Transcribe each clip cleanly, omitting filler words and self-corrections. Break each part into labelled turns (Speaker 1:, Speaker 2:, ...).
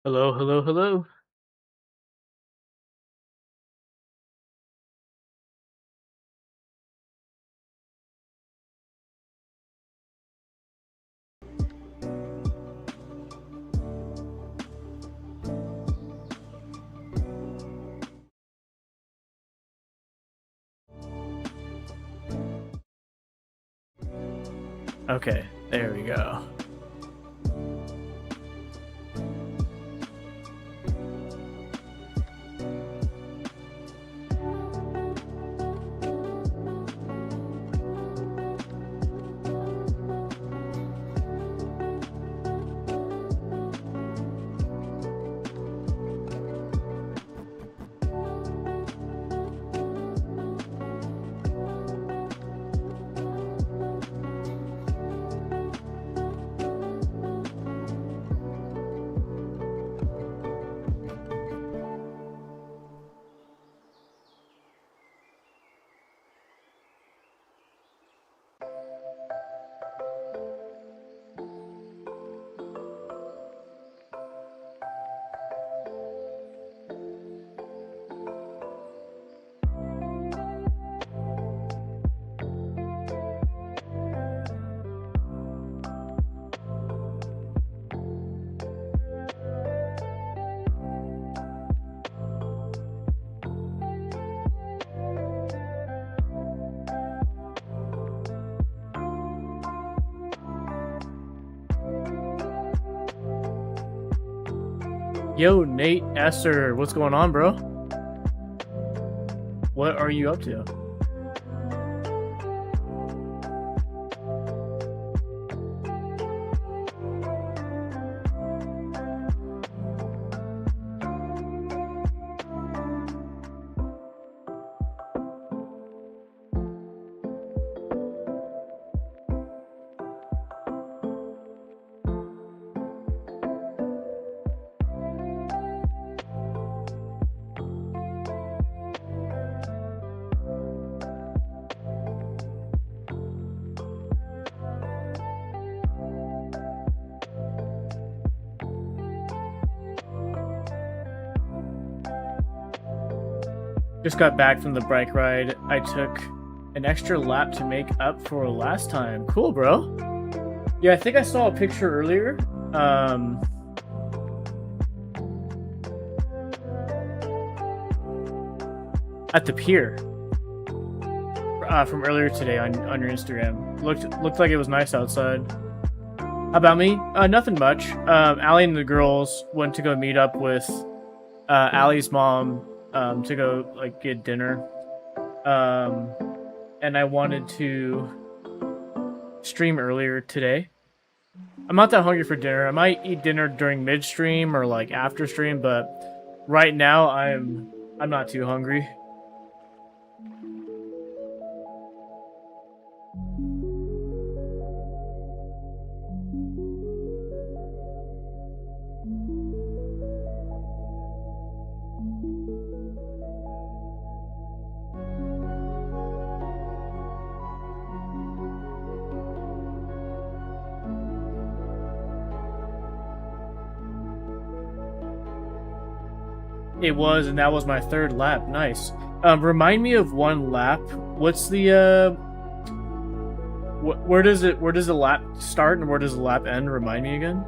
Speaker 1: Hello, hello, hello. Okay, there we go. Yo, Nate Esser, what's going on, bro? What are you up to? Just got back from the bike ride. I took an extra lap to make up for last time. Cool, bro. Yeah, I think I saw a picture earlier. At the pier from earlier today on your Instagram. Looked like it was nice outside. How about me? Nothing much. Allie and the girls went to go meet up with Allie's mom to go like get dinner. And I wanted to stream earlier today. I'm not that hungry for dinner. I might eat dinner during midstream or like after stream, but right now I'm not too hungry. It was, and that was my third lap. Nice. Remind me of one lap. What's the where does the lap start and where does the lap end? Remind me again.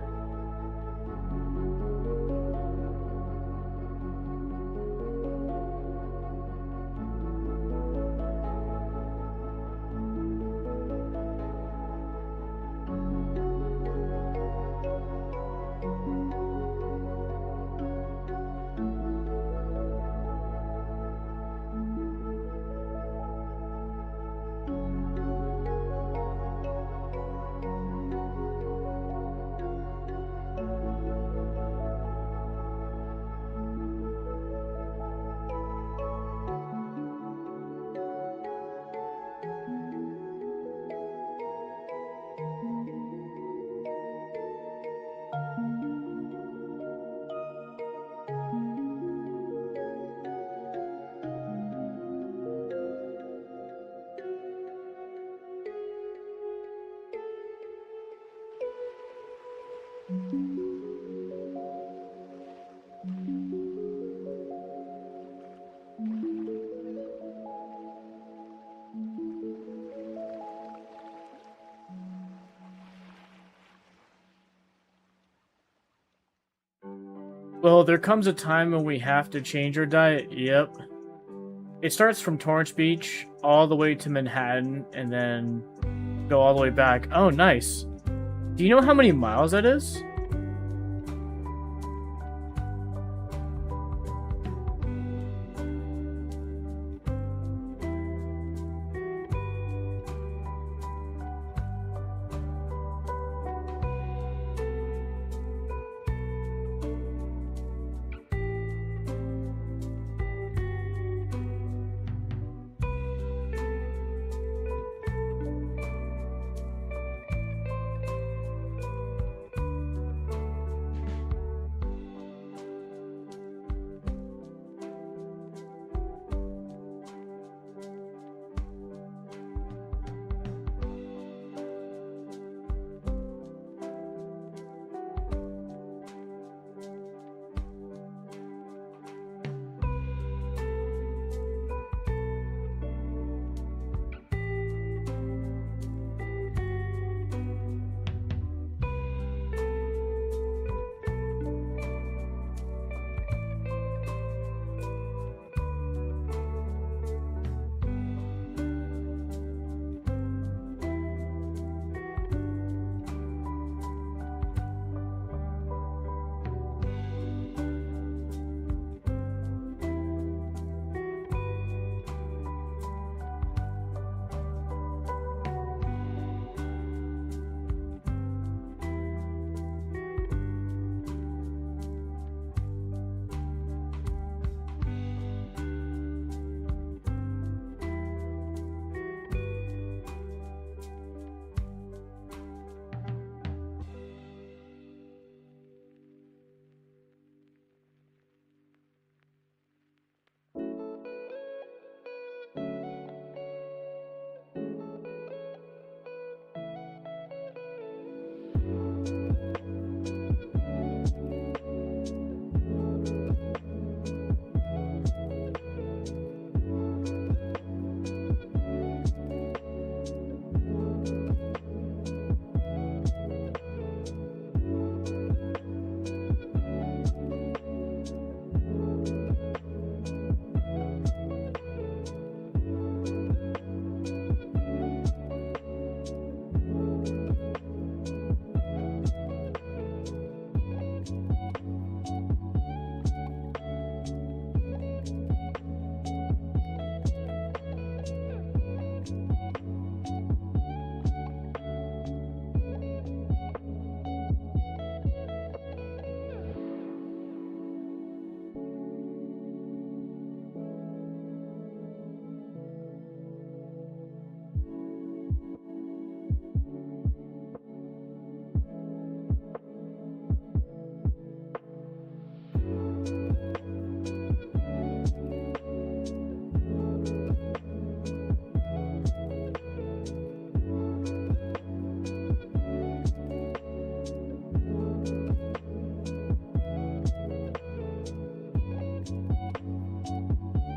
Speaker 1: Well, there comes a time when we have to change our diet. Yep. It starts from Torrance Beach all the way to Manhattan and then go all the way back. Oh, nice. Do you know how many miles that is?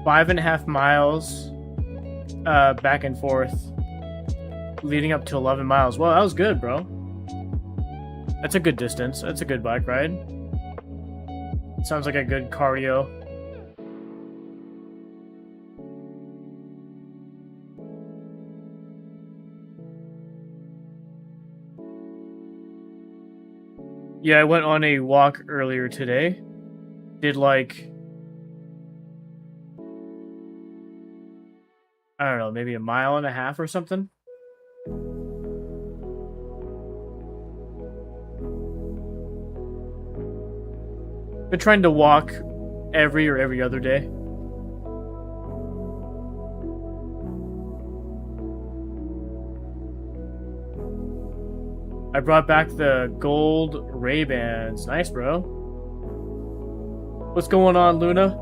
Speaker 1: Five and a half miles back and forth, leading up to 11 miles. Well, that was good, bro. That's a good distance. That's a good bike ride. Sounds like a good cardio. Yeah, I went on a walk earlier today. Did like, I don't know, maybe a mile and a half or something. Been trying to walk every other day. I brought back the gold Ray-Bans. Nice, bro. What's going on, Luna?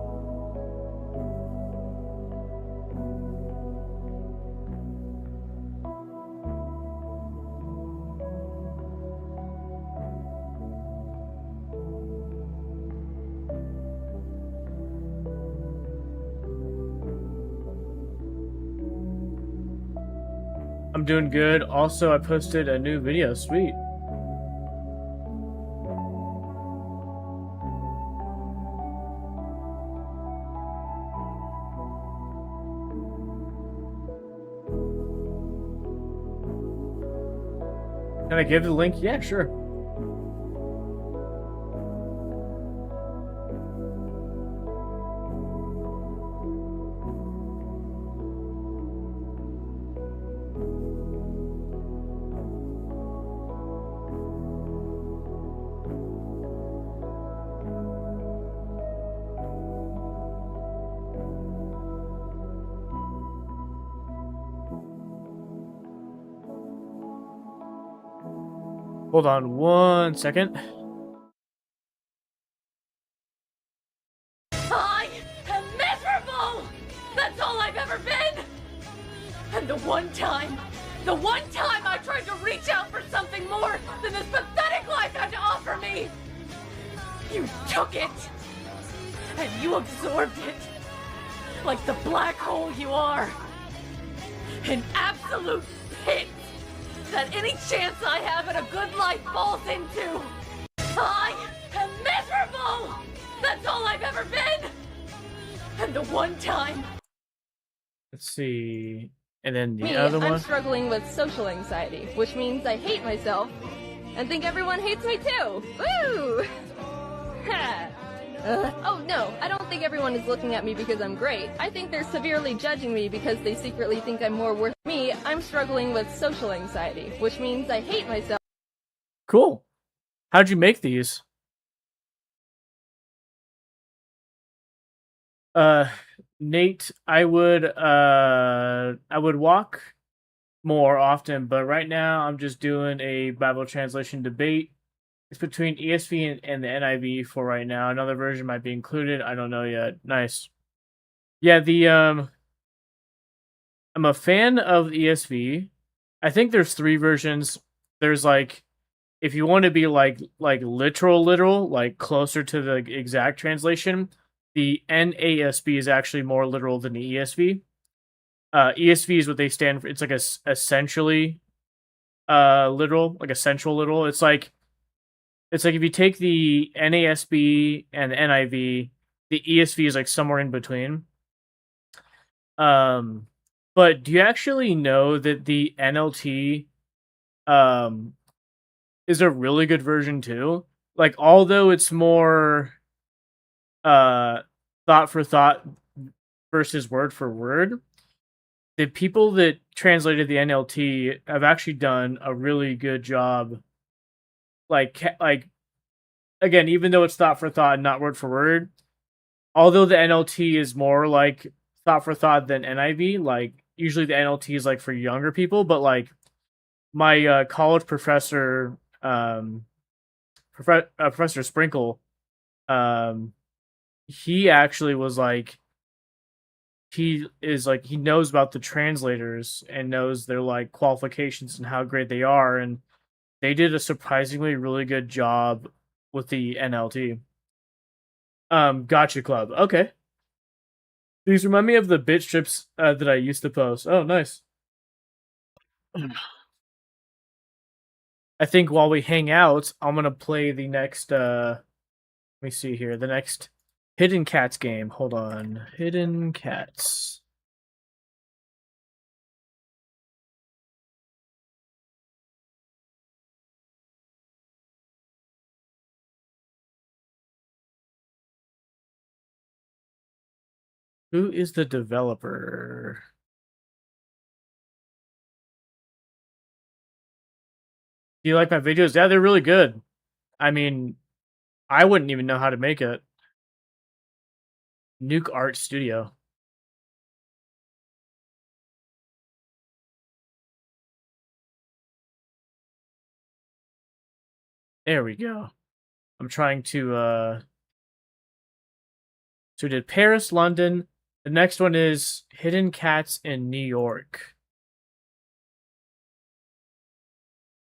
Speaker 1: I'm doing good. Also, I posted a new video. Sweet. Can I give the link? Yeah, sure. Hold on 1 second.
Speaker 2: I am miserable! That's all I've ever been! And the one time I tried to reach out for something more than this pathetic life had to offer me, you took it! And you absorbed it! Like the black hole you are! An absolute pit that any chance I have at a good life falls into! I am miserable! That's all I've ever been! And the one time...
Speaker 1: Let's see. And then the
Speaker 3: Me,
Speaker 1: other
Speaker 3: I'm
Speaker 1: one.
Speaker 3: struggling with social anxiety, which means I hate myself and think everyone hates me too. Woo! Ha! Oh no, I don't think everyone is looking at me because I'm great. I think they're severely judging me because they secretly think I'm more worth. Me, I'm struggling with social anxiety, which means I hate myself.
Speaker 1: Cool. How'd you make these? Nate, I would walk more often, but right now I'm just doing a Bible translation debate. It's between ESV and the NIV for right now. Another version might be included. I don't know yet. Nice. Yeah, I'm a fan of the ESV. I think there's 3 versions. There's like if you want to be like literal, like closer to the exact translation, the NASB is actually more literal than the ESV. ESV is what they stand for. It's like essentially literal, like essential literal. It's like if you take the NASB and the NIV, the ESV is like somewhere in between. But do you actually know that the NLT is a really good version too? Like although it's more thought for thought versus word for word, the people that translated the NLT have actually done a really good job. Like again, even though it's thought for thought and not word for word, although the NLT is more like thought for thought than NIV, like usually the NLT is like for younger people, but like my college professor, Professor Sprinkle, he actually was like, he knows about the translators and knows their like qualifications and how great they are, and they did a surprisingly really good job with the NLT. Gotcha Club. Okay. These remind me of the bit strips that I used to post. Oh, nice. I think while we hang out, I'm gonna play the next. Let me see here. The next Hidden Cats game. Hold on. Hidden Cats. Who is the developer? Do you like my videos? Yeah, they're really good. I mean, I wouldn't even know how to make it. Nuke Art Studio. There we go. I'm trying to so we did Paris, London. The next one is Hidden Cats in New York.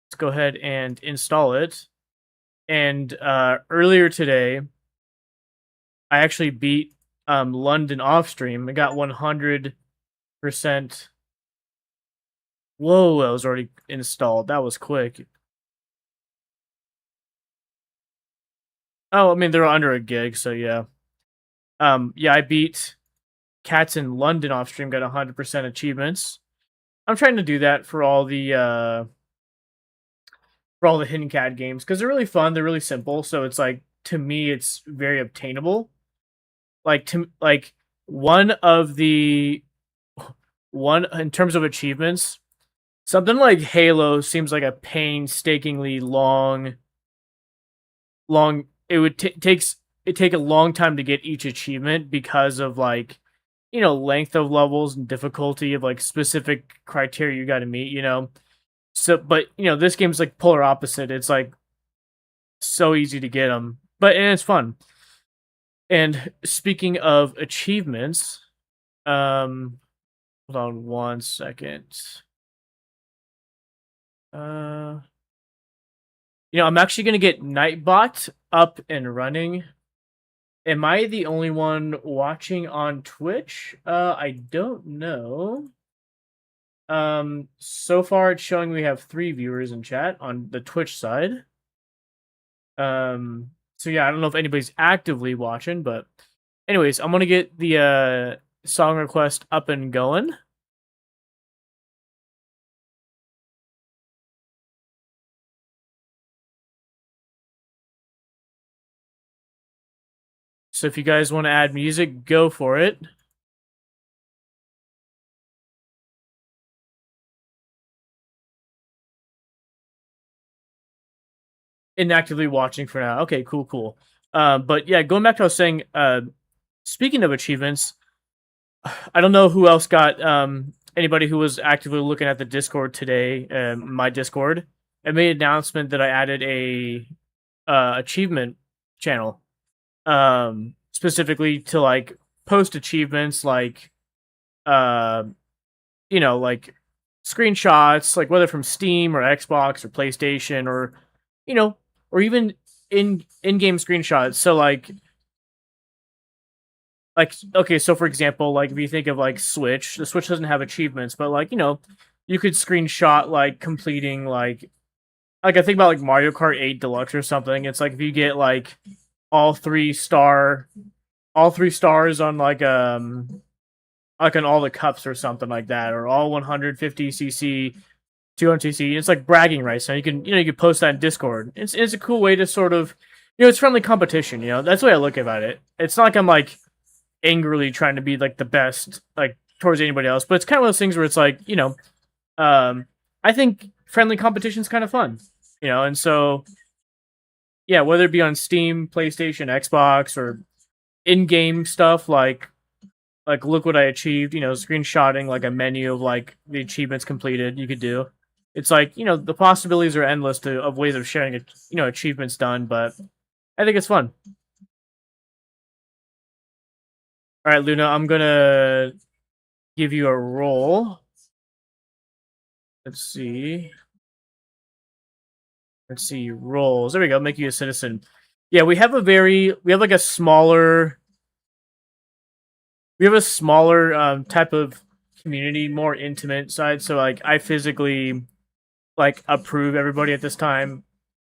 Speaker 1: Let's go ahead and install it. And earlier today, I actually beat London off stream. I got 100%. Whoa, that was already installed. That was quick. Oh, I mean they're under a gig, so yeah. Yeah, I beat Cats in London off stream. Got 100% achievements. I'm trying to do that for all the for all the hidden cat games because they're really fun. They're really simple. So it's like to me, it's very obtainable. Like one of the one in terms of achievements, something like Halo seems like a painstakingly long. It would take a long time to get each achievement because of like length of levels and difficulty of like specific criteria you got to meet. So but this game's like polar opposite. It's like so easy to get them, and it's fun. And speaking of achievements, hold on one second. Uh, I'm actually gonna get Nightbot up and running. Am I the only one watching on Twitch? I don't know. So far it's showing we have 3 viewers in chat on the Twitch side. So yeah, I don't know if anybody's actively watching, but anyways, I'm gonna get the song request up and going. So if you guys want to add music, go for it. Inactively watching for now. Okay, cool. But yeah, going back to what I was saying, speaking of achievements, I don't know who else got anybody who was actively looking at the Discord today, my Discord. I made an announcement that I added a achievement channel, specifically to like post achievements like uh like screenshots, like whether from Steam or Xbox or PlayStation or you know, or even in-game screenshots. So like okay, so for example, like if you think of like Switch, the Switch doesn't have achievements, but like, you could screenshot like completing like I think about like Mario Kart 8 Deluxe or something. It's like if you get like all 3 stars on like on all the cups or something like that, or all 150cc 200cc. It's like bragging rights. So you can post that in Discord. It's a cool way to sort of it's friendly competition. That's the way I look at it. It's not like I'm like angrily trying to be like the best like towards anybody else, but it's kind of one of those things where it's like I think friendly competition is kind of fun. And so yeah, whether it be on Steam, PlayStation, Xbox, or in-game stuff like look what I achieved, screenshotting like a menu of like the achievements completed you could do. It's like, the possibilities are endless of ways of sharing achievements done, but I think it's fun. All right, Luna, I'm gonna give you a roll. Let's see. Rolls. There we go. Make you a citizen. Yeah, we have like a smaller type of community, more intimate side. So like I physically like approve everybody at this time.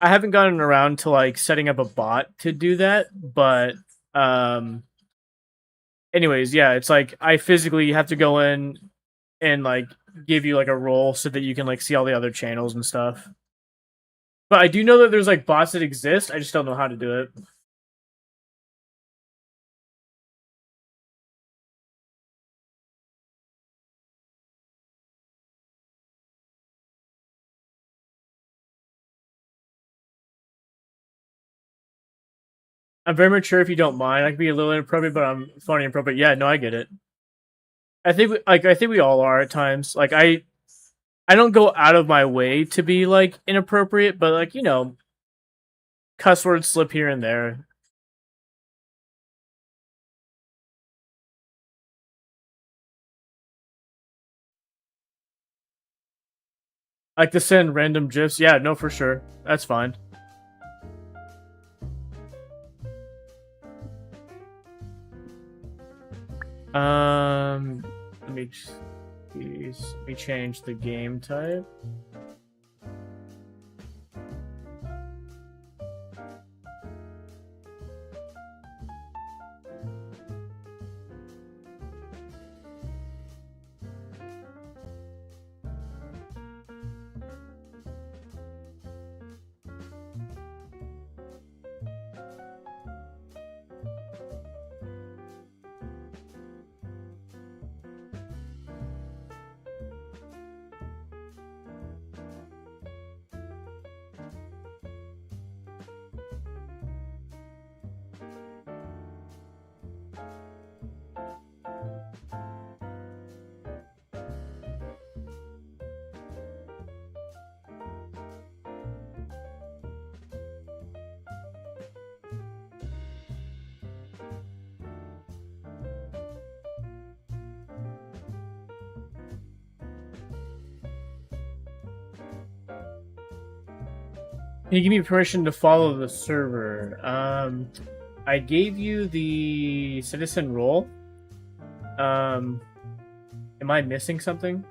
Speaker 1: I haven't gotten around to like setting up a bot to do that, but anyways, yeah, it's like I physically have to go in and like give you like a role so that you can like see all the other channels and stuff. But I do know that there's like bots that exist. I just don't know how to do it. I'm very mature if you don't mind. I can be a little inappropriate, but I'm funny and appropriate. Yeah, no, I get it. I think we all are at times. Like I don't go out of my way to be like inappropriate, but like, cuss words slip here and there. Like to send random gifs. Yeah, no, for sure. That's fine. Let me change the game type. Can you give me permission to follow the server? I gave you the citizen role. Am I missing something?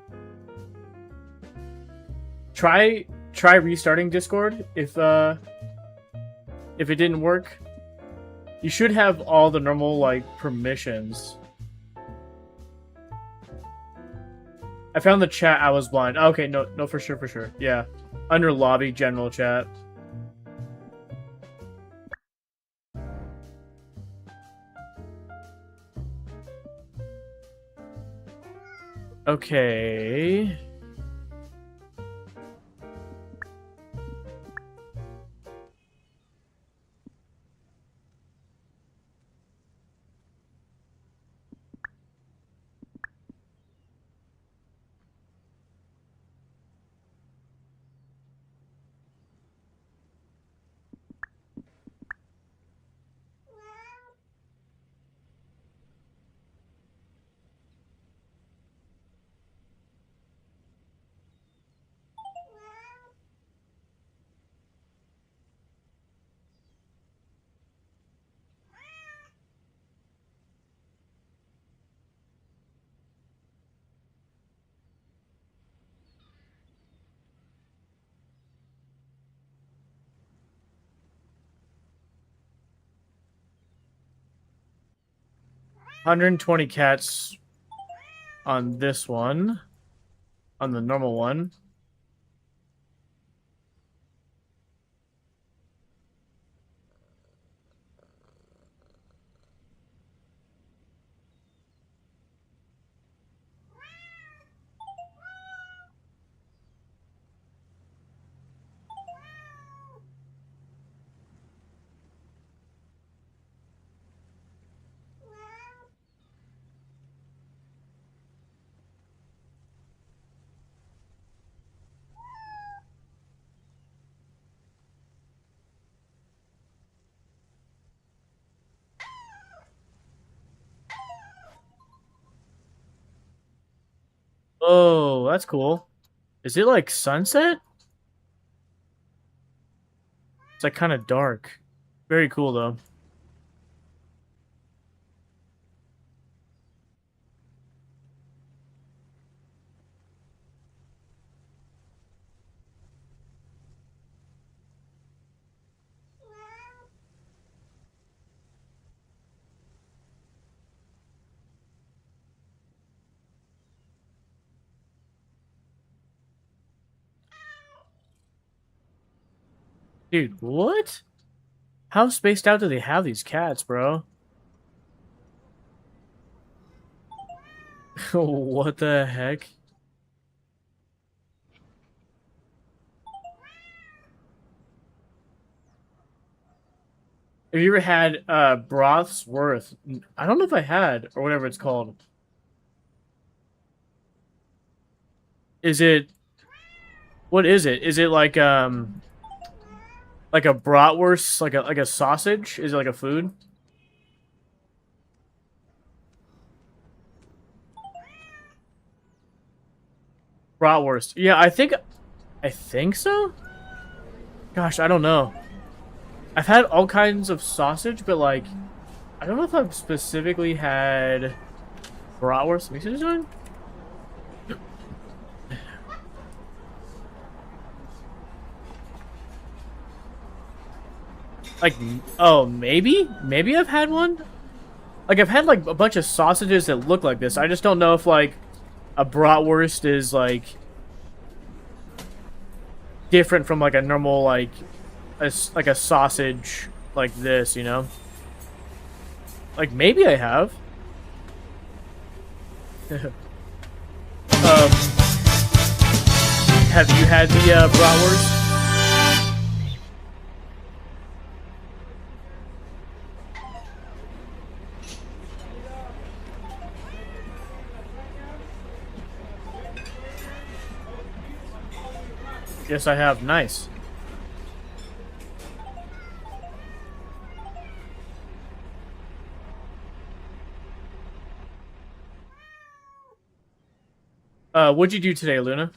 Speaker 1: Try restarting Discord if it didn't work. You should have all the normal like permissions. I found the chat. I was blind. Okay, no, for sure. Yeah, under lobby, general chat. Okay. $120 cats on this one, on the normal one. Oh, that's cool. Is it like sunset? It's like kind of dark. Very cool though. Dude, what? How spaced out do they have these cats, bro? What the heck? Have you ever had broth's worth? I don't know if I had, or whatever it's called. Is it, what is it? Is it like a bratwurst, like a sausage? Is it like a food? Bratwurst. Yeah, I think so? Gosh, I don't know. I've had all kinds of sausage, but like, I don't know if I've specifically had bratwurst. Let me see this one. Like, oh, maybe I've had one. Like, I've had like a bunch of sausages that look like this. I just don't know if like a bratwurst is like different from like a normal like a sausage like this, you know? Like, maybe I have. Have you had the bratwurst? Yes, I have. Nice. What'd you do today, Luna?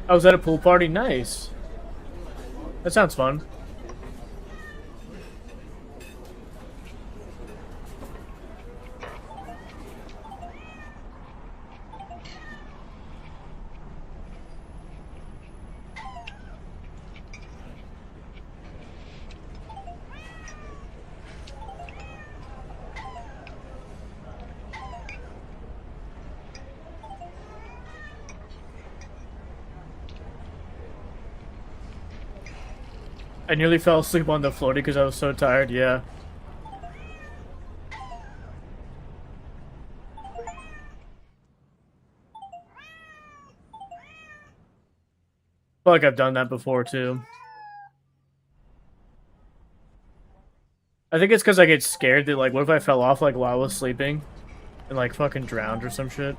Speaker 1: I was at a pool party. Nice. That sounds fun. I nearly fell asleep on the floaty because I was so tired. Yeah. I feel like I've done that before too. I think it's because I get scared that, like, what if I fell off, like, while I was sleeping and, like, fucking drowned or some shit?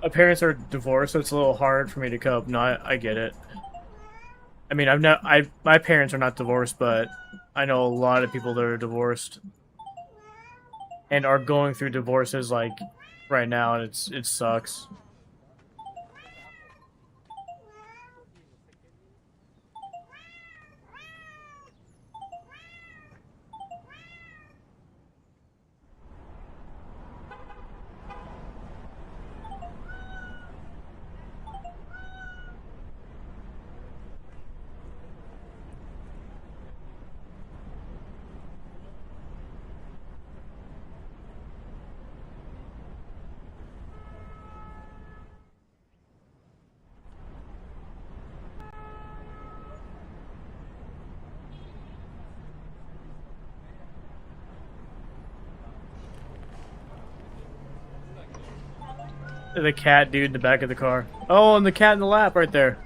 Speaker 1: My parents are divorced, so it's a little hard for me to cope. No, I get it. I mean, my parents are not divorced, but I know a lot of people that are divorced and are going through divorces, like, right now, and it sucks. The cat dude in the back of the car. Oh, and the cat in the lap right there.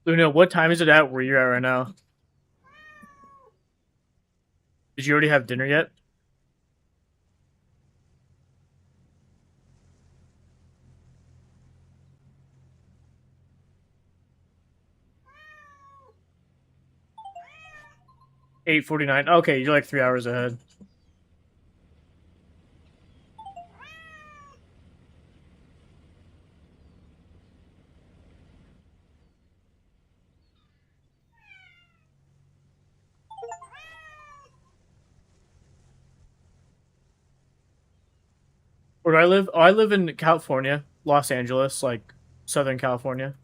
Speaker 1: Luna, what time is it at where you're at right now? Did you already have dinner yet? 8:49. Okay, you're like 3 hours ahead. Where do I live? Oh, I live in California, Los Angeles, like Southern California.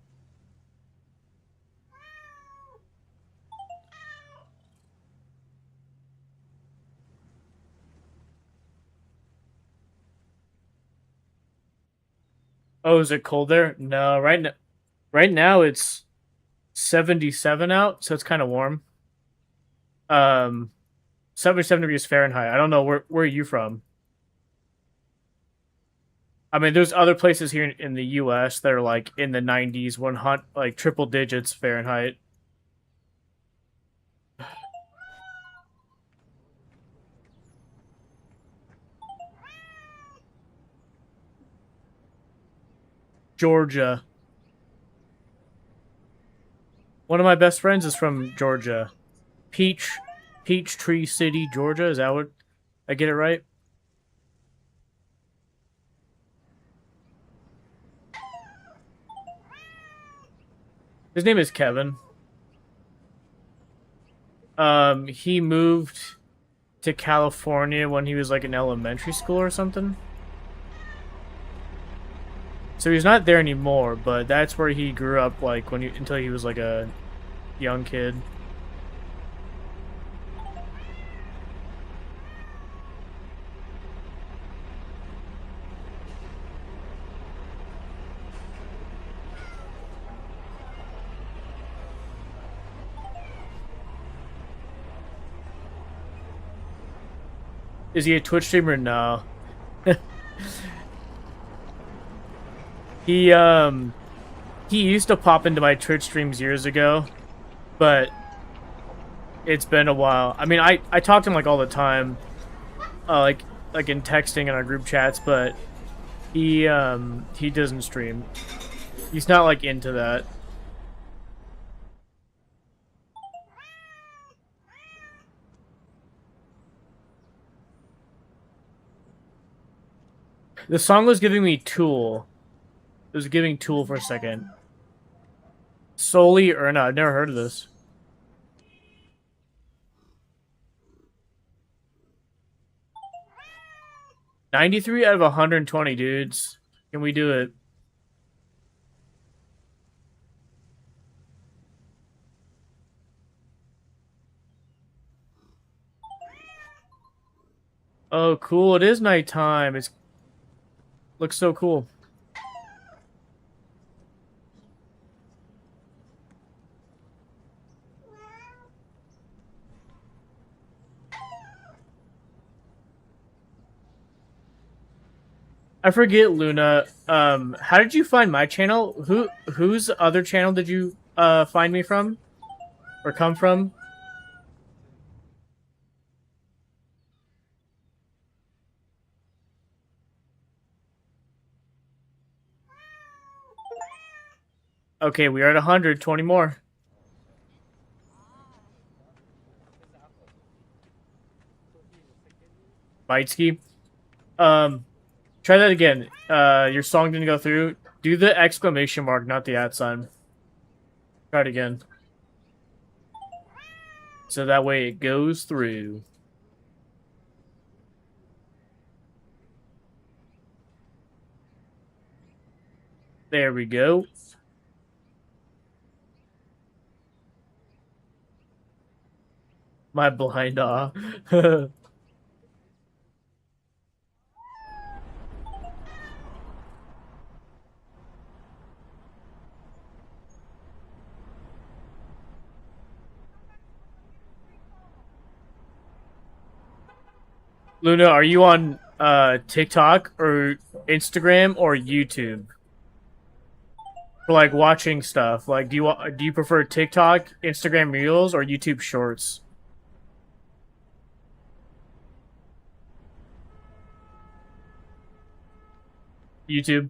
Speaker 1: Oh, is it cold there? No, right now it's 77 out, so it's kind of warm. Um, 77 degrees Fahrenheit. I don't know where are you from? I mean, there's other places here in the U.S. that are like in the 90s, 100, like triple digits Fahrenheit. Georgia. One of my best friends is from Georgia. Peachtree City, Georgia. Is that what I get it right? His name is Kevin. He moved to California when he was like in elementary school or something. So he's not there anymore, but that's where he grew up like until he was like a young kid. Is he a Twitch streamer? No. He used to pop into my Twitch streams years ago, but it's been a while. I mean, I talk to him like all the time, like in texting in our group chats, but he doesn't stream. He's not like into that. The song was giving me Tool. It was giving Tool for a second. Solely Erna. I've never heard of this. $93 out of 120 dudes. Can we do it? Oh, cool. It is nighttime. It looks so cool. I forget, Luna. How did you find my channel? Whose other channel did you find me from? Or come from? Okay, we are at 100. 20 more. Bitesky. Try that again. Your song didn't go through. Do the exclamation mark, not the @ sign. Try it again. So that way it goes through. There we go. My blind awe. Luna, are you on TikTok or Instagram or YouTube? For like watching stuff. Like do you prefer TikTok, Instagram Reels, or YouTube Shorts? YouTube.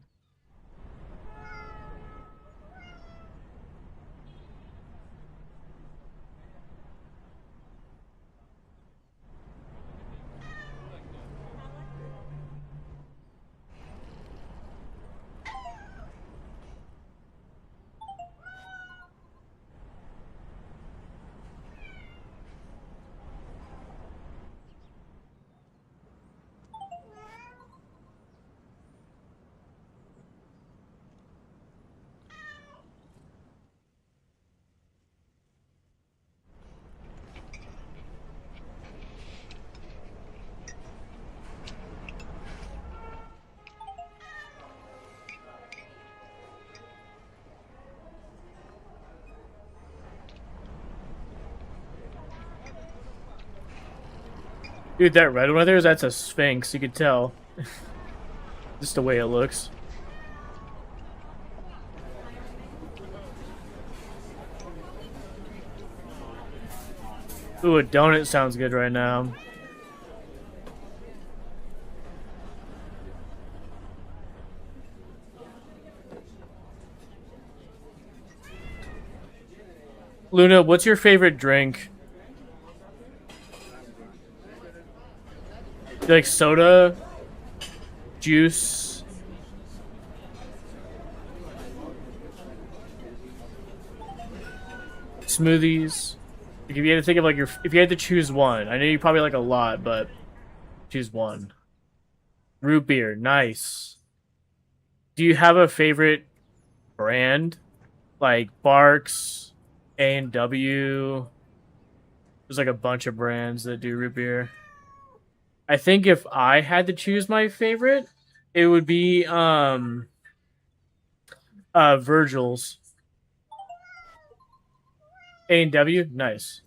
Speaker 1: Dude, that red one there, that's a sphinx, you could tell. Just the way it looks. Ooh, a donut sounds good right now. Luna, what's your favorite drink? You like soda, juice, smoothies? Like if you had to think of like if you had to choose one, I know you probably like a lot, but choose one. Root beer, nice. Do you have a favorite brand? Like Barks, A&W. There's like a bunch of brands that do root beer. I think if I had to choose my favorite, it would be Virgil's. A&W, nice.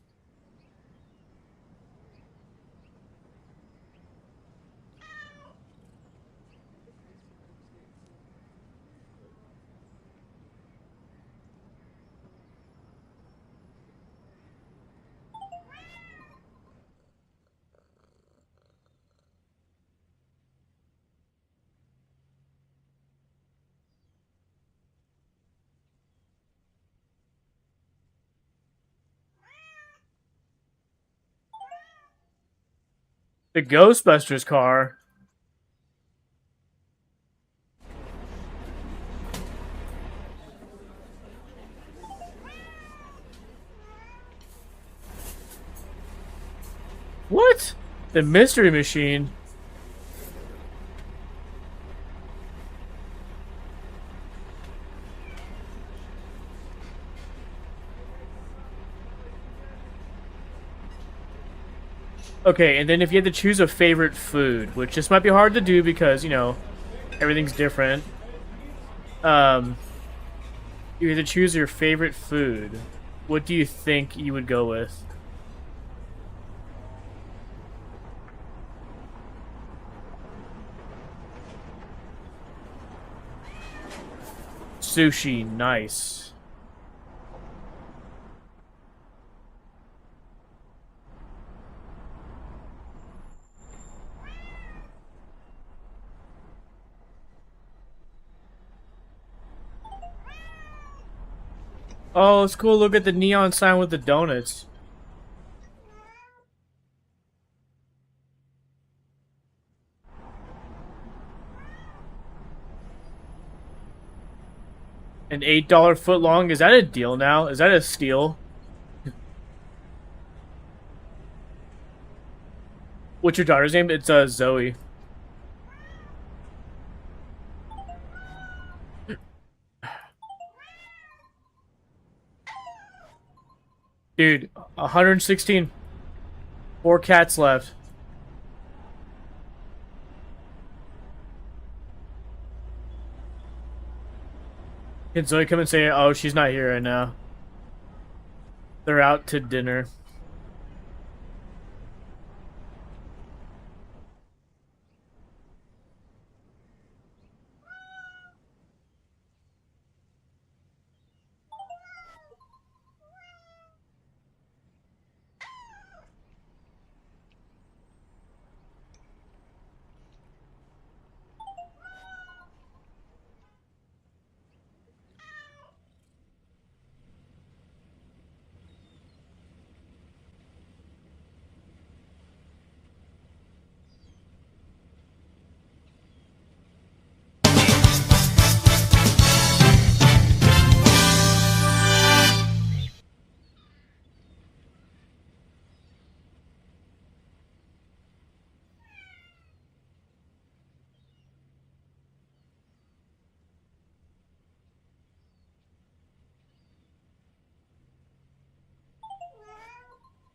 Speaker 1: The Ghostbusters car. What? The Mystery Machine. Okay, and then if you had to choose a favorite food, which this might be hard to do because, you know, everything's different. Um, you had to choose your favorite food. What do you think you would go with? Sushi, nice. Oh, it's cool. Look at the neon sign with the donuts. An $8 foot long. Is that a deal now? Is that a steal? What's your daughter's name? It's Zoe. Dude, 116. 4 cats left. Can Zoe come and say, oh, she's not here right now? They're out to dinner.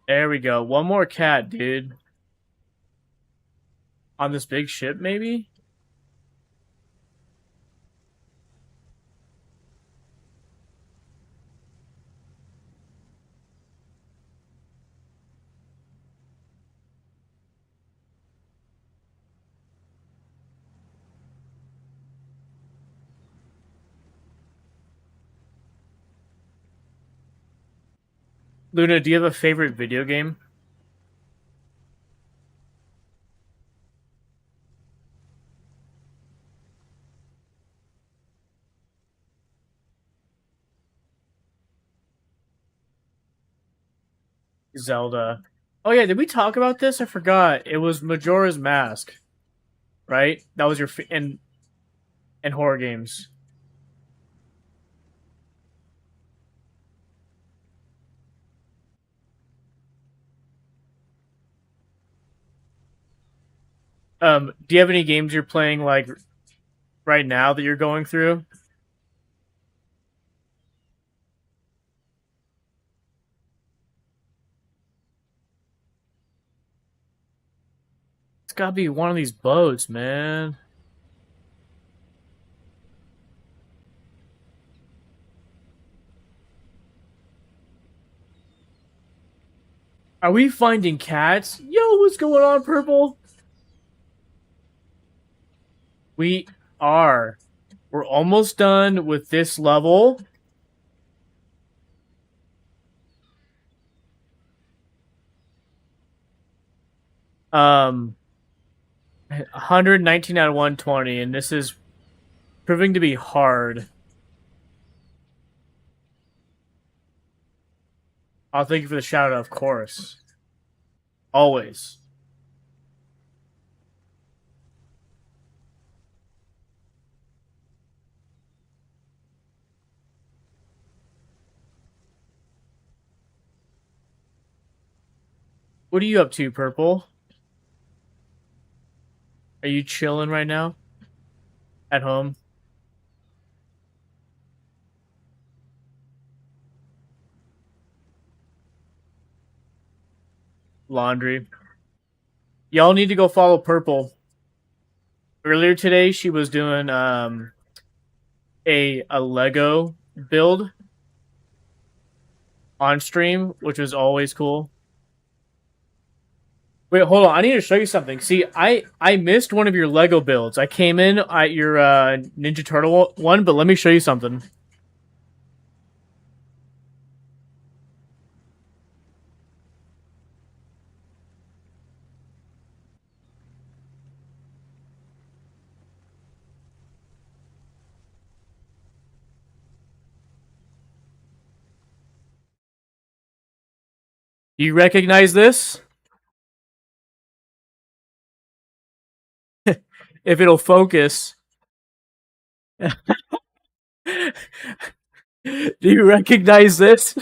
Speaker 1: There we go. One more cat, dude. On this big ship, maybe? Luna, do you have a favorite video game? Zelda. Oh yeah, did we talk about this? I forgot. It was Majora's Mask, right? That was your in horror games. Do you have any games you're playing like right now that you're going through? It's gotta be one of these boats, man. Are we finding cats? Yo, what's going on, Purple? We are. We're almost done with this level. Um, 119 out of 120, and this is proving to be hard. I'll thank you for the shout out, of course. Always. What are you up to, Purple? Are you chilling right now? At home? Laundry? Y'all need to go follow Purple. Earlier today, she was doing a Lego build on stream, which was always cool. Wait, hold on. I need to show you something. See, I missed one of your Lego builds. I came in at your Ninja Turtle one, but let me show you something. Do you recognize this? If it'll focus. Do you recognize this?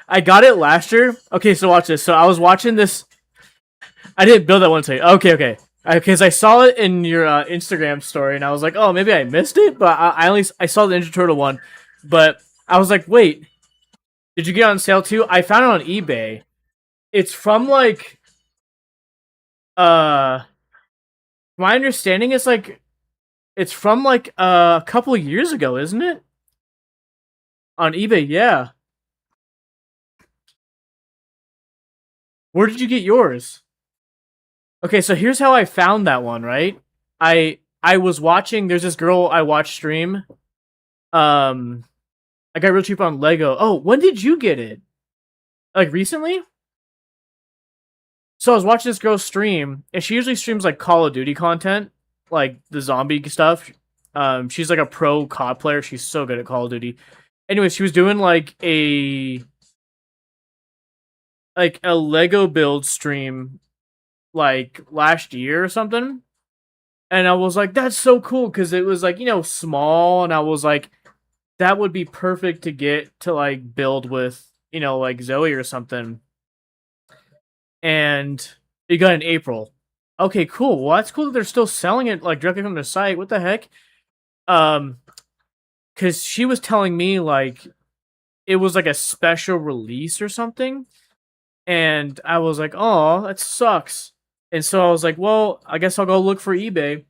Speaker 1: I got it last year. Okay, so watch this. So I was watching this. I didn't build that one today. Okay. Because I saw it in your Instagram story, and I was like, oh, maybe I missed it. But I only I saw the Ninja Turtle one, but I was like, wait, did you get it on sale too? I found it on eBay. It's from like, uh, my understanding is like, it's from like a couple of years ago, isn't it? On eBay, yeah. Where did you get yours? Okay, so here's how I found that one, right? I was watching, there's this girl I watch stream. Um I got real cheap on Lego. Oh, when did you get it? Like recently? So I was watching this girl stream, and she usually streams like Call of Duty content, like the zombie stuff. She's like a pro COD player. She's so good at Call of Duty. Anyway, she was doing like a Lego build stream like last year or something. And I was like, that's so cool because it was like, small. And I was like, that would be perfect to get to like build with, like Zoe or something. And it got in April. Okay, cool. Well, that's cool that they're still selling it like directly from the site. What the heck? Because she was telling me like it was like a special release or something. And I was like, oh, that sucks. And so I was like, well, I guess I'll go look for eBay.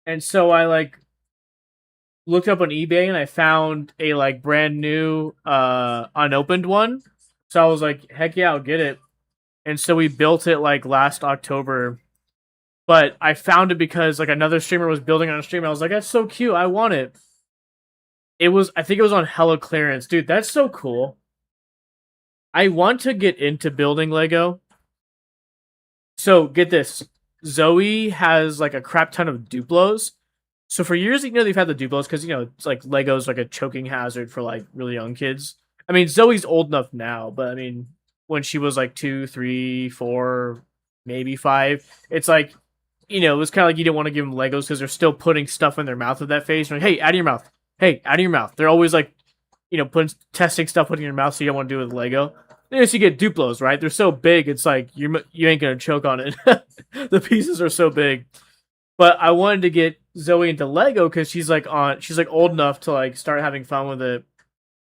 Speaker 1: And so I like looked up on eBay and I found a like brand new unopened one. So I was like, heck yeah, I'll get it. And so we built it like last October. But I found it because like another streamer was building on a stream. I was like, that's so cute. I want it. I think it was on hella clearance. Dude, that's so cool. I want to get into building Lego. So get this. Zoe has like a crap ton of Duplos. So for years, they've had the Duplos because, it's like Lego's like a choking hazard for like really young kids. I mean, Zoe's old enough now, but I mean, when she was like 2, 3, 4, maybe 5, it's like, it was kind of like you didn't want to give them Legos because they're still putting stuff in their mouth with that face. Like, hey, out of your mouth. Hey, out of your mouth. They're always like, putting testing stuff putting in your mouth, so you don't want to do it with Lego. Then you get Duplos, right? They're so big, it's like you ain't gonna choke on it. The pieces are so big. But I wanted to get Zoe into Lego because she's like old enough to like start having fun with it.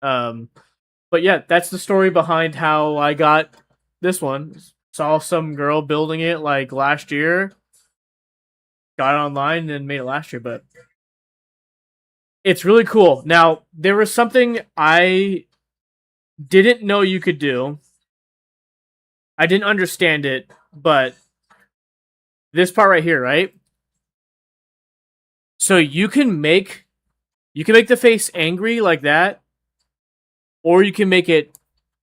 Speaker 1: Um, but yeah, that's the story behind how I got this one. Saw some girl building it like last year, got it online, and made it last year. But it's really cool. Now, there was something I didn't know you could do. I didn't understand it, but this part right here, right? So you can make the face angry like that, or you can make it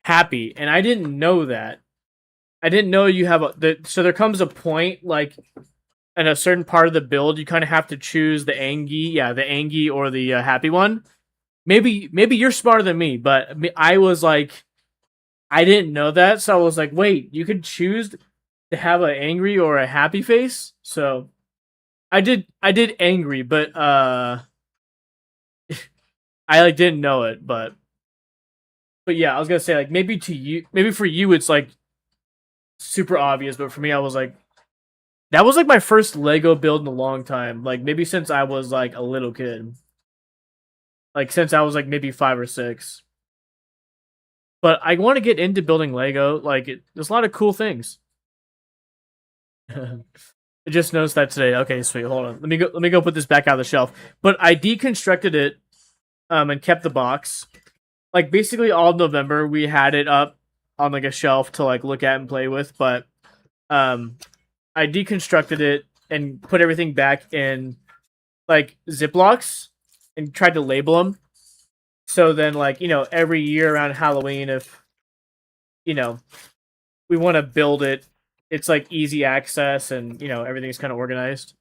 Speaker 1: happy. And I didn't know that. I didn't know you have so there comes a point like in a certain part of the build you kind of have to choose the angry or the happy one. Maybe you're smarter than me, but I was like I didn't know that, so I was like, wait, you could choose to have an angry or a happy face. So I did angry, but I like didn't know it, but yeah, I was gonna say like maybe for you it's like super obvious, but for me I was like that was like my first Lego build in a long time. Like maybe since I was like a little kid. Like since I was like maybe 5 or 6. But I want to get into building Lego. Like there's a lot of cool things. I just noticed that today. Okay, sweet. Hold on. Let me go put this back out of the shelf. But I deconstructed it and kept the box. Like basically all of November we had it up on like a shelf to like look at and play with, but um I deconstructed it and put everything back in like Ziplocs and tried to label them. So then like, every year around Halloween if you know, we want to build it, it's like easy access and, everything's kind of organized.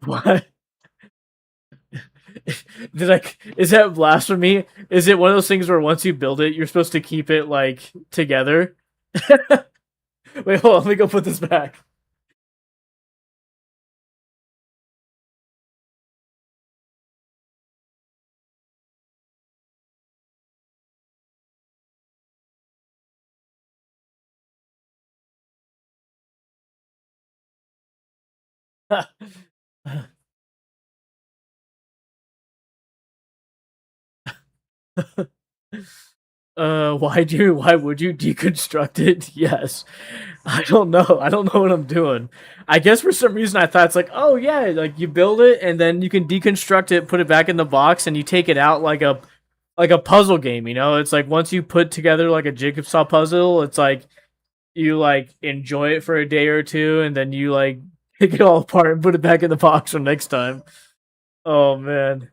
Speaker 1: What? Is that blasphemy? Is it one of those things where once you build it, you're supposed to keep it like together? Wait, hold on, let me go put this back. Why would you deconstruct it? Yes. I don't know. I don't know what I'm doing. I guess for some reason I thought it's like, oh yeah, like you build it and then you can deconstruct it, put it back in the box, and you take it out like a puzzle game, It's like once you put together like a jigsaw puzzle, it's like you like enjoy it for a day or two and then you like take it all apart and put it back in the box for next time. Oh man.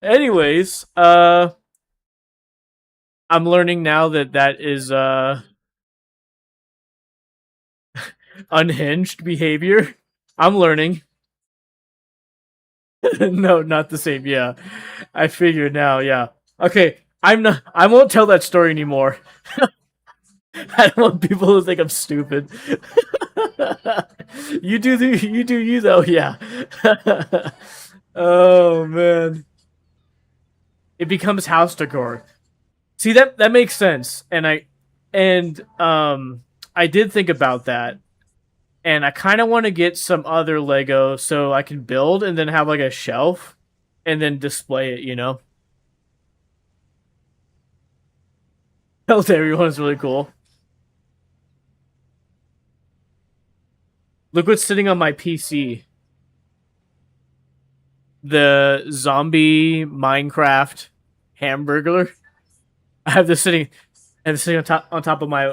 Speaker 1: Anyways, I'm learning now that that is unhinged behavior. I'm learning. No, not the same. Yeah, I figured now. Yeah. Okay, I'm not. I won't tell that story anymore. I don't want people to think I'm stupid. You do you though. Yeah. Oh man, it becomes house decor. See that makes sense, and I did think about that, and I kind of want to get some other Lego so I can build and then have like a shelf, and then display it. Tell everyone is really cool. Look what's sitting on my PC. The zombie Minecraft Hamburglar. I have this sitting. I have this sitting on top of my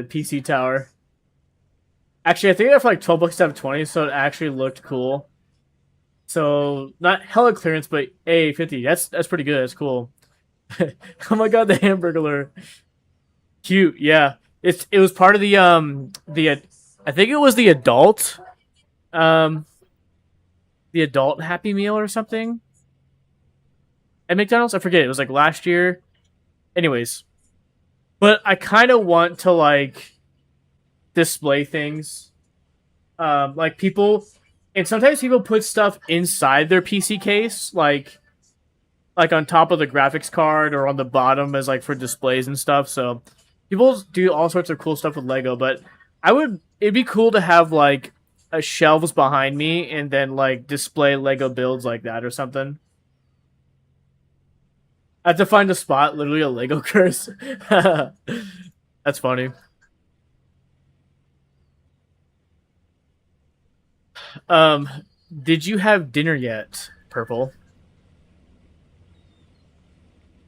Speaker 1: PC tower. Actually, I think they're for like 12 bucks out of 20, so it actually looked cool. So not hella clearance, but A50. That's pretty good. That's cool. Oh my god, the Hamburglar. Cute, yeah. It was part of the I think it was um the adult Happy Meal or something. at McDonald's. I forget. It was like last year. Anyways, but I kind of want to like display things. Like people, and sometimes people put stuff inside their PC case, like on top of the graphics card or on the bottom as like for displays and stuff. So people do all sorts of cool stuff with Lego, but it'd be cool to have like a shelves behind me and then like display Lego builds like that or something. I have to find a spot, literally a Lego curse. That's funny. Um, did you have dinner yet, Purple?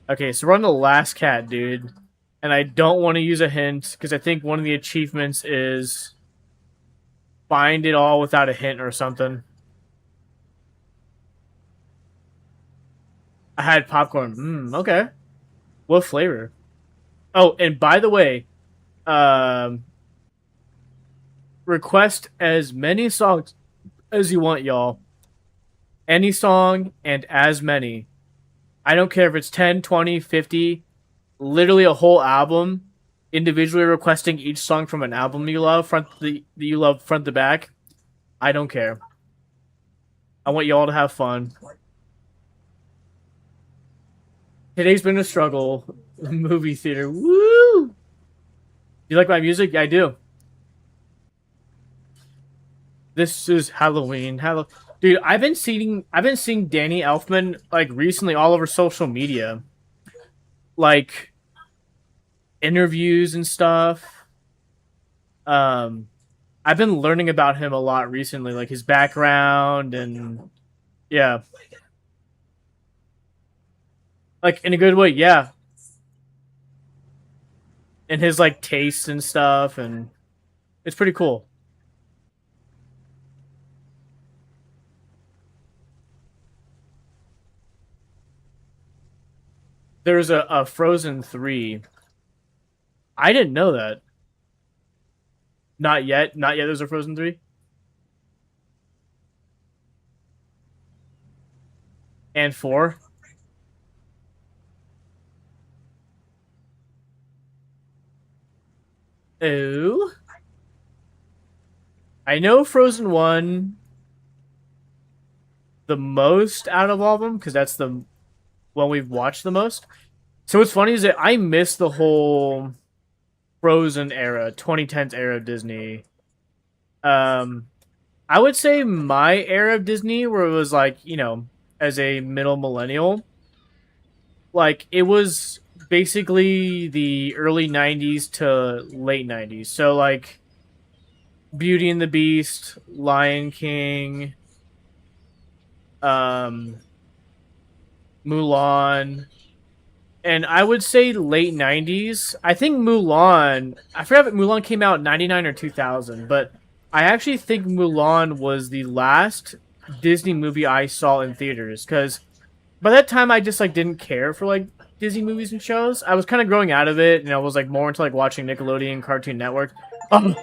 Speaker 1: Okay, so we're on the last cat, dude. And I don't want to use a hint because I think one of the achievements is find it all without a hint or something. I had popcorn. Okay. What flavor? Oh, and by the way, um, request as many songs as you want, y'all. Any song and as many. I don't care if it's 10, 20, 50, literally a whole album, individually requesting each song from an album you love, front to back. I don't care. I want y'all to have fun. Today's been a struggle. Movie theater. Woo! You like my music? Yeah, I do. This is Halloween. Dude, I've been seeing Danny Elfman like recently all over social media. Like interviews and stuff. I've been learning about him a lot recently, like his background and yeah. Like in a good way, yeah. And his like tastes and stuff, and it's pretty cool. There's a Frozen 3. I didn't know that. Not yet. Not yet there's a Frozen 3. And 4. Oh. I know Frozen 1 the most out of all of them, because that's the one we've watched the most. So what's funny is that I miss the whole Frozen era, 2010s era of Disney. Um, I would say my era of Disney, where it was like, as a middle millennial, like it was basically the early 90s to late 90s. So like Beauty and the Beast, Lion King, Mulan, and I would say late 90s. I think Mulan, I forgot if Mulan came out in 99 or 2000, but I actually think Mulan was the last Disney movie I saw in theaters, because by that time I just like didn't care for like Disney movies and shows. I was kind of growing out of it, and I was like more into like watching Nickelodeon, Cartoon Network. Oh,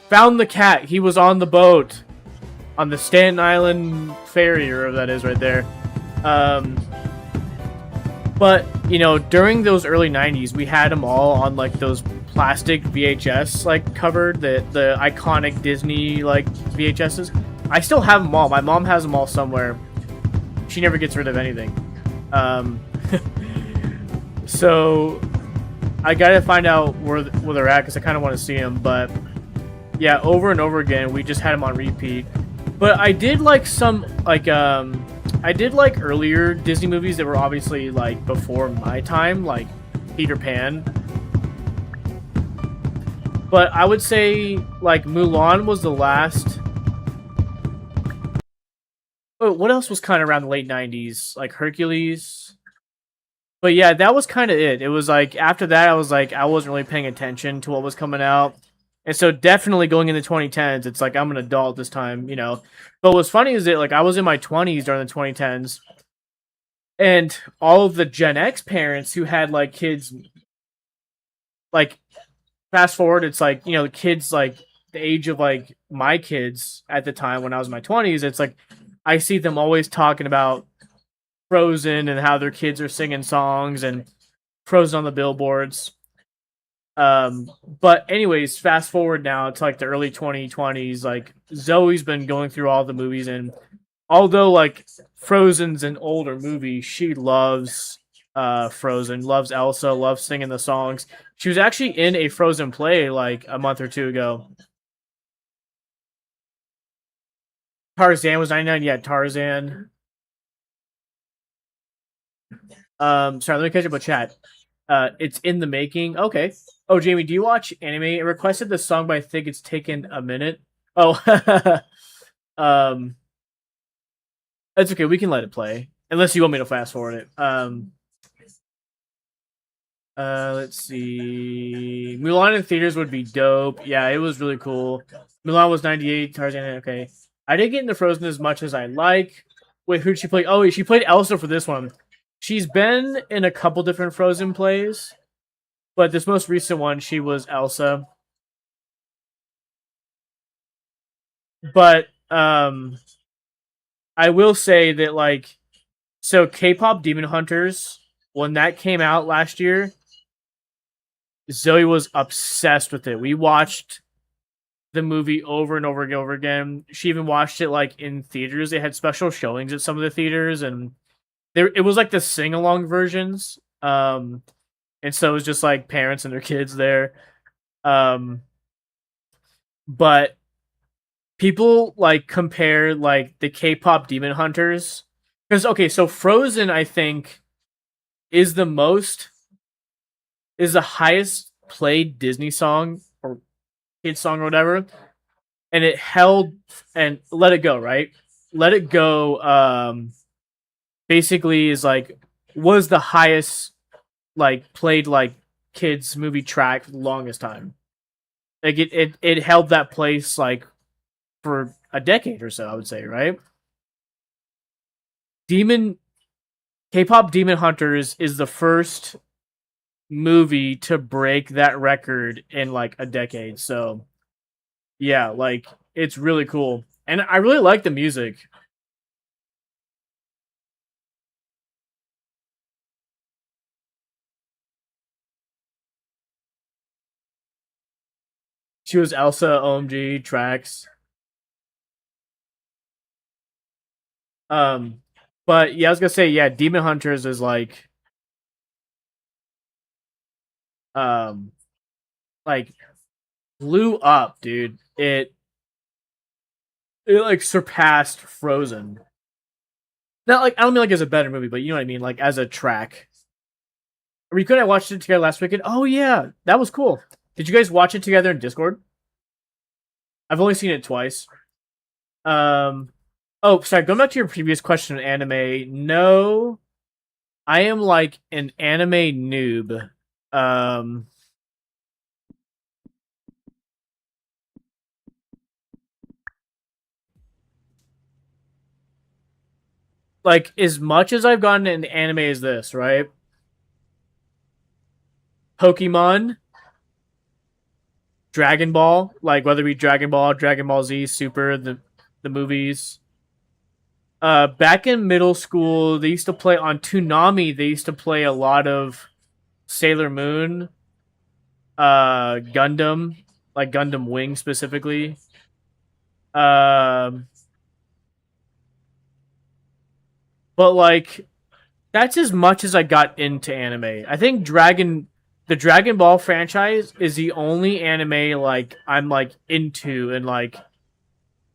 Speaker 1: found the cat. He was on the boat on the Staten Island ferry, or whatever that is right there. But during those early 90s, we had them all on like those plastic VHS like covered, the iconic Disney like VHSs. I still have them all. My mom has them all somewhere. She never gets rid of anything. So I gotta find out where they're at, because I kind of want to see them. But yeah, over and over again, we just had them on repeat. But I did like some I did like earlier Disney movies that were obviously like before my time, like Peter Pan. But I would say like Mulan was the last. Oh, what else was kind of around the late 90s? Like Hercules. But yeah, that was kind of it. It was like after that, I was like, I wasn't really paying attention to what was coming out. And so definitely going into 2010s, it's like I'm an adult this time, But what's funny is that like I was in my 20s during the 2010s, and all of the Gen X parents who had like kids, like fast forward, it's like the kids like the age of like my kids at the time when I was in my 20s. It's like I see them always talking about Frozen and how their kids are singing songs and Frozen on the billboards. But anyways, fast forward now to like the early 2020s. Like Zoe's been going through all the movies, and although like Frozen's an older movie, she loves Frozen, loves Elsa, loves singing the songs. She was actually in a Frozen play like a month or two ago. Tarzan was 99. Yeah, Tarzan. Sorry, let me catch up with chat. It's in the making. Okay. Oh, Jamie, do you watch anime? It requested the song, but I think it's taken a minute. Oh, um, it's okay. We can let it play unless you want me to fast forward it. Let's see. Mulan in theaters would be dope. Yeah, it was really cool. Mulan was 98. Tarzan. Okay. I didn't get into Frozen as much as I like. Wait, who'd she play? Oh, she played Elsa for this one. She's been in a couple different Frozen plays, but this most recent one, she was Elsa. But I will say that like, so K-pop Demon Hunters, when that came out last year, Zoe was obsessed with it. We watched the movie over and over and over again. She even watched it like in theaters. They had special showings at some of the theaters, and there it was like the sing along versions. And so it was just like parents and their kids there. Um, but people like compare like the K-pop Demon Hunters because okay, so Frozen I think is the highest played Disney song or kid song or whatever, and it held and Let It Go, right? Let It Go basically is like was the highest like played like kids movie track for the longest time. Like it held that place like for a decade or so, I would say, right? Demon K-pop Demon Hunters is the first movie to break that record in like a decade. So yeah, like it's really cool. And I really like the music. She was Elsa OMG tracks. Um but yeah, I was gonna say, yeah, Demon Hunters is um like blew up, dude. It like surpassed Frozen. Not like I don't mean like as a better movie, but you know what I mean, like as a track. Rico and I watched it together last weekend. Oh yeah, that was cool. Did you guys watch it together in Discord? I've only seen it twice. Um. Oh, sorry. Going back to your previous question on anime. No, I am like an anime noob. Um. Like as much as I've gotten into anime as this, right? Pokemon, Dragon Ball, like whether it be Dragon Ball, Dragon Ball Z, Super, the movies. Back in middle school, they used to play on Toonami. They used to play a lot of Sailor Moon, Gundam, like Gundam Wing specifically. Um, but like that's as much as I got into anime. I think the Dragon Ball franchise is the only anime like I'm like into and like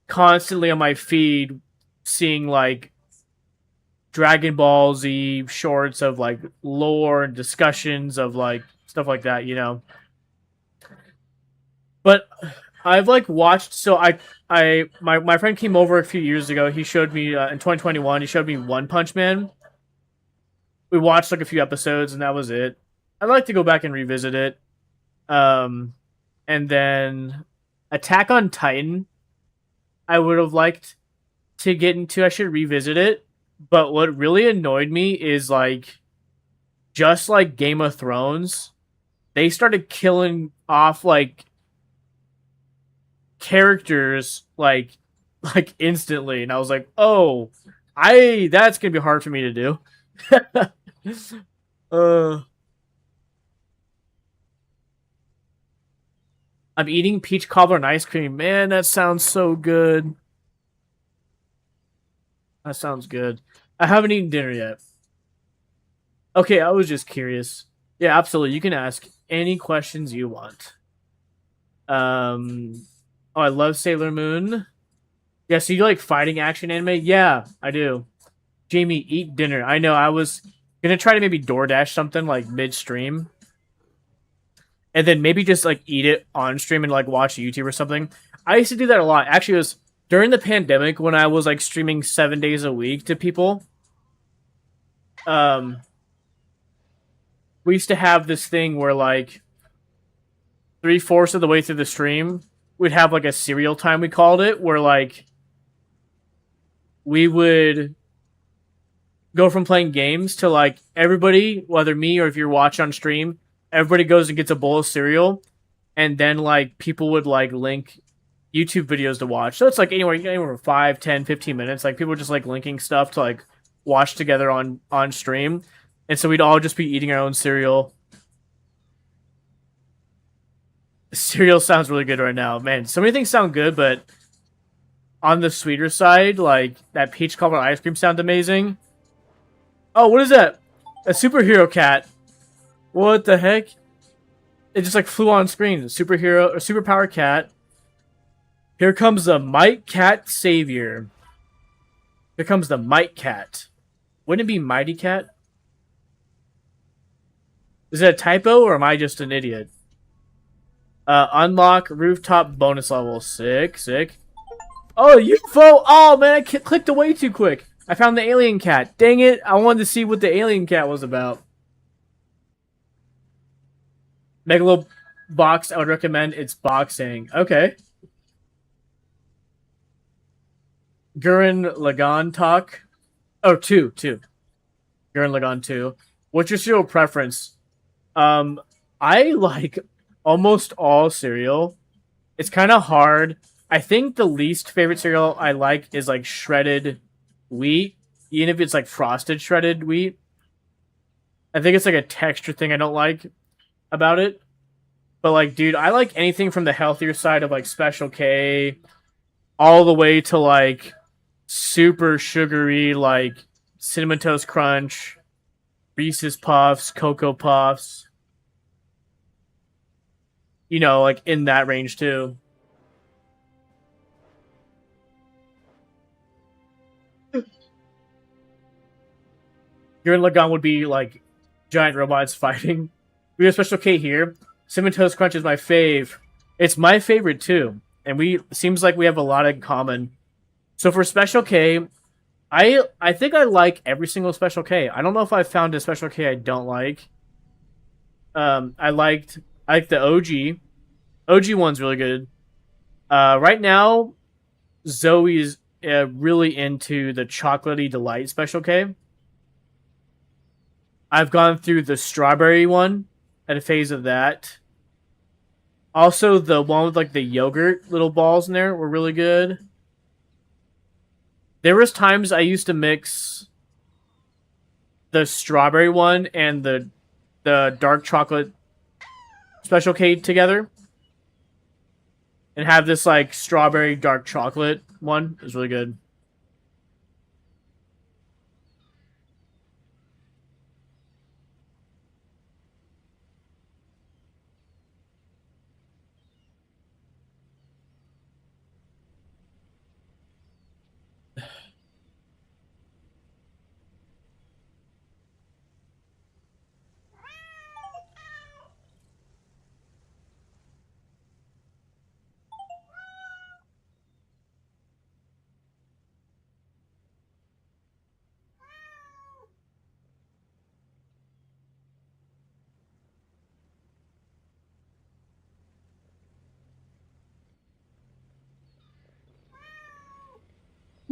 Speaker 1: constantly on my feed seeing like Dragon Ball Z shorts of like lore and discussions of like stuff like that, you know. But I've like watched. So my friend came over a few years ago. He showed me in 2021. He showed me One Punch Man. We watched like a few episodes, and that was it. I'd like to go back and revisit it. Um, and then Attack on Titan. I would have liked to get into. I should revisit it. But what really annoyed me is like just like Game of Thrones, they started killing off like characters like instantly, and I was like, oh, That's gonna be hard for me to do. uh, I'm eating peach cobbler and ice cream. Man, that sounds so good. That sounds good. I haven't eaten dinner yet. Okay, I was just curious. Yeah, absolutely. You can ask any questions you want. Oh, I love Sailor Moon. Yeah, so you like fighting action anime? Yeah, I do. Jamie, eat dinner. I know. I was gonna try to maybe DoorDash something like midstream, and then maybe just like eat it on stream and like watch YouTube or something. I used to do that a lot. Actually, it was during the pandemic when I was like streaming 7 days a week to people. Um, we used to have this thing where like 3/4 of the way through the stream, we'd have like a serial time we called it, where like we would go from playing games to like everybody, whether me or if you're watching on stream, everybody goes and gets a bowl of cereal, and then like people would like link YouTube videos to watch. So it's like anywhere from 5, 10, 15 minutes. Like people just like linking stuff to like watch together on stream. And so we'd all just be eating our own cereal. Cereal sounds really good right now. Man, so many things sound good, but on the sweeter side, like that peach cobbler ice cream sounds amazing. Oh, what is that? A superhero cat. What the heck? It just like flew on screen. Superhero or superpower cat. Here comes the Might Cat Savior. Here comes the Might Cat. Wouldn't it be Mighty Cat? Is it a typo or am I just an idiot? Unlock rooftop bonus level. Sick, sick. Oh, UFO! Oh man, I clicked away too quick. I found the alien cat. Dang it! I wanted to see what the alien cat was about. Megalo box. I would recommend it's boxing. Okay. Gurren Lagann talk. Oh, two. Gurren Lagann 2. What's your cereal preference? I like almost all cereal. It's kind of hard. I think the least favorite cereal I like is like shredded wheat, even if it's like frosted shredded wheat. I think it's like a texture thing I don't like about it. But like, dude, I like anything from the healthier side of like Special K all the way to like super sugary like Cinnamon Toast Crunch, Reese's Puffs, Cocoa Puffs. You know, like in that range too. Gurren Lagann would be like giant robots fighting. We have Special K here. Cinnamon Toast Crunch is my fave. It's my favorite too, and we seems like we have a lot in common. So for Special K, I think I like every single Special K. I don't know if I found a Special K I don't like. I like the OG. OG one's really good. Right now, Zoe's really into the Chocolatey Delight Special K. I've gone through the strawberry one at a phase of that. Also, the one with like the yogurt little balls in there were really good. There was times I used to mix the strawberry one and the dark chocolate Special K together and have this like strawberry dark chocolate one. It was really good.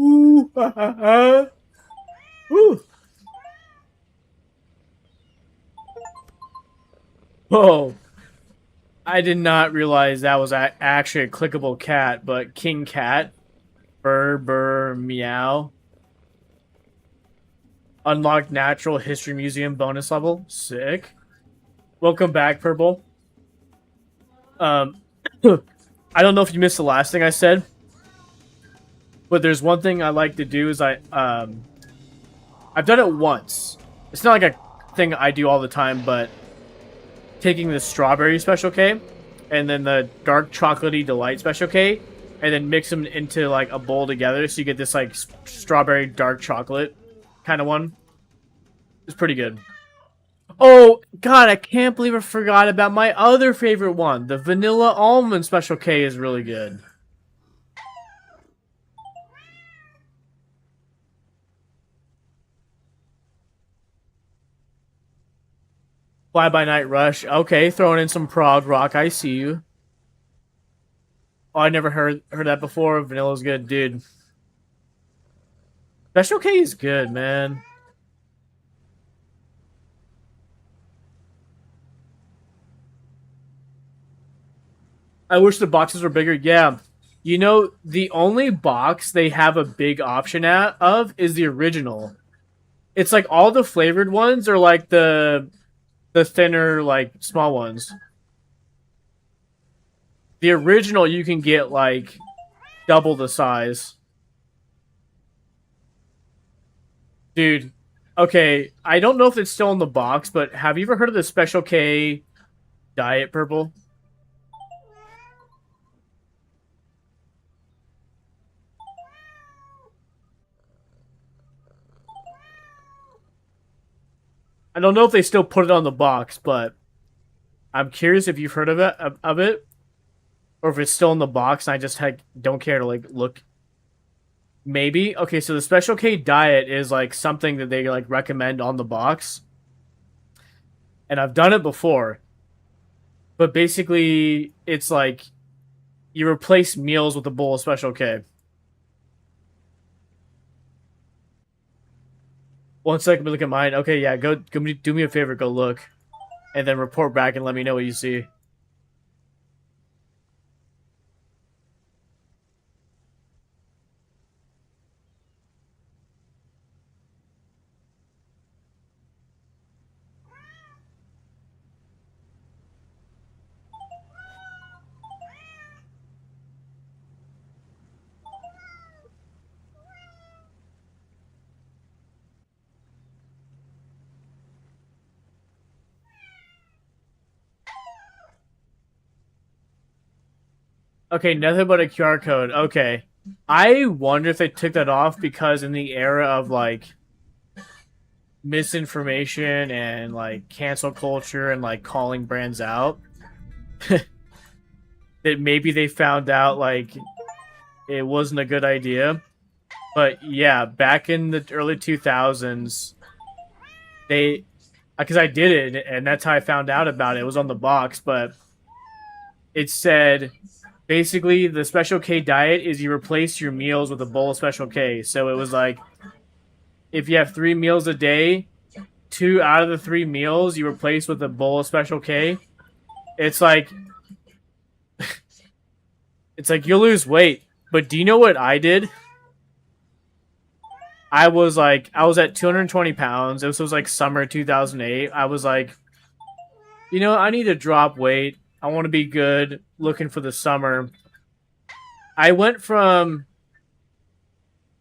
Speaker 1: Ooh, Ooh. Whoa. I did not realize that was actually a clickable cat, but King Cat, burr, burr, meow. Unlock Natural History Museum bonus level. Sick. Welcome back, Purple. I don't know if you missed the last thing I said, but there's one thing I like to do is I've done it once. It's not like a thing I do all the time, but taking the strawberry special K and then the dark chocolatey delight special K and then mix them into like a bowl together so you get this like strawberry dark chocolate kind of one. It's pretty good. Oh god, I can't believe I forgot about my other favorite one. The vanilla almond special K is really good. Fly by Night Rush. Okay, throwing in some prog rock. I see you. Oh, I never heard that before. Vanilla's good, dude. Special K is good, man. I wish the boxes were bigger. Yeah. You know, the only box they have a big option of is the original. It's like all the flavored ones are like the thinner, like, small ones. The original, you can get, like, double the size. Dude, okay, I don't know if it's still in the box, but have you ever heard of the Special K Diet Purple? I don't know if they still put it on the box, but I'm curious if you've heard of it, or if it's still in the box and I just don't care to like look. Maybe. Okay, so the Special K Diet is like something that they like recommend on the box, and I've done it before. But basically, it's like you replace meals with a bowl of Special K. One second, look at mine. Okay, yeah, go do me a favor, go look, and then report back and let me know what you see. Okay, nothing but a QR code. Okay. I wonder if they took that off because in the era of like misinformation and like cancel culture and like calling brands out, that maybe they found out like it wasn't a good idea. But yeah, back in the early 2000s, because I did it and that's how I found out about it. It was on the box, but it said basically the Special K diet is you replace your meals with a bowl of Special K. So it was like if you have 3 meals a day, 2 out of the 3 meals you replace with a bowl of Special K. It's like it's like you'll lose weight. But do you know what I did? I was at 220 pounds. This was like summer 2008. I was like, you know, I need to drop weight. I want to be good, looking for the summer. I went from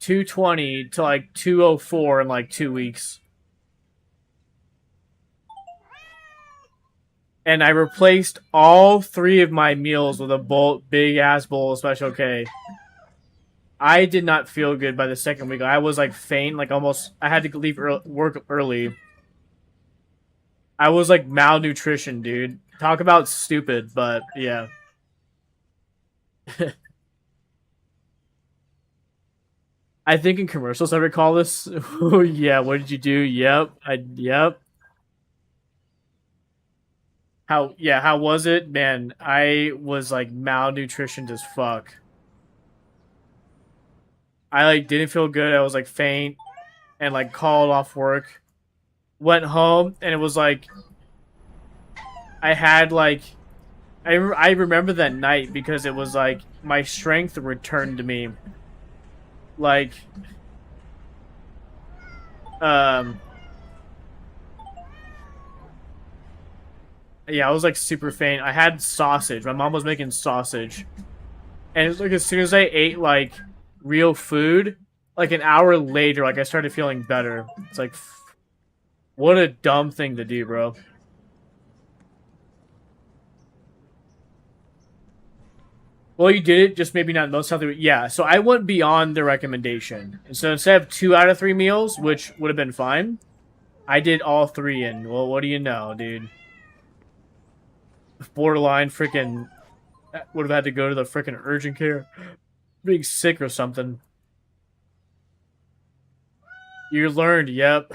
Speaker 1: 220 to like 204 in like 2 weeks. And I replaced all 3 of my meals with a big ass bowl of Special K. I did not feel good by the second week. I was like faint, like almost. I had to leave work early. I was like malnutrition, dude. Talk about stupid, but yeah. I think in commercials I recall this. Oh yeah, what did you do? Yep, yep. How was it? Man, I was like malnutritioned as fuck. I like didn't feel good. I was like faint and like called off work. Went home and it was like I had like I remember that night because it was like my strength returned to me. Like Um, yeah, I was like super faint. I had sausage. My mom was making sausage, and it's like as soon as I ate like real food, like an hour later, like I started feeling better. It's like, what a dumb thing to do, bro. Well, you did it, just maybe not most healthy. Yeah, so I went beyond the recommendation. So instead of 2 out of 3 meals, which would have been fine, I did all 3. And well, what do you know, dude? Borderline freaking would have had to go to the freaking urgent care, being sick or something. You learned, yep,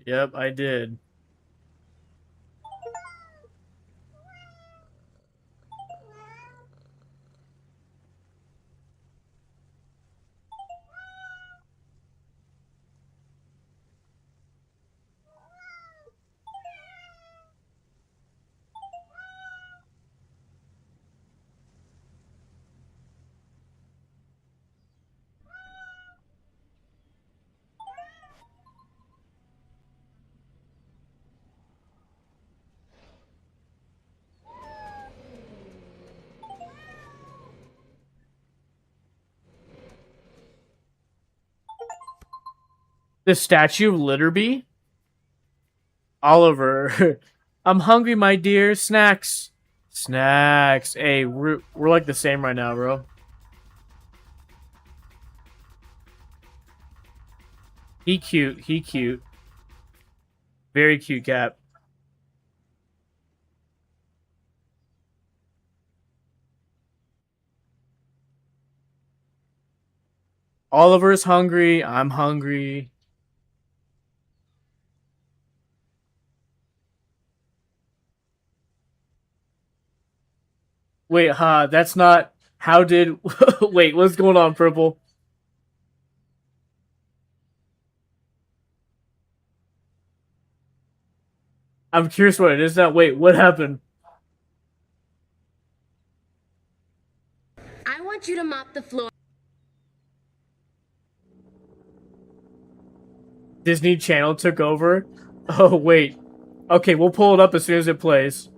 Speaker 1: I did. The Statue of Litterby? Oliver. I'm hungry, my dear. Snacks. Snacks. Hey, we're like the same right now, bro. He cute. He cute. Very cute cat. Oliver's hungry. I'm hungry. Wait, that's not... How did... Wait, what's going on, Purple? I'm curious what it is now. Wait, what happened?
Speaker 2: I want you to mop the floor.
Speaker 1: Disney Channel took over? Oh, wait. Okay, we'll pull it up as soon as it plays.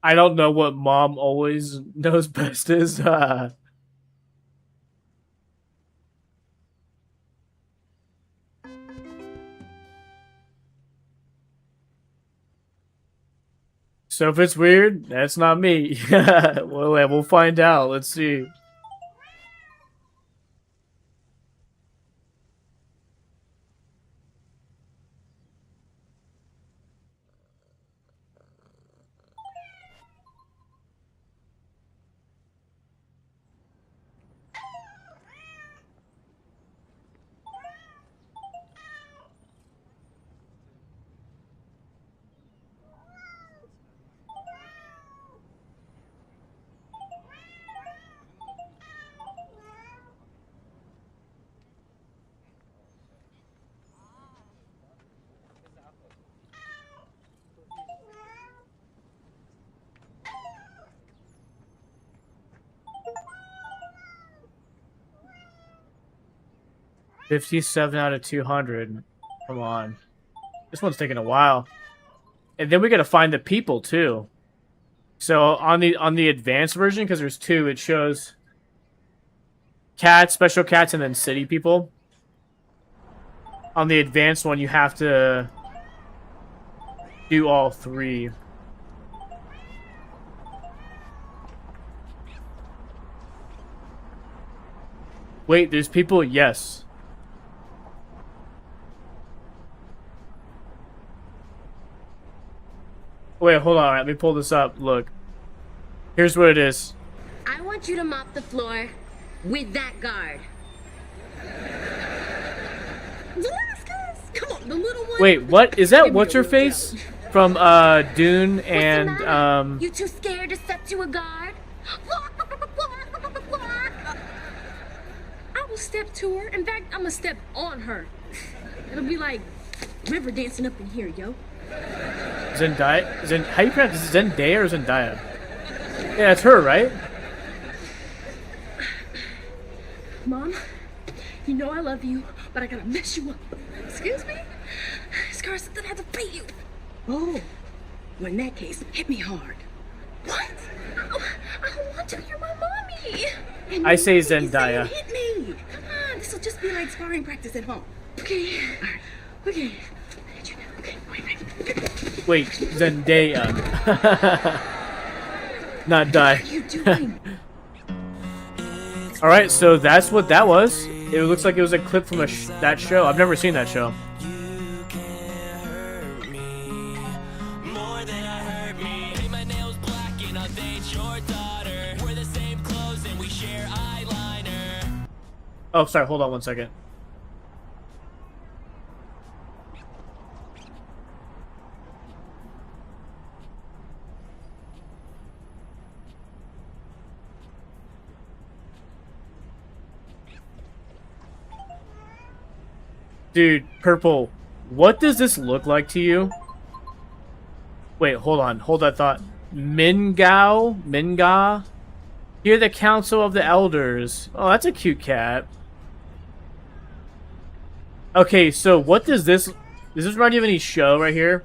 Speaker 1: I don't know what mom always knows best is. So if it's weird, that's not me. Well, yeah, we'll find out. Let's see. $57 out of 200. Come on. This one's taking a while. And then we gotta find the people too. So on the advanced version, because there's 2, it shows cats, special cats, and then city people. On the advanced one, you have to do all 3. Wait, there's people? Yes. Wait, hold on. Let me pull this up. Look. Here's what it is.
Speaker 2: I want you to mop the floor with that guard. Come on, the little one.
Speaker 1: Wait, what? Is that what's-her-face? From, Dune and,
Speaker 2: You too scared to step to a guard? I will step to her. In fact, I'm gonna step on her. It'll be like river dancing up in here, yo.
Speaker 1: Zendaya. How you pronounce this? Zendaya or Zendaya? Yeah, it's her, right?
Speaker 4: Mom, you know I love you, but I gotta mess you up. Excuse me? Scar said that I had to fight you. Oh, well, in that case, hit me hard. What? Oh, I don't want to. You're my mommy. And
Speaker 1: I say
Speaker 4: you
Speaker 1: Zendaya.
Speaker 4: hit me. Come on, this will just be like sparring practice at home. Okay. All right. Okay. I hit you now. Okay. Wait.
Speaker 1: Wait, Zendaya. Not die.
Speaker 4: What are you doing?
Speaker 1: Alright, so that's what that was. It looks like it was a clip from that show. I've never seen that show. Oh, sorry, hold on one second. Dude, Purple, what does this look like to you? Wait, hold on. Hold that thought. Minga? Hear the Council of the Elders. Oh, that's a cute cat. Okay, so what does this remind you of any show right here?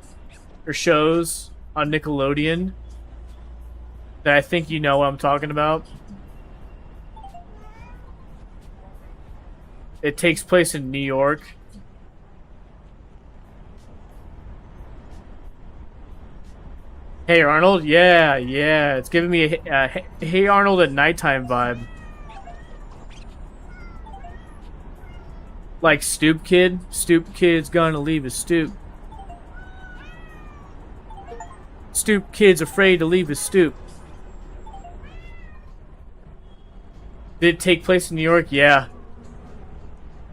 Speaker 1: Or shows on Nickelodeon? That I think you know what I'm talking about? It takes place in New York. Hey Arnold, yeah, it's giving me a Hey Arnold at nighttime vibe. Like Stoop Kid's gonna leave his stoop. Stoop Kid's afraid to leave his stoop. Did it take place in New York? Yeah.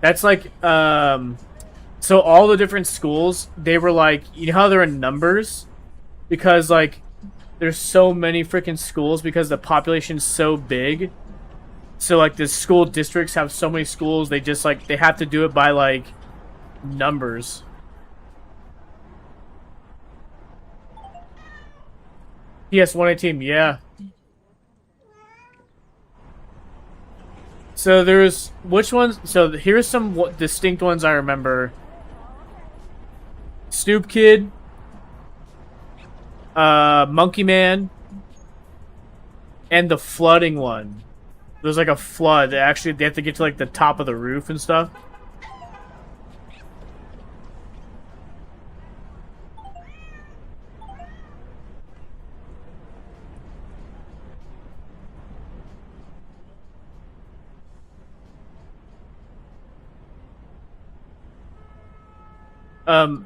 Speaker 1: That's like, so all the different schools, they were like, you know how they're in numbers? Because, like, there's so many freaking schools because the population's so big. So, like, the school districts have so many schools, they just, like, they have to do it by, like, numbers. PS 118, yeah. So there's, which ones, so here's some distinct ones I remember. Stoop Kid. Monkey Man, and the flooding one. There's like a flood. They have to get to like the top of the roof and stuff.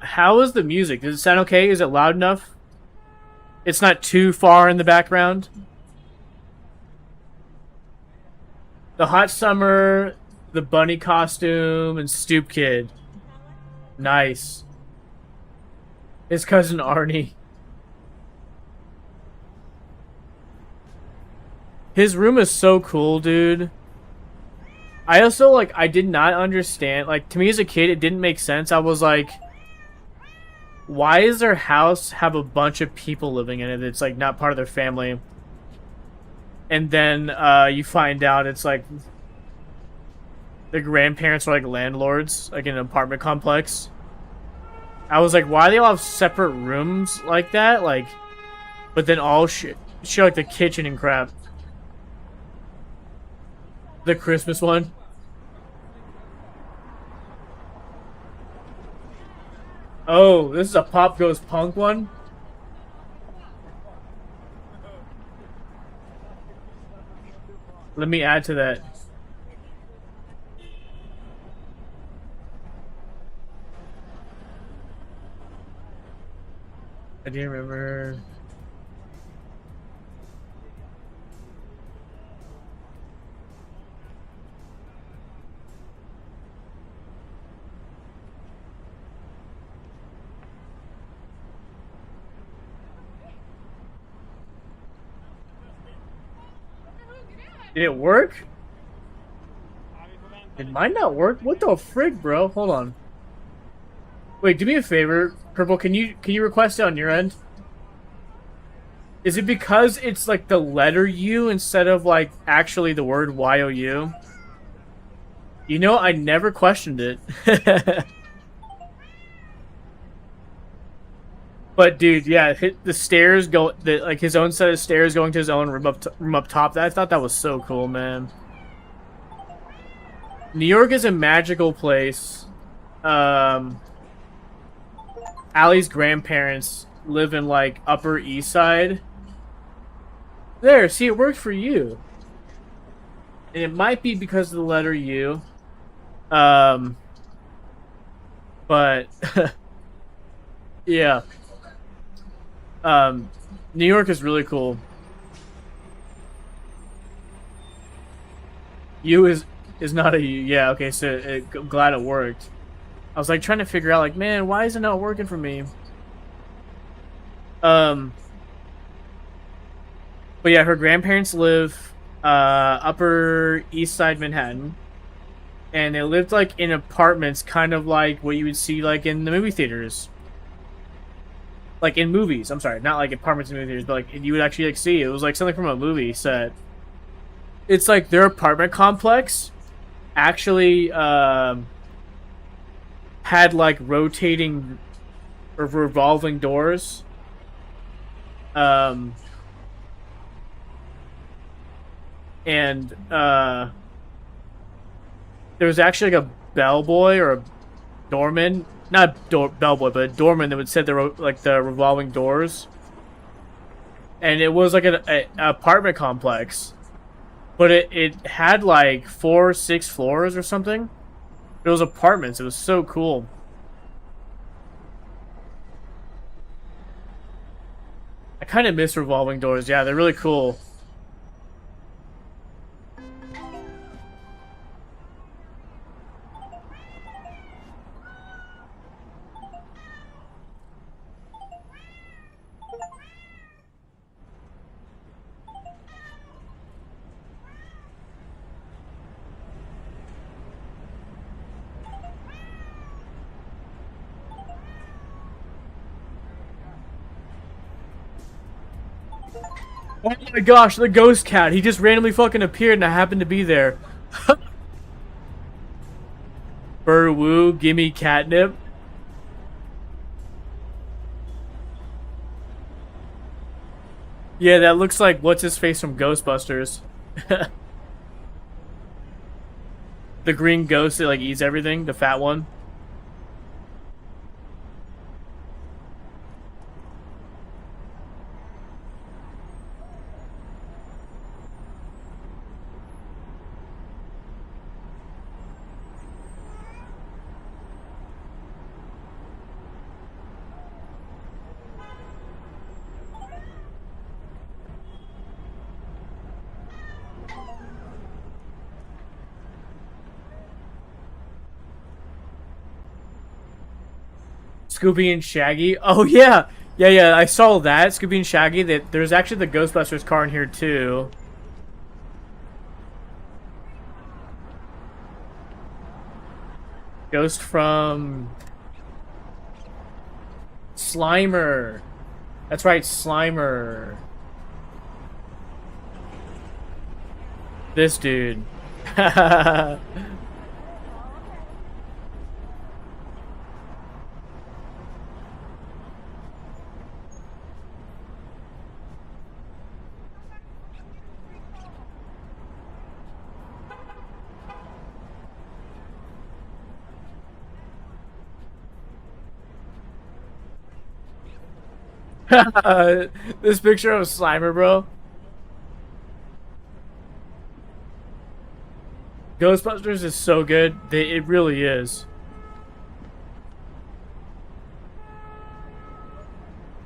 Speaker 1: How is the music? Does it sound okay? Is it loud enough? It's not too far in the background. The hot summer, the bunny costume, and Stoop Kid. Nice. His cousin Arnie. His room is so cool, dude. I also, like, I did not understand. Like, to me as a kid, it didn't make sense. I was like, why does their house have a bunch of people living in it? It's like not part of their family. And then you find out it's like the grandparents are like landlords, like in an apartment complex. I was like, why do they all have separate rooms like that? Like, but then all share like the kitchen and crap. The Christmas one. Oh, this is a Pop Goes Punk one? Let me add to that. I didn't remember. Did it work? It might not work. What the frig, bro? Hold on. Wait, do me a favor, Purple. Can you request it on your end? Is it because it's like the letter U instead of like actually the word Y-O-U? You know, I never questioned it. But dude, yeah, the stairs go, like his own set of stairs going to his own room up top. I thought that was so cool, man. New York is a magical place. Allie's grandparents live in like Upper East Side. There, see, it worked for you. And it might be because of the letter U. But yeah. New York is really cool. U is not a U. Yeah, okay, so I'm glad it worked. I was like trying to figure out like, man, why is it not working for me? But yeah, her grandparents live Upper East Side Manhattan. And they lived like in apartments, kind of like what you would see like in the movie theaters. Like in movies, I'm sorry, not like apartments in movie theaters, but like you would actually like see it was like something from a movie set. It's like their apartment complex actually had like rotating or revolving doors. And there was actually like a bellboy or a doorman. Not bellboy, but a doorman that would set the revolving doors, and it was like an apartment complex, but it had like 4 or 6 floors or something. It was apartments. It was so cool. I kind of miss revolving doors. Yeah, they're really cool. Oh my gosh, the ghost cat. He just randomly fucking appeared and I happened to be there. Burr woo, gimme catnip. Yeah, that looks like what's his face from Ghostbusters. The green ghost that like eats everything, the fat one. Scooby and Shaggy. Oh yeah, yeah. I saw that Scooby and Shaggy. That there's actually the Ghostbusters car in here too. Ghost from Slimer. That's right, Slimer. This dude. This picture of Slimer, bro. Ghostbusters is so good. It really is.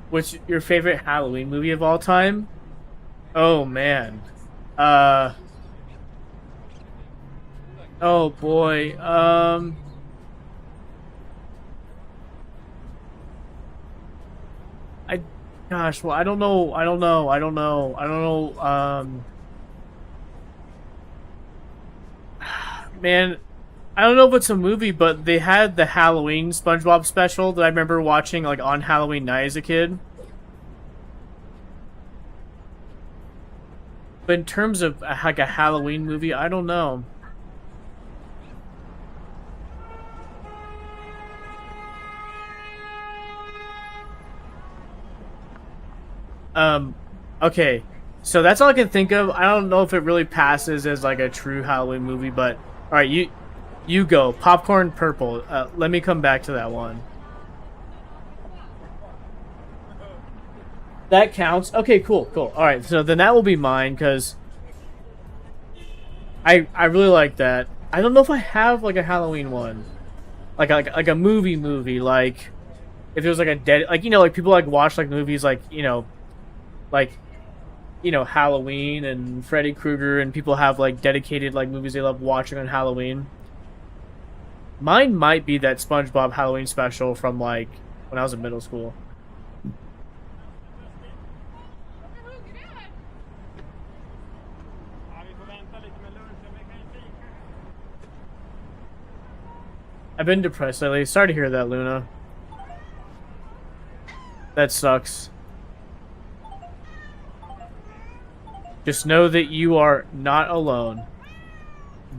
Speaker 1: What's your favorite Halloween movie of all time? Oh man. Oh boy. Gosh, well, I don't know. Man, I don't know if it's a movie, but they had the Halloween SpongeBob special that I remember watching like on Halloween night as a kid. But in terms of like a Halloween movie, I don't know. Okay. So that's all I can think of. I don't know if it really passes as like a true Halloween movie, but all right, you go. Popcorn purple. Let me come back to that one. That counts. Okay, cool. All right, so then that will be mine because I really like that. I don't know if I have like a Halloween one, like a movie. Like if it was like a dead, like like people like watch like movies like like Halloween and Freddy Krueger, and people have like dedicated like movies they love watching on Halloween. Mine might be that SpongeBob Halloween special from like when I was in middle school. I've been depressed lately. Sorry to hear that, Luna. That sucks. Just know that you are not alone.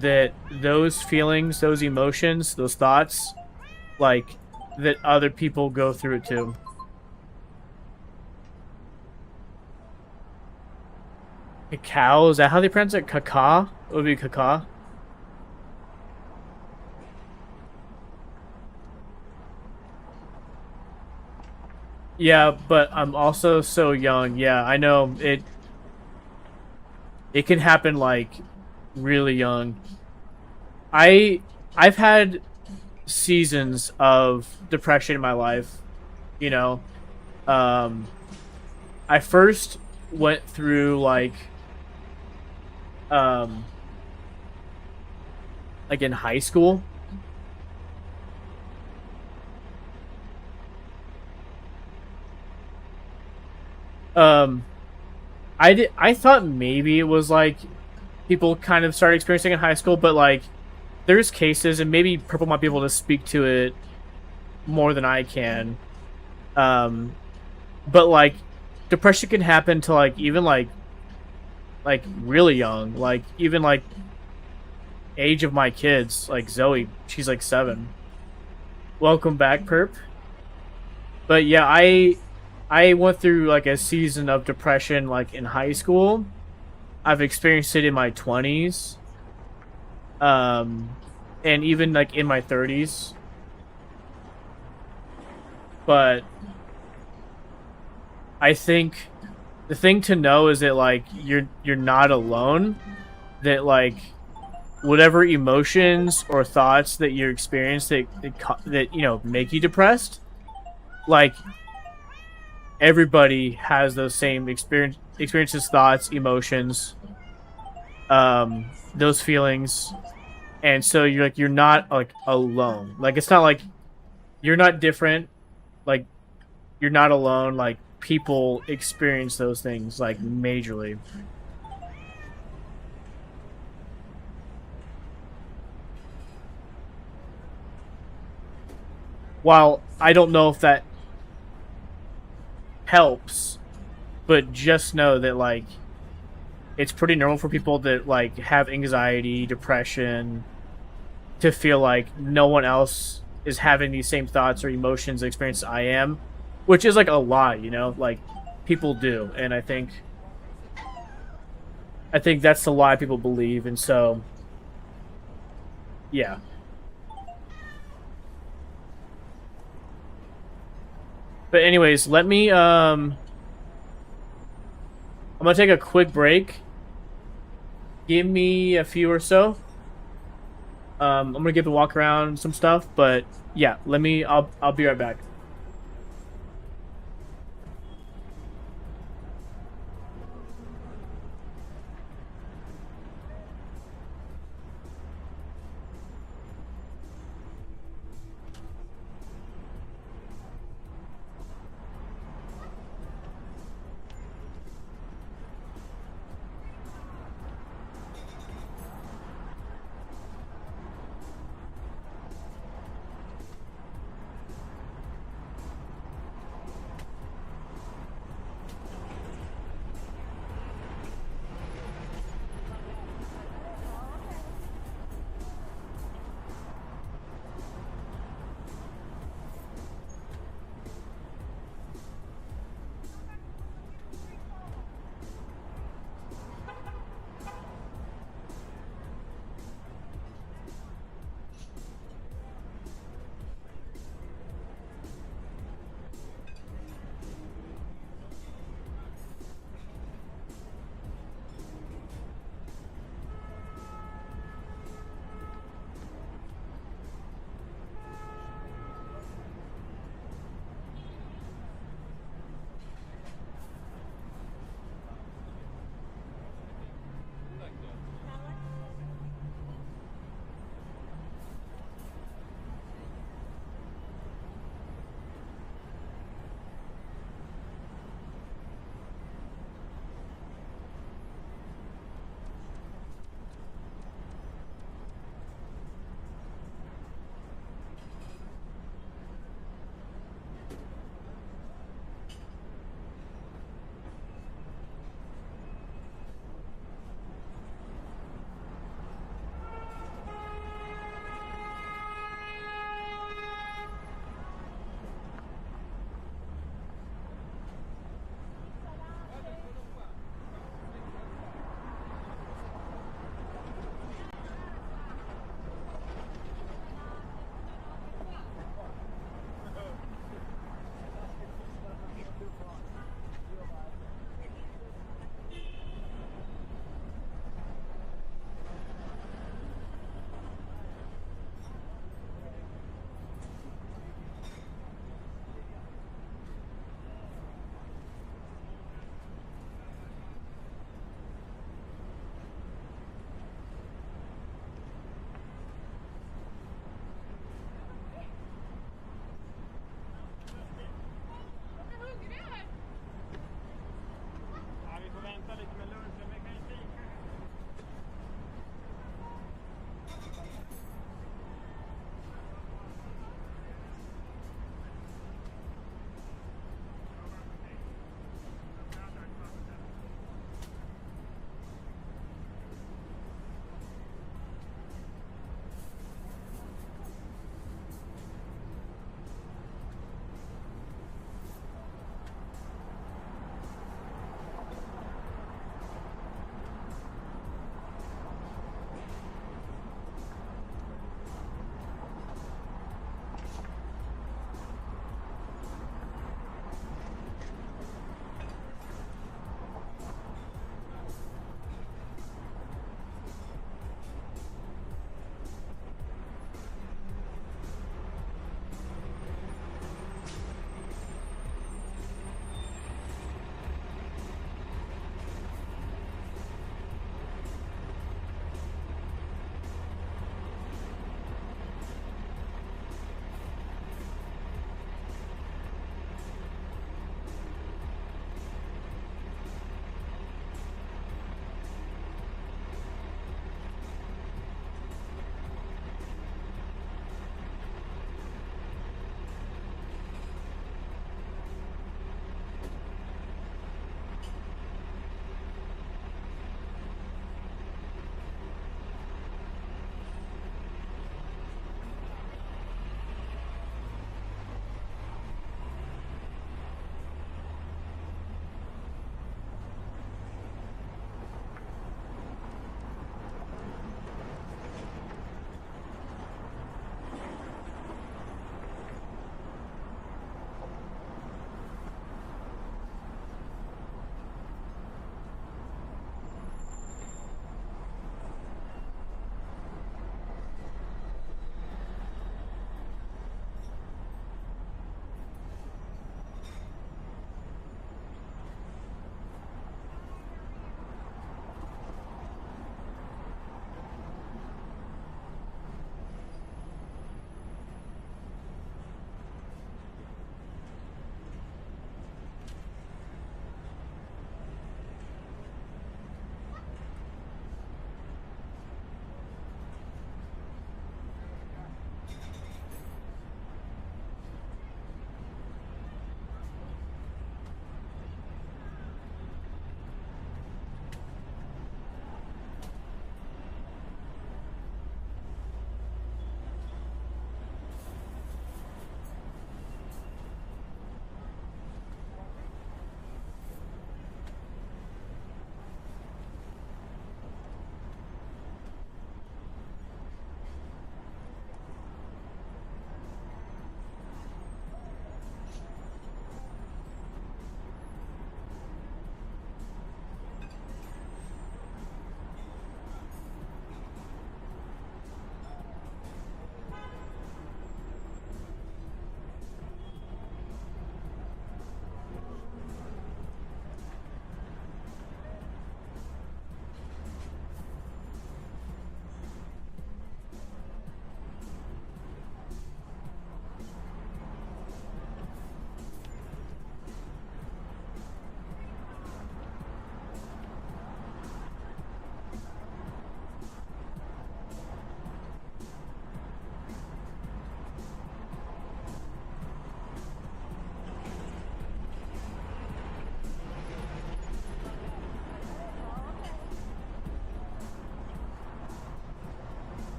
Speaker 1: That those feelings, those emotions, those thoughts, like, that other people go through it too. Cacao? Is that how they pronounce it? Caca? It would be caca. Yeah, but I'm also so young. Yeah, I know it can happen like really young. I've had seasons of depression in my life, you know. I first went through like in high school. I thought maybe it was like people kind of started experiencing in high school, but like there's cases, and maybe Purple might be able to speak to it more than I can. But like depression can happen to like even like really young, like even like age of my kids, like Zoe, she's like 7. Welcome back, Perp. But yeah, I went through like a season of depression like in high school. I've experienced it in my 20s. And even like in my 30s. But I think the thing to know is that like you're not alone. That like whatever emotions or thoughts that you experience that make you depressed, like everybody has those same experiences, thoughts, emotions, those feelings, and so you're not like alone. Like it's not like you're not different. Like you're not alone. Like people experience those things like majorly. While I don't know if that helps, but just know that like it's pretty normal for people that like have anxiety, depression, to feel like no one else is having these same thoughts or emotions and experiences I am, which is like a lie, like people do. And I think that's the lie people believe. And so yeah. But anyways, let me I'm gonna take a quick break. Give me a few or so. I'm gonna get to walk around some stuff, but yeah, I'll be right back.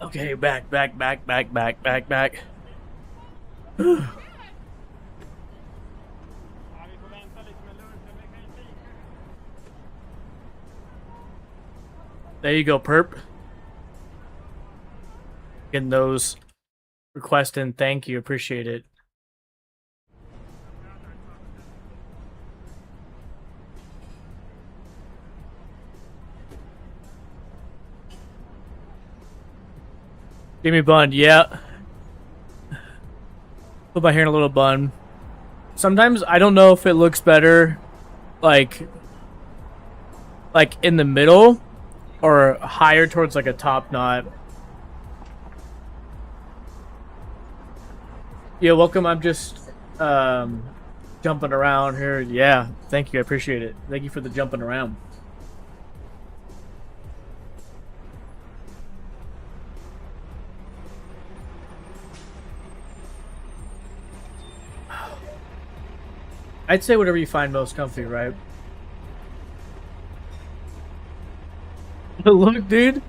Speaker 1: Okay, back, back, back, back, back, back, back. There you go, perp. Getting those requests in. Thank you. Appreciate it. Give me bun. Yeah. Put my hair in a little bun. Sometimes I don't know if it looks better, like in the middle, or higher towards like a top knot. Yeah, welcome. I'm just jumping around here. Yeah, thank you. I appreciate it. Thank you for the jumping around. I'd say whatever you find most comfy, right? Look, dude.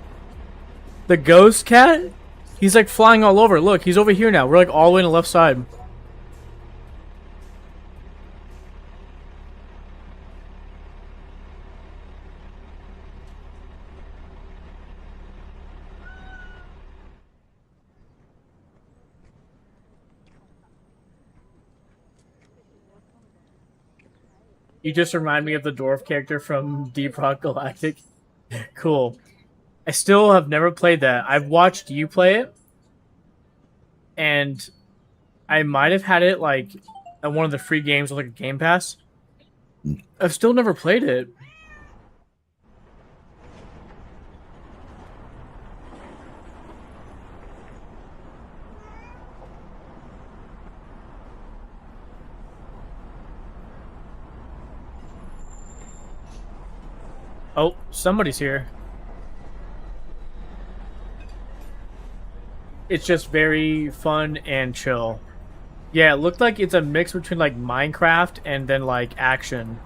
Speaker 1: The ghost cat? He's like flying all over. Look, he's over here now. We're like all the way on the left side. You just remind me of the dwarf character from Deep Rock Galactic. Cool. I still have never played that. I've watched you play it, and I might have had it like at one of the free games with like a Game Pass. I've still never played it. Oh, somebody's here. It's just very fun and chill. Yeah, it looked like it's a mix between like Minecraft and then like action.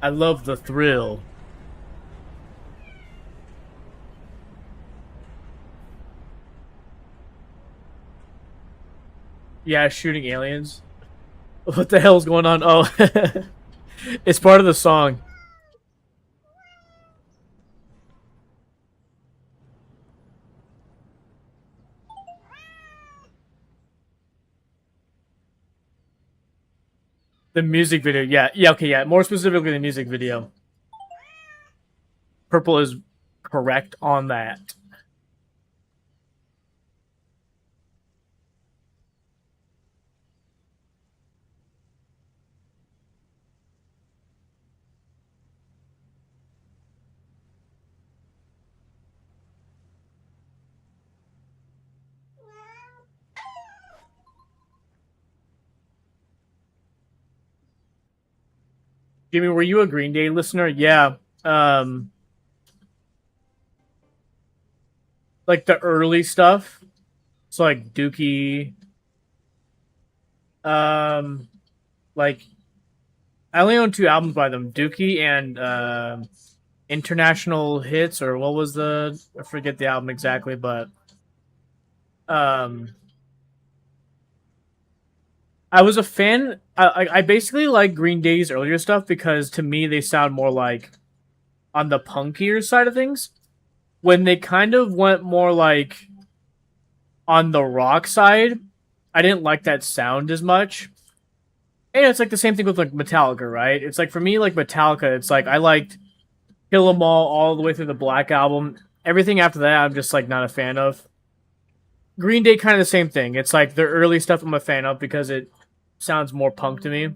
Speaker 1: I love the thrill. Yeah, shooting aliens. What the hell's going on? Oh, it's part of the song. The music video. Yeah, yeah, okay, yeah. More specifically, the music video. Purple is correct on that. Jimmy, were you a Green Day listener? Yeah. Like the early stuff. So like Dookie. Like I only own two albums by them, Dookie and International Hits, or what was I forget the album exactly, but um I was a fan. I basically like Green Day's earlier stuff because to me they sound more like on the punkier side of things. When they kind of went more like on the rock side, I didn't like that sound as much. And it's like the same thing with like Metallica, right? It's like for me, like Metallica, it's like I liked Kill 'Em all the way through the Black Album. Everything after that, I'm just like not a fan of. Green Day, kind of the same thing. It's like the early stuff I'm a fan of because it sounds more punk to me.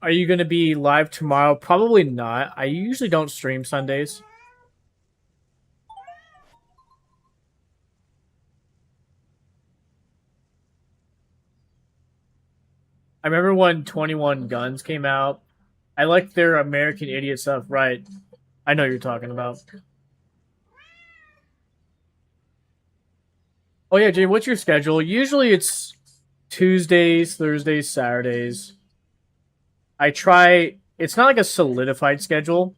Speaker 1: Are you gonna be live tomorrow? Probably not. I usually don't stream Sundays. I remember when 21 Guns came out. I liked their American Idiot stuff, right? I know what you're talking about. Oh yeah, Jay, what's your schedule? Usually it's Tuesdays, Thursdays, Saturdays. I try. It's not like a solidified schedule,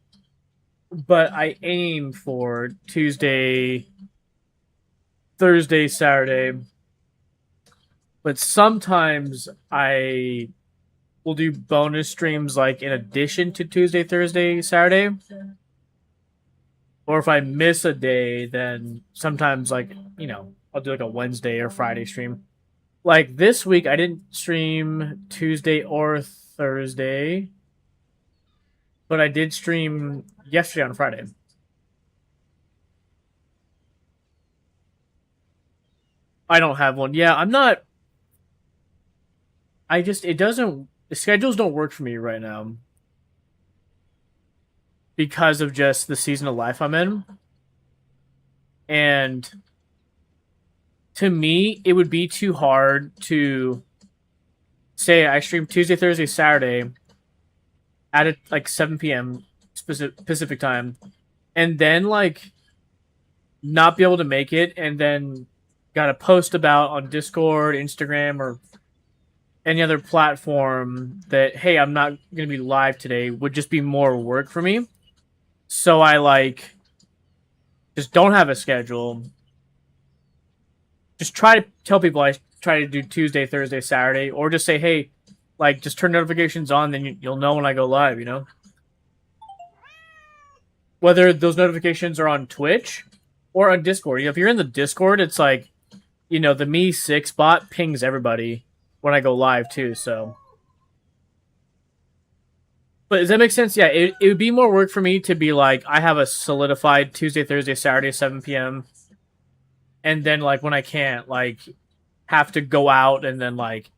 Speaker 1: but I aim for Tuesday, Thursday, Saturday. But sometimes I will do bonus streams like in addition to Tuesday, Thursday, Saturday. Or if I miss a day, then sometimes like, I'll do like a Wednesday or Friday stream. Like this week I didn't stream Tuesday or Thursday, but I did stream yesterday on Friday. I don't have one. Yeah, I'm not. It doesn't. The schedules don't work for me right now because of just the season of life I'm in. And to me, it would be too hard to say I stream Tuesday, Thursday, Saturday at like 7 p.m. Pacific time, and then like not be able to make it, and then got to post about on Discord, Instagram, or any other platform that hey, I'm not gonna be live today would just be more work for me. So I like just don't have a schedule. Just try to tell people I try to do Tuesday, Thursday, Saturday, or just say hey, like just turn notifications on, then you'll know when I go live. Whether those notifications are on Twitch or on Discord. If you're in the Discord, it's like, the Me6 bot pings everybody when I go live too, so. But does that make sense? Yeah, it would be more work for me to be like, I have a solidified Tuesday, Thursday, Saturday, 7 p.m. And then, like, when I can't, like, have to go out and then, like,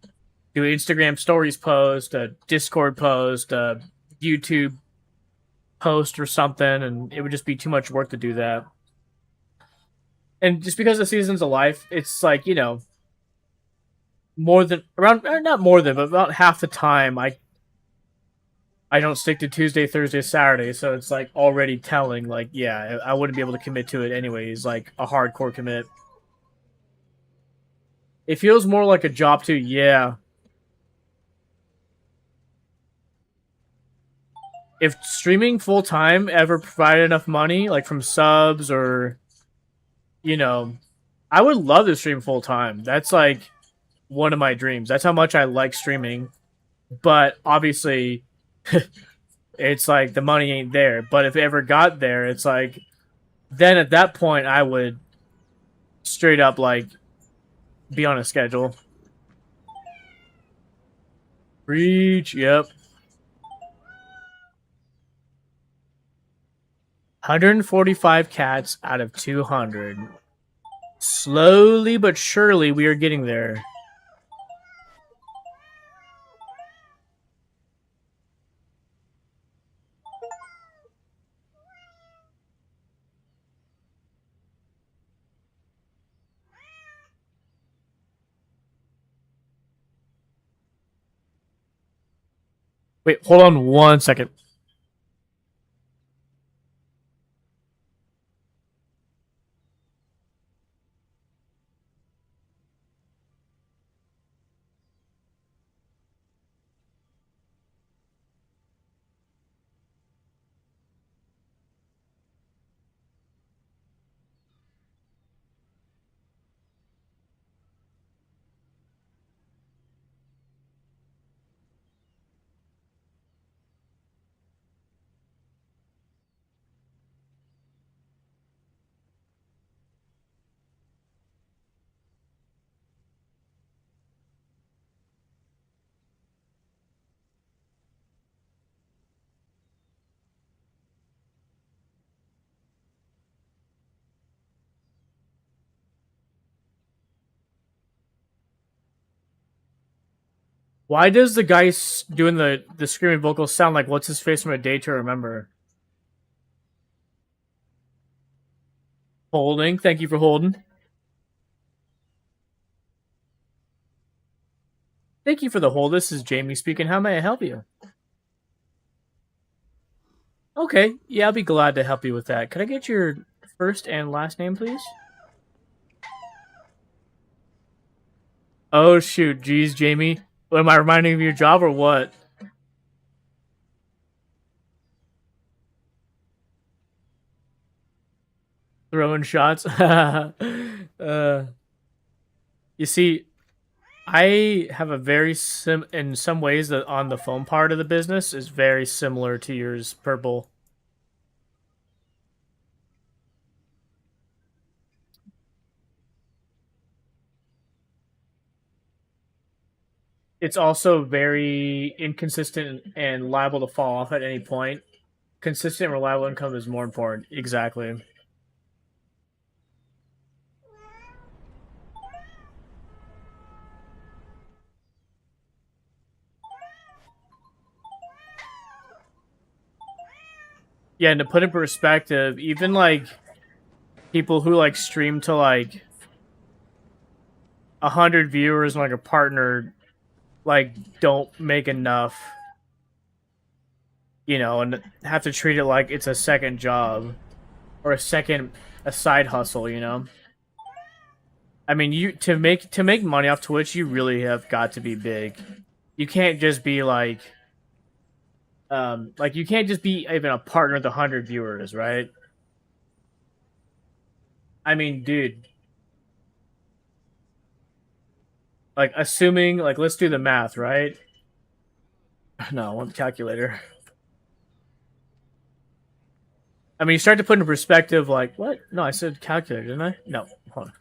Speaker 1: do an Instagram stories post, a Discord post, a YouTube post or something, and it would just be too much work to do that. And just because the seasons of life, it's like, more than around not more than, but about half the time I don't stick to Tuesday, Thursday, Saturday, so it's like already telling, like, yeah, I wouldn't be able to commit to it anyways, like a hardcore commit. It feels more like a job too, yeah. If streaming full time ever provided enough money, like from subs or I would love to stream full time. That's like one of my dreams. That's how much I like streaming. But obviously, it's like the money ain't there. But if it ever got there, it's like, then at that point, I would straight up like be on a schedule. Reach, yep. 145 cats out of 200. Slowly but surely, we are getting there. Wait, hold on 1 second. Why does the guy doing the screaming vocals sound like what's his face from A Day to Remember? Holding. Thank you for holding. Thank you for the hold. This is Jamie speaking. How may I help you? Okay. Yeah, I'll be glad to help you with that. Could I get your first and last name, please? Oh shoot, geez, Jamie. What, am I reminding you of your job or what? Throwing shots. You see, I have a very in some ways that on the phone part of the business is very similar to yours, Purple. It's also very inconsistent and liable to fall off at any point. Consistent, reliable income is more important. Exactly. Yeah, and to put in perspective, even like people who like stream to like 100 viewers and like a partner like don't make enough, you know, and have to treat it like it's a second job or a side hustle, you know. I mean, you to make money off Twitch, you really have got to be big. You can't just be like you can't just be even a partner with 100 viewers, right? I mean, dude, like assuming like let's do the math, right? No, I want the calculator. I mean, you start to put into perspective, like, what? No, I said calculator, didn't I? No, hold on.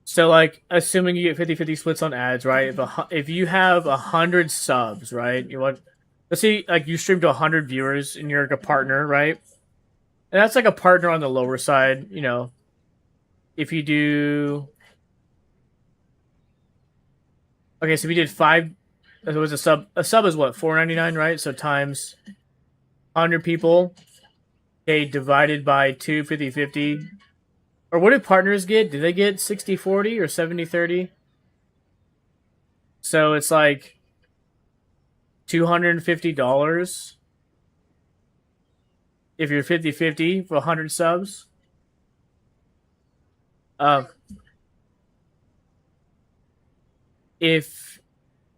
Speaker 1: So, like, assuming you get 50-50 splits on ads, right? If you have 100 subs, right? You want, let's see, like, you stream to 100 viewers and you're like a partner, right? And that's like a partner on the lower side, you know. If you do, okay, so if you did five, it was a sub. A sub is what, $4.99, right? So times 100 people, okay, divided by 2, 50-50. Or what do partners get? Do they get 60-40 or 70-30? So it's like $250 if you're 50-50 for 100 subs. If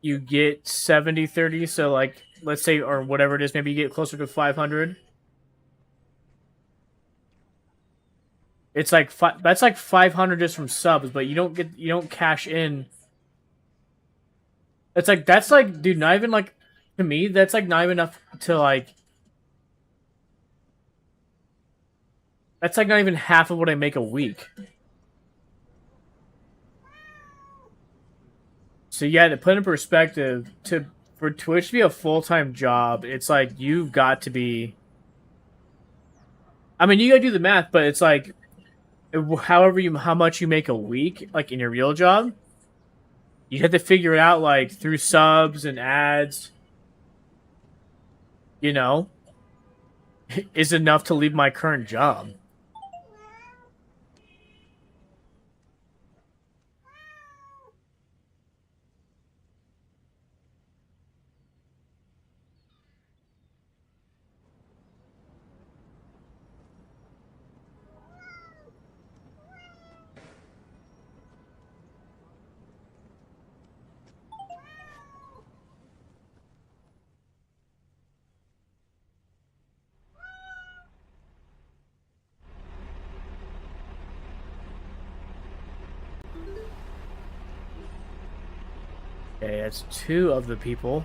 Speaker 1: you get 70-30, so like let's say, or whatever it is, maybe you get closer to 500. It's like that's like 500 just from subs, but you don't cash in. It's like that's like, dude, not even like, to me that's like not even enough to like, that's like not even half of what I make a week. So yeah, to put in perspective, for Twitch to be a full-time job, it's like you've got to be, I mean, you gotta do the math, but it's like how much you make a week, like in your real job, you have to figure it out like through subs and ads, you know, is enough to leave my current job. Okay, that's 2 of the people.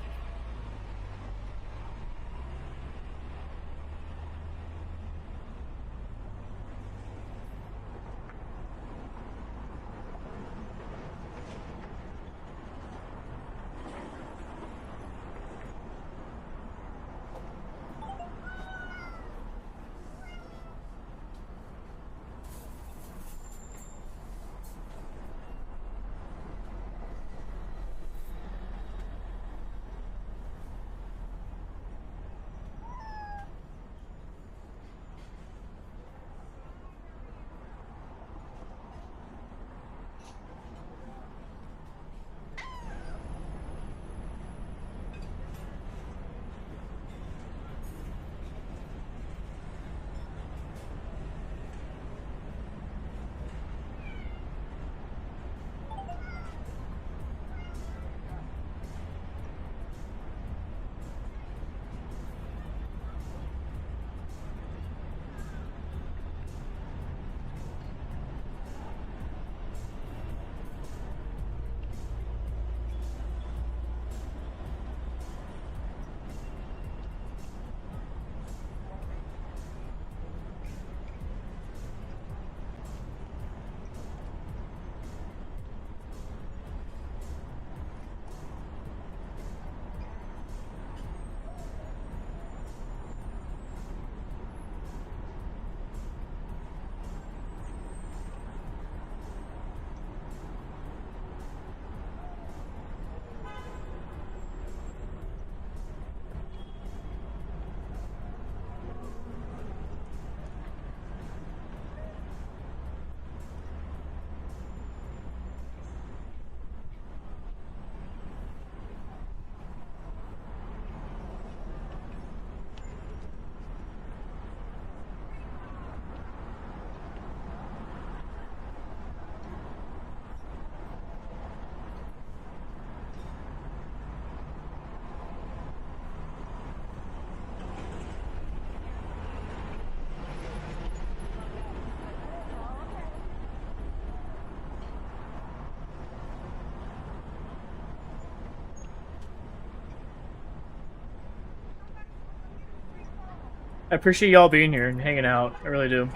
Speaker 1: I appreciate y'all being here and hanging out. I really do.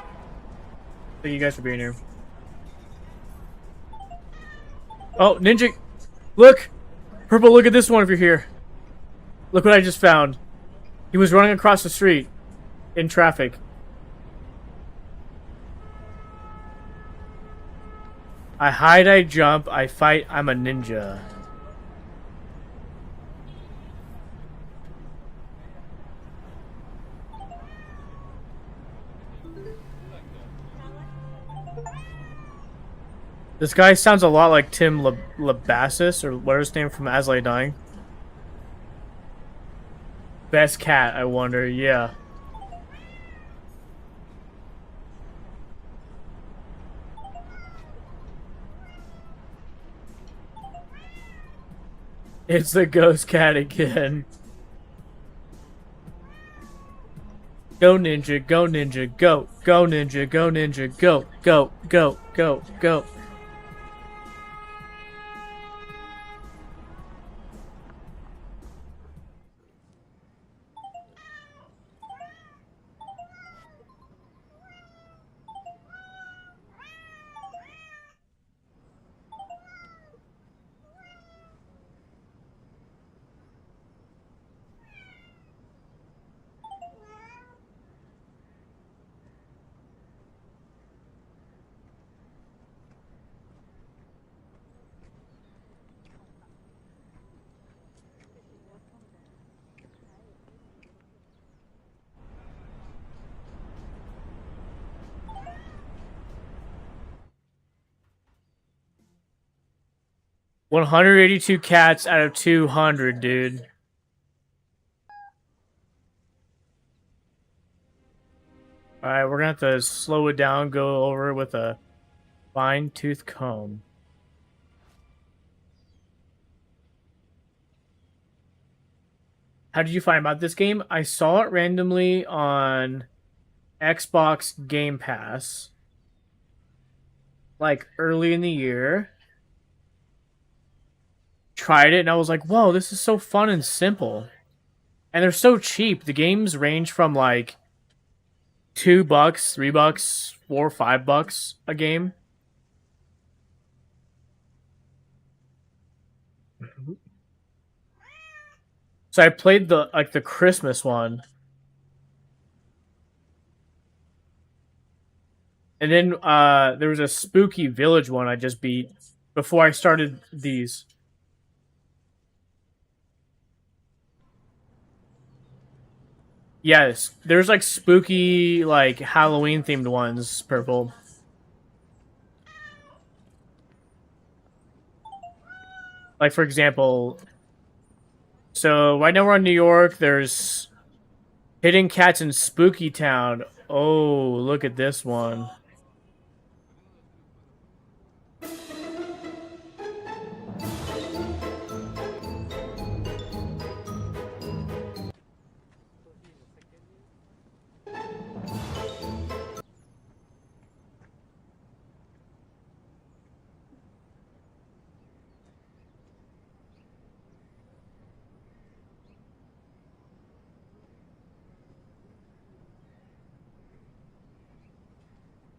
Speaker 1: Thank you guys for being here. Oh, Ninja! Look! Purple, look at this one if you're here. Look what I just found. He was running across the street in traffic. I hide, I jump, I fight, I'm a ninja. This guy sounds a lot like Tim Labassis, or what's his name from As I Lay Dying. Best cat, I wonder, yeah. It's the ghost cat again. Go ninja, go ninja, go. Go ninja, go ninja, go. Go, go, go, go. 182 cats out of 200, dude. Alright, we're gonna have to slow it down, go over it with a fine-tooth comb. How did you find about this game? I saw it randomly on Xbox Game Pass, like early in the year. Tried it and I was like, whoa, this is so fun and simple. And they're so cheap. The games range from like $2, $3, $4, $5 a game. So I played the Christmas one. And then there was a Spooky Village one I just beat before I started these. Yes, there's like spooky, like Halloween themed ones, Purple. Like for example, so right now we're in New York, there's Hidden Cats in Spooky Town. Oh, look at this one.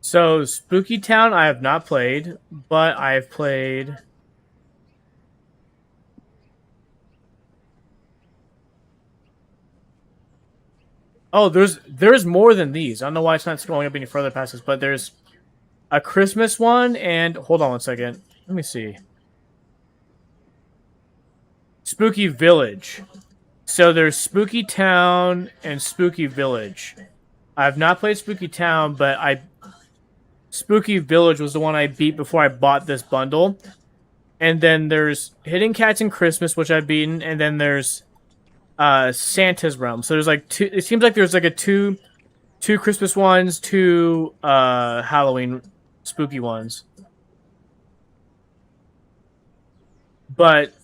Speaker 1: So, Spooky Town I have not played, but I have played... Oh, there's more than these. I don't know why it's not scrolling up any further past this, but there's a Christmas one, and... Hold on one second. Let me see. Spooky Village. So there's Spooky Town and Spooky Village. I have not played Spooky Town, but Spooky Village was the one I beat before I bought this bundle. And then there's Hidden Cats in Christmas, which I've beaten, and then there's Santa's Realm. So there's like two, it seems like there's like a two Christmas ones, two Halloween spooky ones. But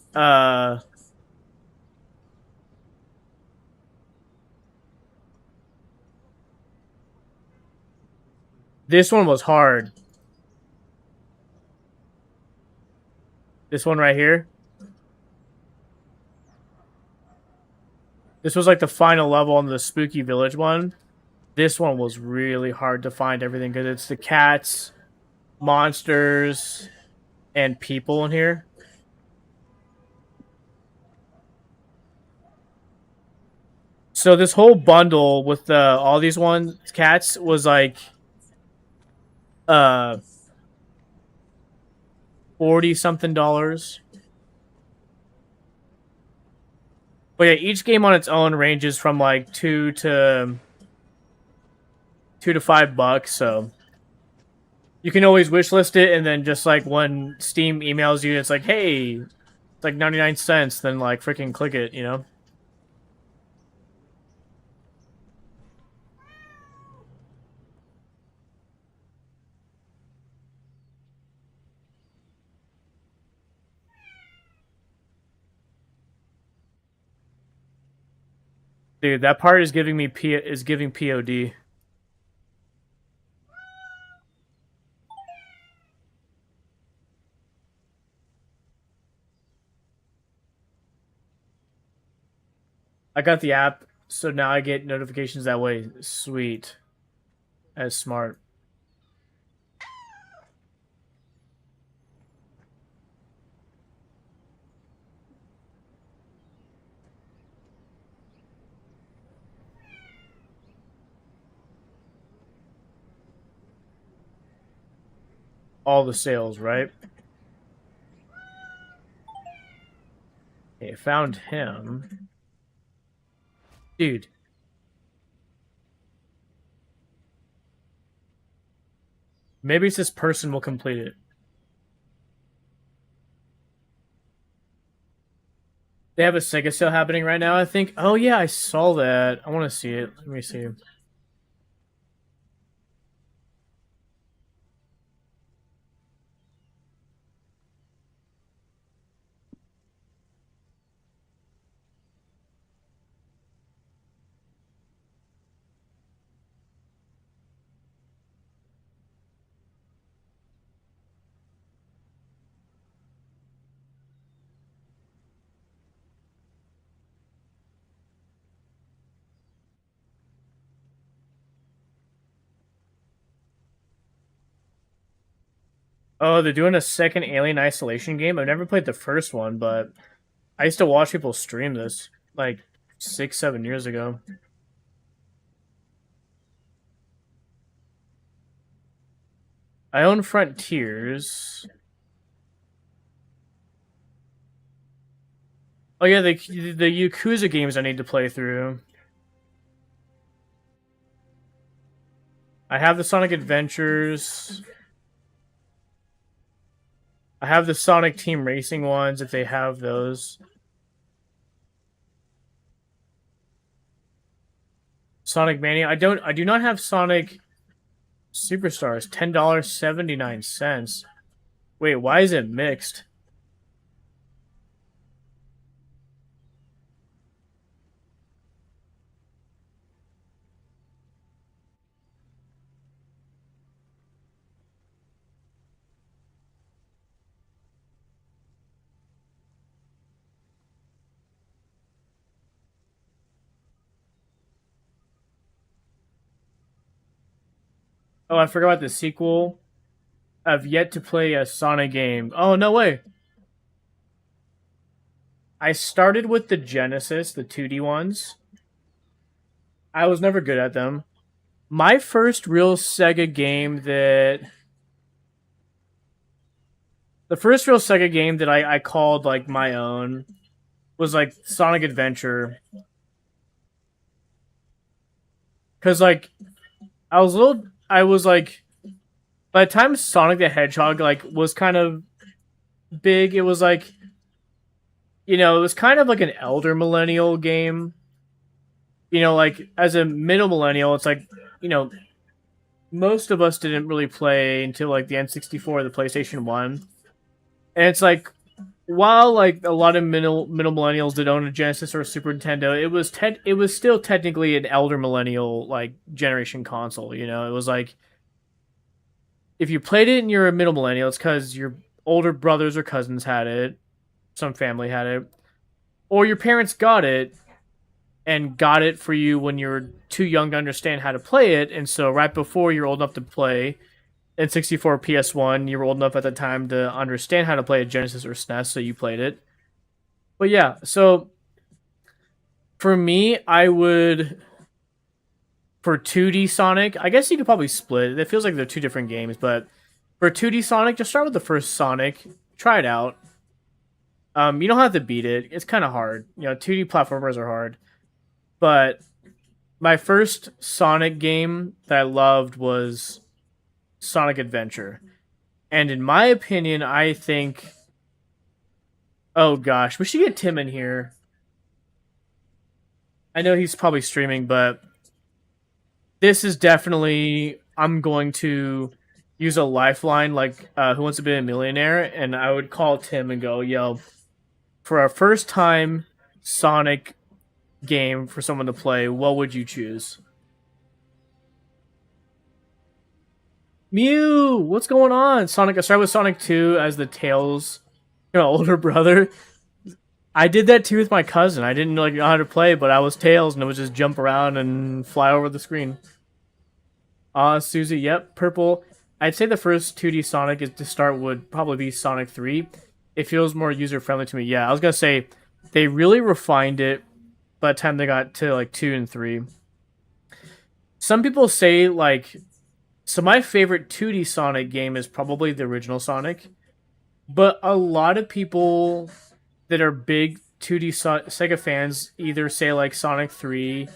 Speaker 1: this one was hard. This one right here. This was like the final level on the Spooky Village one. This one was really hard to find everything because it's the cats, monsters, and people in here. So this whole bundle with all these cats was like 40 something dollars. But yeah, each game on its own ranges from like $2 to $5, so you can always wishlist it, and then just like when Steam emails you, it's like, hey, it's like 99 cents, then like freaking click it, you know? Dude, that part is giving me giving POD. I got the app, so now I get notifications that way. Sweet. That's smart. All the sales, right? Okay, found him. Dude. Maybe it's this person will complete it. They have a Sega sale happening right now, I think. Oh, yeah, I saw that. I want to see it. Let me see. Oh, they're doing a second Alien Isolation game. I've never played the first one, but I used to watch people stream this like 6, 7 years ago. I own Frontiers. Oh yeah, the Yakuza games I need to play through. I have the Sonic Adventures. I have the Sonic Team Racing ones if they have those. Sonic Mania. I do not have Sonic Superstars. $10.79. Wait, why is it mixed? Oh, I forgot about the sequel. I've yet to play a Sonic game. Oh, no way. I started with the Genesis, the 2D ones. I was never good at them. My first real Sega game that... The first real Sega game that I called, like, my own was, like, Sonic Adventure. Because, like, I was, like... By the time Sonic the Hedgehog, like, was kind of big, it was, like... You know, it was kind of like an elder millennial game. You know, like, as a middle millennial, it's like, you know, most of us didn't really play until, like, the N64 or the PlayStation 1. And it's like, while, like, a lot of middle millennials did own a Genesis or a Super Nintendo, it was still technically an elder millennial, like, generation console, you know? It was like, if you played it and you're a middle millennial, it's because your older brothers or cousins had it, some family had it, or your parents got it, and got it for you when you were too young to understand how to play it, and so right before you're old enough to play in 64 PS1, you were old enough at the time to understand how to play a Genesis or SNES, so you played it. But yeah, so for me, I would for 2D Sonic, I guess you could probably split it. It feels like they're two different games, but for 2D Sonic, just start with the first Sonic, try it out. You don't have to beat it. It's kind of hard. 2D platformers are hard. But my first Sonic game that I loved was Sonic Adventure. And in my opinion, I think... Oh gosh, we should get Tim in here. I know he's probably streaming, but this is definitely... I'm going to use a lifeline like Who Wants to Be a Millionaire, and I would call Tim and go, yo, for our first time Sonic game for someone to play, what would you choose? Mew, what's going on? Sonic. I started with Sonic 2 as the Tails, older brother. I did that too with my cousin. I didn't know how to play, but I was Tails and it would just jump around and fly over the screen. Susie, yep, purple. I'd say the first 2D Sonic is to start would probably be Sonic 3. It feels more user friendly to me. Yeah, I was gonna say they really refined it by the time they got to like 2 and 3. Some people say so my favorite 2D Sonic game is probably the original Sonic, but a lot of people that are big 2D Sega fans either say like Sonic 3,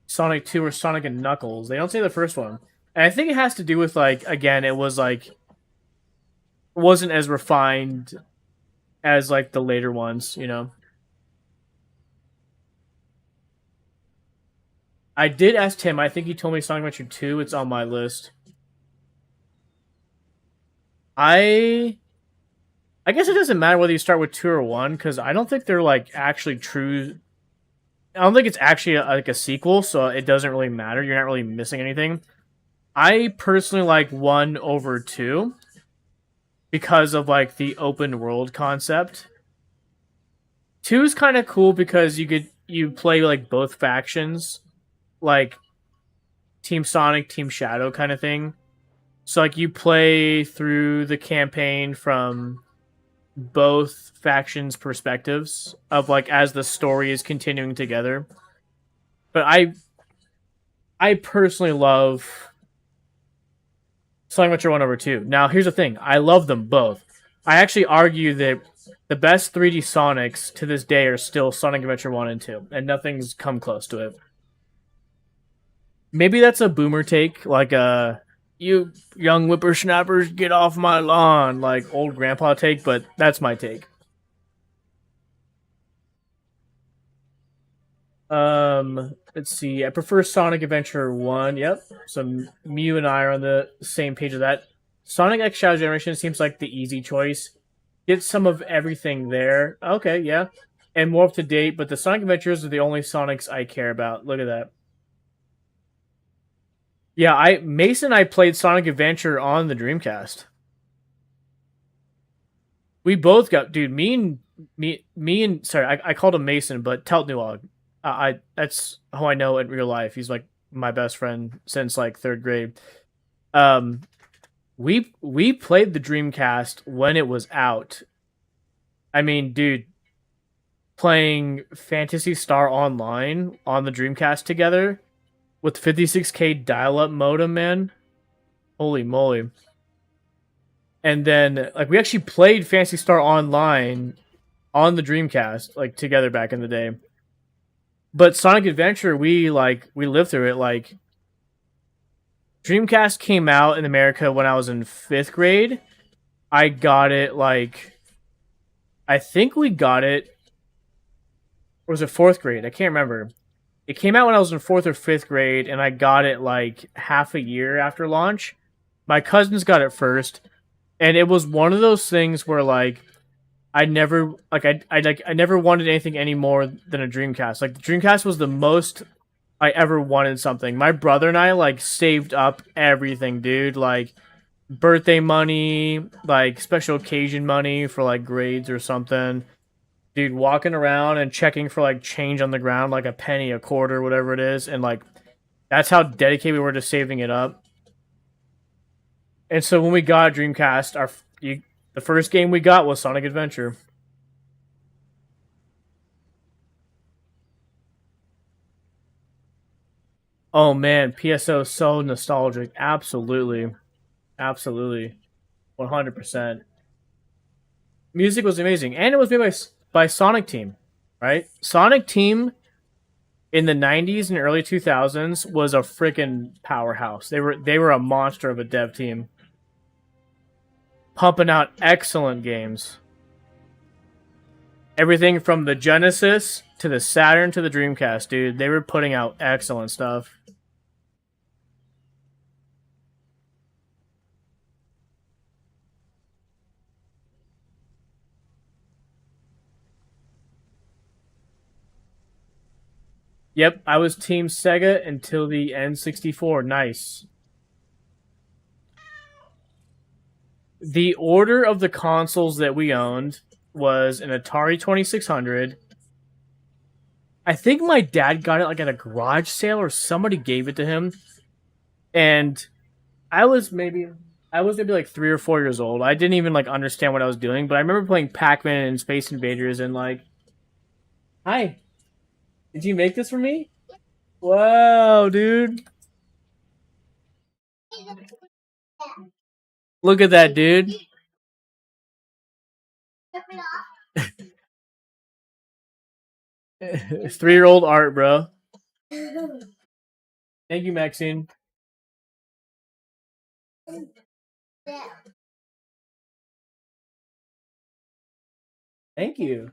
Speaker 1: Sonic 2, or Sonic and Knuckles. They don't say the first one. And I think it has to do with again, it was wasn't as refined as the later ones, I did ask Tim. I think he told me Sonic Adventure 2. It's on my list. I guess it doesn't matter whether you start with 2 or 1, because I don't think they're actually true. I don't think it's actually a sequel, so it doesn't really matter. You're not really missing anything. I personally like 1 over 2 because of the open world concept. 2 is kind of cool because you play both factions, Team Sonic, Team Shadow kind of thing. So you play through the campaign from both factions' perspectives of as the story is continuing together. But I personally love Sonic Adventure 1 over 2. Now here's the thing, I love them both. I actually argue that the best 3D Sonics to this day are still Sonic Adventure 1 and 2, and nothing's come close to it. Maybe that's a boomer take, you young whippersnappers get off my lawn, old grandpa take, but that's my take. Let's see. I prefer Sonic Adventure 1. Yep. So Mew and I are on the same page of that. Sonic X Shadow Generation seems like the easy choice. Get some of everything there. Okay, yeah. And more up to date, but the Sonic Adventures are the only Sonics I care about. Look at that. Yeah, Mason and I played Sonic Adventure on the Dreamcast. We both got, dude, me and sorry, I called him Mason, but Telt Nuog. That's who I know in real life. He's my best friend since 3rd grade. We played the Dreamcast when it was out. I mean, dude, playing Phantasy Star Online on the Dreamcast together with 56K dial-up modem, man. Holy moly. And then, we actually played Phantasy Star Online on the Dreamcast, together back in the day. But Sonic Adventure, we lived through it, Dreamcast came out in America when I was in 5th grade. I got it, I think we got it, or was it 4th grade? I can't remember. It came out when I was in 4th or 5th grade, and I got it half a year after launch. My cousins got it first, and it was one of those things where I never I never wanted anything any more than a Dreamcast. The Dreamcast was the most I ever wanted something. My brother and I saved up everything, dude. Birthday money, special occasion money for grades or something. Dude, walking around and checking for like change on the ground, like a penny, a quarter, whatever it is, and like that's how dedicated we were to saving it up. And so when we got Dreamcast, the first game we got was Sonic Adventure. Oh man, PSO is so nostalgic. Absolutely, absolutely, 100%. Music was amazing, and it was made by Sonic Team, right? Sonic Team in the 90s and early 2000s was a freaking powerhouse. They were a monster of a dev team, pumping out excellent games. Everything from the Genesis to the Saturn to the Dreamcast, dude. They were putting out excellent stuff. Yep, I was Team Sega until the N64. Nice. The order of the consoles that we owned was an Atari 2600. I think my dad got it like at a garage sale or somebody gave it to him. And I was maybe like 3 or 4 years old. I didn't even like understand what I was doing, but I remember playing Pac-Man and Space Invaders and like, hi, did you make this for me? Wow, dude. Look at that, dude. It's 3-year-old art, bro. Thank you, Maxine. Thank you.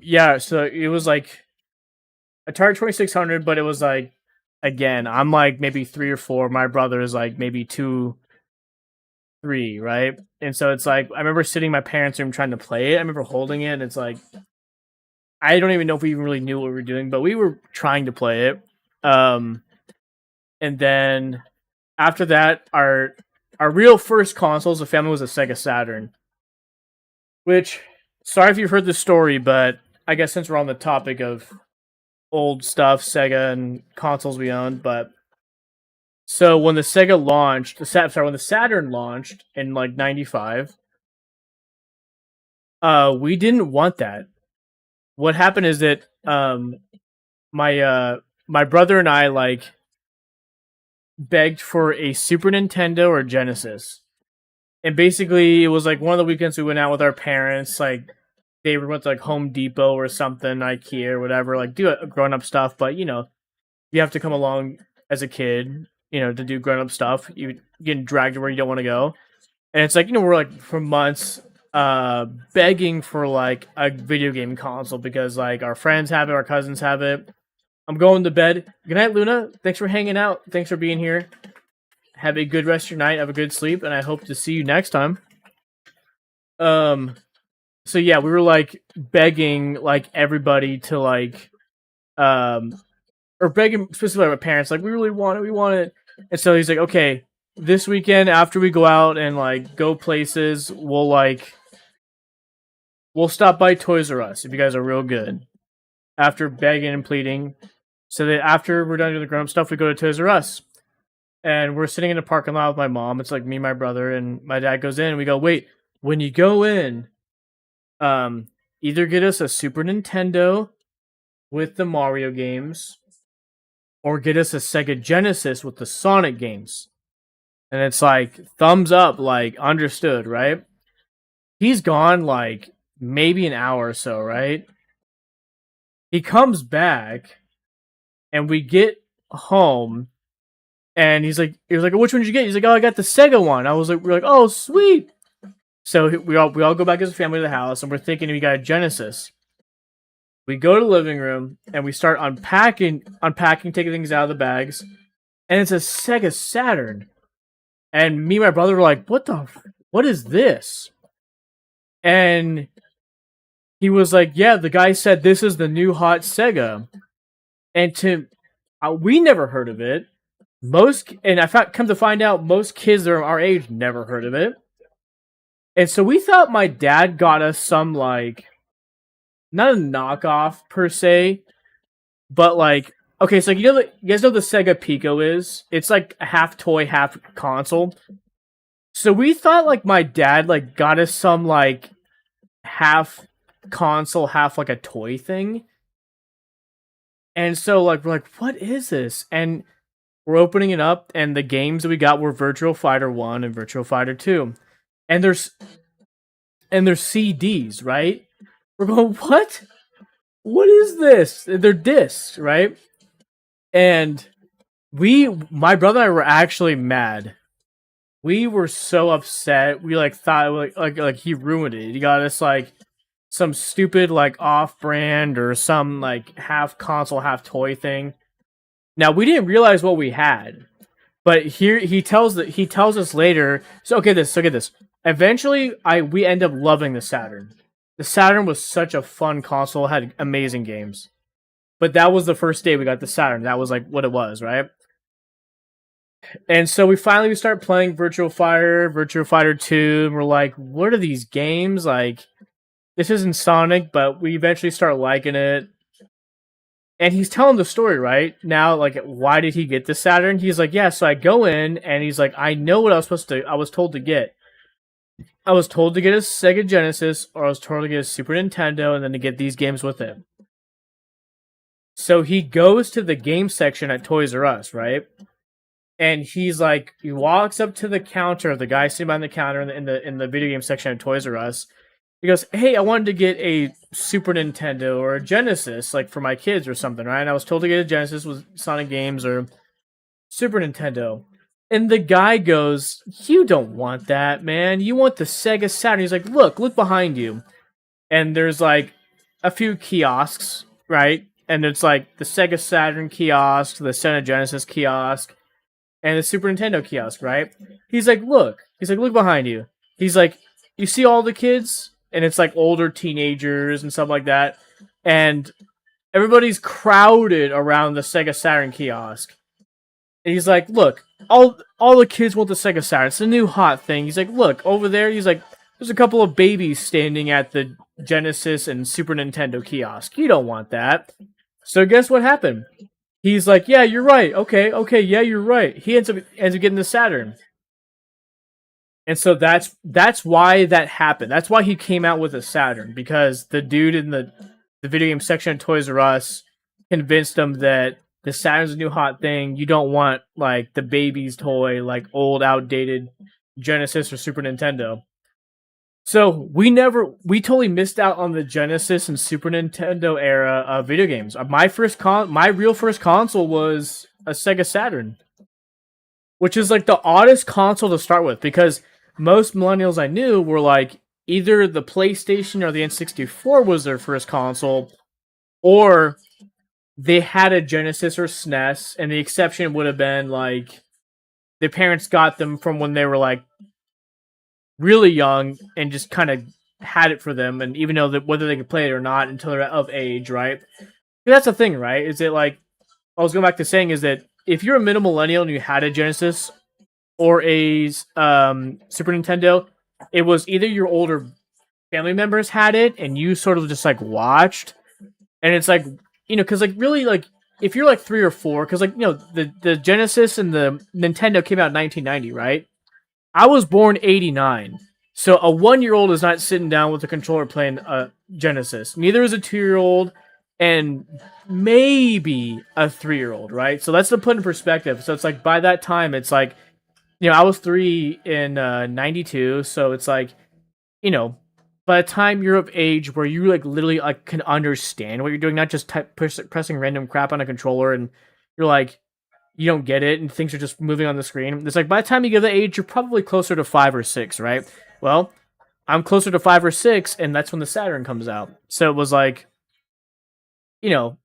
Speaker 1: Yeah, so it was like Atari 2600, but it was like, again, I'm like maybe 3 or 4. My brother is like maybe 2, 3, right? And so it's like I remember sitting in my parents' room trying to play it. I remember holding it, and it's like I don't even know if we even really knew what we were doing, but we were trying to play it. And then after that, our real first console as a family was a Sega Saturn. Which, sorry if you've heard this story, but I guess since we're on the topic of old stuff, Sega and consoles we owned, but so when the Sega launched, when the Saturn launched in like '95, we didn't want that. What happened is that my brother and I like begged for a Super Nintendo or Genesis. And basically, it was like one of the weekends we went out with our parents. Like, they went to like Home Depot or something, IKEA or whatever. Like, do grown up stuff, but you have to come along as a kid, to do grown up stuff. You getting dragged to where you don't want to go, and it's like we're like for months, begging for like a video game console because like our friends have it, our cousins have it. I'm going to bed. Good night, Luna. Thanks for hanging out. Thanks for being here. Have a good rest of your night. Have a good sleep, and I hope to see you next time. So yeah, we were like begging like everybody to like, or begging specifically my parents, like we really want it, we want it. And so he's like, okay, this weekend after we go out and like go places, we'll stop by Toys R Us if you guys are real good. After begging and pleading, so that after we're done doing the grown up stuff, we go to Toys R Us. And we're sitting in a parking lot with my mom. It's like me, my brother, and my dad goes in. And we go, wait, when you go in, either get us a Super Nintendo with the Mario games, or get us a Sega Genesis with the Sonic games. And it's like, thumbs up, like, understood, right? He's gone like maybe an hour or so, right? He comes back, and we get home. And he was like, which one did you get? He's like, oh, I got the Sega one. We're like, oh, sweet. So we all go back as a family to the house, and we're thinking we got a Genesis. We go to the living room, and we start unpacking, taking things out of the bags, and it's a Sega Saturn. And me and my brother were like, what is this? And he was like, yeah, the guy said this is the new hot Sega. And we never heard of it. Come to find out, most kids that are our age never heard of it. And so we thought my dad got us some like not a knockoff per se, but like okay, so you guys know the Sega Pico is? It's like a half toy, half console. So we thought like my dad like got us some like half console, half like a toy thing. And so like we're like, what is this? And we're opening it up, and the games that we got were Virtual Fighter 1 and Virtual Fighter 2. And there's CDs, right? We're going, what? What is this? They're discs, right? And my brother and I were actually mad. We were so upset. We like thought like he ruined it. He got us like some stupid like off-brand or some like half console, half toy thing. Now we didn't realize what we had, but here he tells us later. So get this. Eventually, we end up loving the Saturn. The Saturn was such a fun console, had amazing games. But that was the first day we got the Saturn. That was like what it was, right? And so we start playing Virtual Fighter 2, and we're like, what are these games? Like, this isn't Sonic, but we eventually start liking it. And he's telling the story, right? Now, like, why did he get the Saturn? He's like, yeah, so I go in, and he's like, I know what I was told to get. I was told to get a Sega Genesis, or I was told to get a Super Nintendo, and then to get these games with it. So he goes to the game section at Toys R Us, right? And he's like, he walks up to the counter, the guy sitting behind the counter in the video game section at Toys R Us. He goes, hey, I wanted to get a Super Nintendo or a Genesis, like for my kids or something, right? And I was told to get a Genesis with Sonic games or Super Nintendo. And the guy goes, you don't want that, man. You want the Sega Saturn. He's like, look behind you. And there's like a few kiosks, right? And it's like the Sega Saturn kiosk, the Sega Genesis kiosk, and the Super Nintendo kiosk, right? He's like, look behind you. He's like, you see all the kids? And it's like older teenagers and stuff like that. And everybody's crowded around the Sega Saturn kiosk. And he's like, look, all the kids want the Sega Saturn. It's a new hot thing. He's like, look, over there. He's like, there's a couple of babies standing at the Genesis and Super Nintendo kiosk. You don't want that. So guess what happened? He's like, yeah, you're right. Okay, yeah, you're right. He ends up getting the Saturn. And so that's why that happened. That's why he came out with a Saturn, because the dude in the video game section of Toys R Us convinced him that the Saturn's a new hot thing. You don't want like the baby's toy, like old outdated Genesis or Super Nintendo. So we totally missed out on the Genesis and Super Nintendo era of video games. My real first console was a Sega Saturn, which is like the oddest console to start with, because most millennials I knew were like either the PlayStation or the N64 was their first console, or they had a Genesis or SNES, and the exception would have been like their parents got them from when they were like really young and just kind of had it for them, and even though whether they could play it or not until they're of age, right? That's the thing, right? Is it like I was going back to saying is that if you're a middle millennial and you had a Genesis or a Super Nintendo, it was either your older family members had it and you sort of just like watched, and it's like, you know, because like really like if you're like 3 or 4, because like, you know, the Genesis and the Nintendo came out in 1990, right? I was born 89. So a 1-year-old is not sitting down with a controller playing a Genesis. Neither is a 2-year-old, and maybe a 3-year-old, right? So that's to put in perspective. So it's like by that time, it's like, you know, I was 3 in 92. So it's like, you know, by the time you're of age where you like literally like can understand what you're doing, not just pressing random crap on a controller and you're like, you don't get it and things are just moving on the screen. It's like by the time you get the age, you're probably closer to 5 or 6, right? Well, I'm closer to 5 or 6, and that's when the Saturn comes out. So it was like, you know,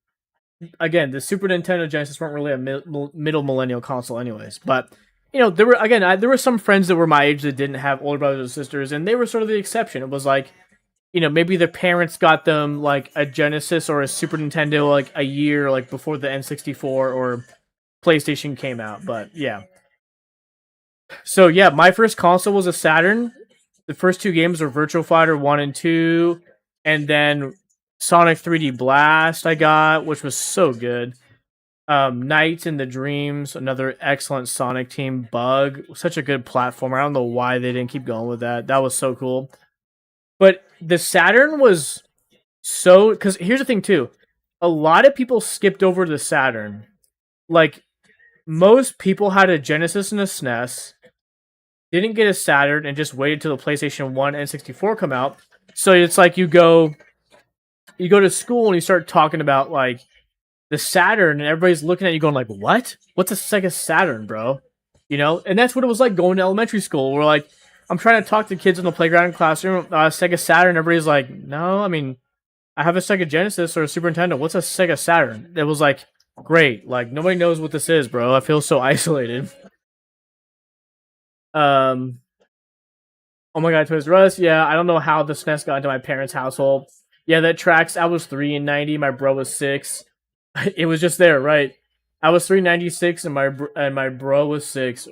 Speaker 1: again, the Super Nintendo Genesis weren't really a middle millennial console anyways. But, you know, there were some friends that were my age that didn't have older brothers or sisters, and they were sort of the exception. It was like, you know, maybe their parents got them like a Genesis or a Super Nintendo like a year like before the N64 or PlayStation came out. But yeah. So yeah, my first console was a Saturn. The first two games were Virtual Fighter 1 and 2, and then Sonic 3D Blast I got, which was so good. Nights in the Dreams, another excellent Sonic team. Bug, such a good platformer. I don't know why they didn't keep going with that. That was so cool. But the Saturn was so... Because here's the thing, too. A lot of people skipped over the Saturn. Like, most people had a Genesis and a SNES, didn't get a Saturn, and just waited till the PlayStation 1 and 64 come out. So it's like you go to school and you start talking about, like, the Saturn, and everybody's looking at you going like, what? What's a Sega Saturn, bro? You know? And that's what it was like going to elementary school. We're like, I'm trying to talk to kids in the playground and classroom, Sega Saturn. Everybody's like, no, I mean, I have a Sega Genesis or a Super Nintendo. What's a Sega Saturn? It was like, great. Like, nobody knows what this is, bro. I feel so isolated. Oh my god, Toys R Us. Yeah, I don't know how the SNES got into my parents' household. Yeah, that tracks. I was 3 in 90. My bro was 6. It was just there, right? I was 396 and my bro was 6,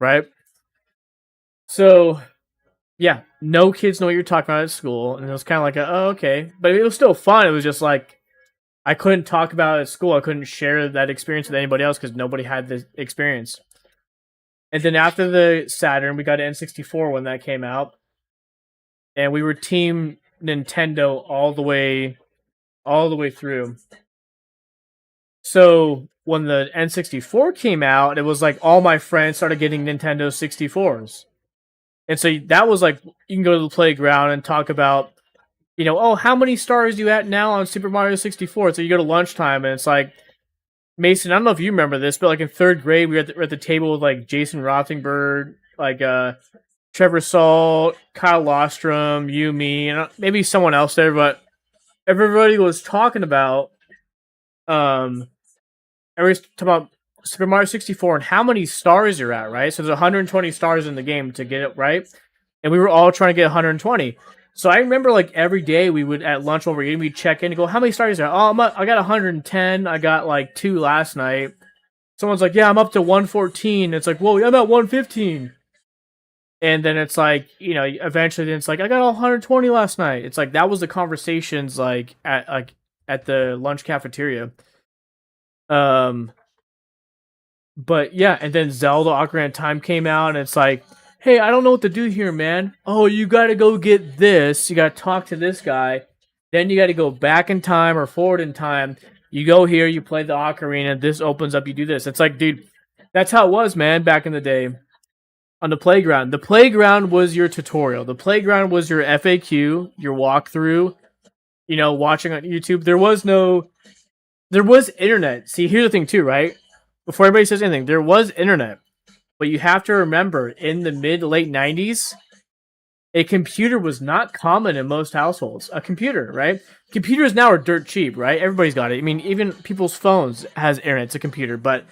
Speaker 1: right? So, yeah, no kids know what you're talking about at school, and it was kind of like, oh, okay. But it was still fun. It was just like, I couldn't talk about it at school. I couldn't share that experience with anybody else because nobody had the experience. And then after the Saturn, we got an N64 when that came out. And we were Team Nintendo all the way through. So when the N64 came out, it was like all my friends started getting Nintendo 64s. And so that was like, you can go to the playground and talk about, you know, oh, how many stars are you at now on Super Mario 64? So you go to lunchtime and it's like, Mason, I don't know if you remember this, but like in 3rd grade, we were at the table with like Jason Rothenberg, like Trevor Salt, Kyle Lostrom, you, me, and maybe someone else there, but everybody was talking about everybody's talking about Super Mario 64 and how many stars you're at, right? So there's 120 stars in the game to get it right, and we were all trying to get 120. So I remember like every day we would at lunch while we're eating, we'd check in and go, how many stars are there? Oh, I got 110. I got like 2 last night. Someone's like, yeah, I'm up to 114. It's like, whoa, I'm at 115. And then it's like, you know, eventually then it's like, I got 120 last night. It's like, that was the conversations like at the lunch cafeteria. But yeah, and then Zelda Ocarina of Time came out, and it's like, hey, I don't know what to do here, man. Oh, you gotta go get this. You gotta talk to this guy. Then you gotta go back in time or forward in time. You go here, you play the ocarina. This opens up, you do this. It's like, dude, that's how it was, man, back in the day. On the playground. The playground was your tutorial. The playground was your FAQ, your walkthrough, you know, watching on YouTube. There was internet. See, here's the thing too, right? Before everybody says anything, there was internet. But you have to remember, in the mid-late 90s, a computer was not common in most households. A computer, right? Computers now are dirt cheap, right? Everybody's got it. I mean, even people's phones has internet. It's a computer. But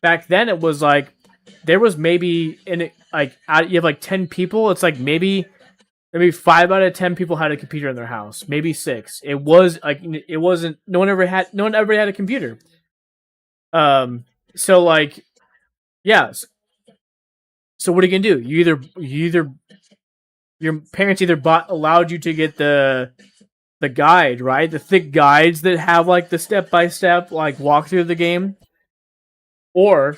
Speaker 1: back then, it was like, there was maybe, you have like 10 people. It's like maybe 5 out of 10 people had a computer in their house. Maybe 6. It was like, it wasn't, no one ever had a computer. So like, yeah. So what are you gonna do? Your parents either allowed you to get the guide, right? The thick guides that have like the step-by-step like walkthrough of the game. Or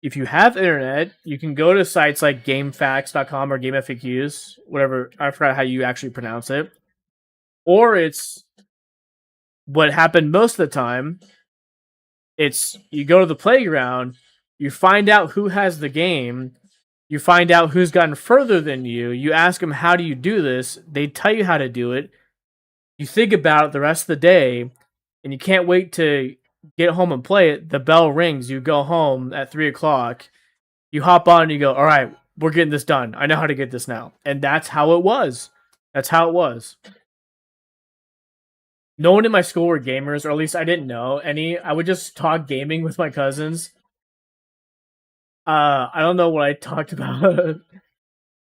Speaker 1: if you have internet, you can go to sites like GameFAQs.com or GameFAQs, whatever, I forgot how you actually pronounce it. Or it's what happened most of the time. It's you go to the playground, you find out who has the game, you find out who's gotten further than you, you ask them, how do you do this? They tell you how to do it. You think about it the rest of the day, and you can't wait to get home and play it. The bell rings, you go home at 3 o'clock, you hop on and you go, all right, we're getting this done. I know how to get this now. And that's how it was. That's how it was. No one in my school were gamers, or at least I didn't know any. I would just talk gaming with my cousins. I don't know what I talked about.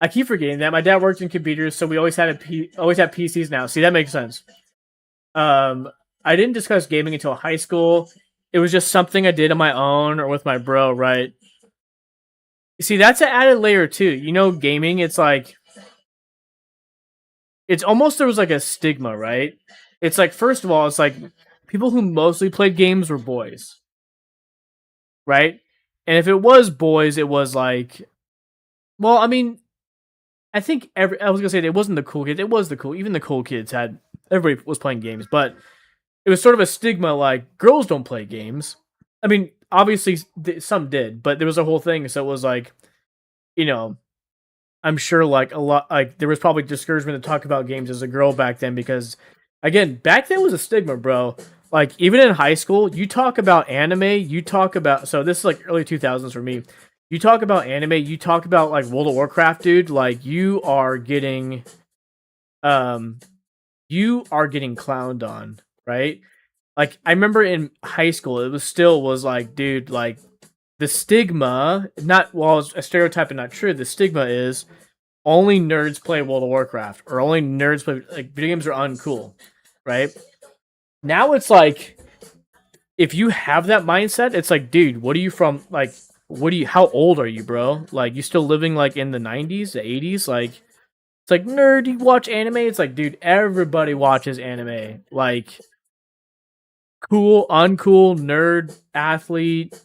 Speaker 1: I keep forgetting that. My dad worked in computers, so we always had always have PCs now. See, that makes sense. I didn't discuss gaming until high school. It was just something I did on my own or with my bro, right? See, that's an added layer too. You know, gaming, it's like it's almost there was like a stigma, right? It's like first of all, it's like people who mostly played games were boys, right? And if it was boys, it was like, well, I mean, I think I was gonna say it wasn't the cool kids. It was the cool. Even the cool kids had everybody was playing games, but it was sort of a stigma like girls don't play games. I mean, obviously some did, but there was a whole thing. So it was like, you know, I'm sure like a lot like there was probably discouragement to talk about games as a girl back then because again, back then was a stigma, bro. Like even in high school, you talk about anime, you talk about so this is like early 2000s for me. You talk about anime, you talk about like World of Warcraft, dude, like um you are getting clowned on, right? Like I remember in high school, it was still was like, dude, like the stigma, not well, it's a stereotype and not true. The stigma is only nerds play World of Warcraft or only nerds play like video games are uncool, right? Now it's like if you have that mindset, it's like, dude, what are you from? Like, what do you? How old are you, bro? Like, you still living like in the 90s, the 80s? Like, it's like nerd. You watch anime? It's like, dude, everybody watches anime. Like, cool, uncool, nerd, athlete,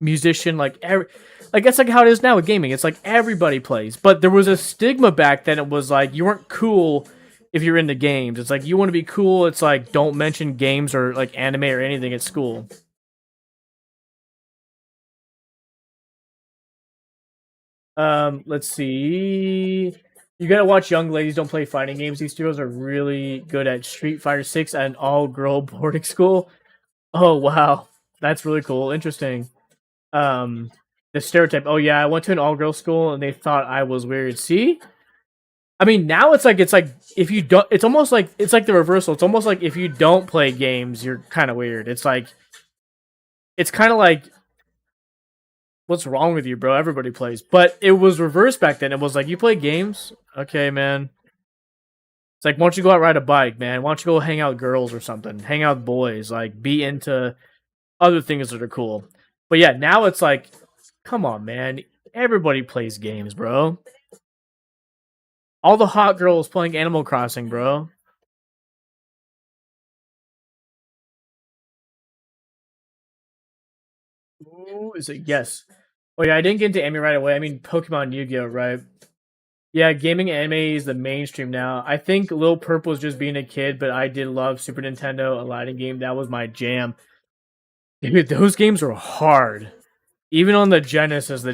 Speaker 1: musician, like that's like how it is now with gaming. It's like everybody plays. But there was a stigma back then. It was like you weren't cool if you're into games. It's like you want to be cool. It's like don't mention games or like anime or anything at school. Let's see. You gotta watch Young Ladies Don't Play Fighting Games. These studios are really good at Street Fighter 6 at an all-girl boarding school. Oh wow, that's really cool. Interesting. Um, the stereotype. Oh yeah, I went to an all-girl school and they thought I was weird. See, I mean now it's like if you don't, it's almost like it's like the reversal. It's almost like if you don't play games, you're kind of weird. It's like it's kind of like what's wrong with you, bro? Everybody plays, but it was reversed back then. It was like you play games, okay, man. It's like why don't you go out ride a bike, man? Why don't you go hang out with girls or something? Hang out with boys, like be into other things that are cool. But yeah, now it's like, come on, man. Everybody plays games, bro. All the hot girls playing Animal Crossing, bro. Ooh, is it yes? Oh yeah, I didn't get into anime right away. I mean, Pokemon, Yu-Gi-Oh, right? Yeah, gaming anime is the mainstream now. I think Lil Purple was just being a kid, but I did love Super Nintendo Aladdin game. That was my jam. Dude, those games were hard. Even on the Genesis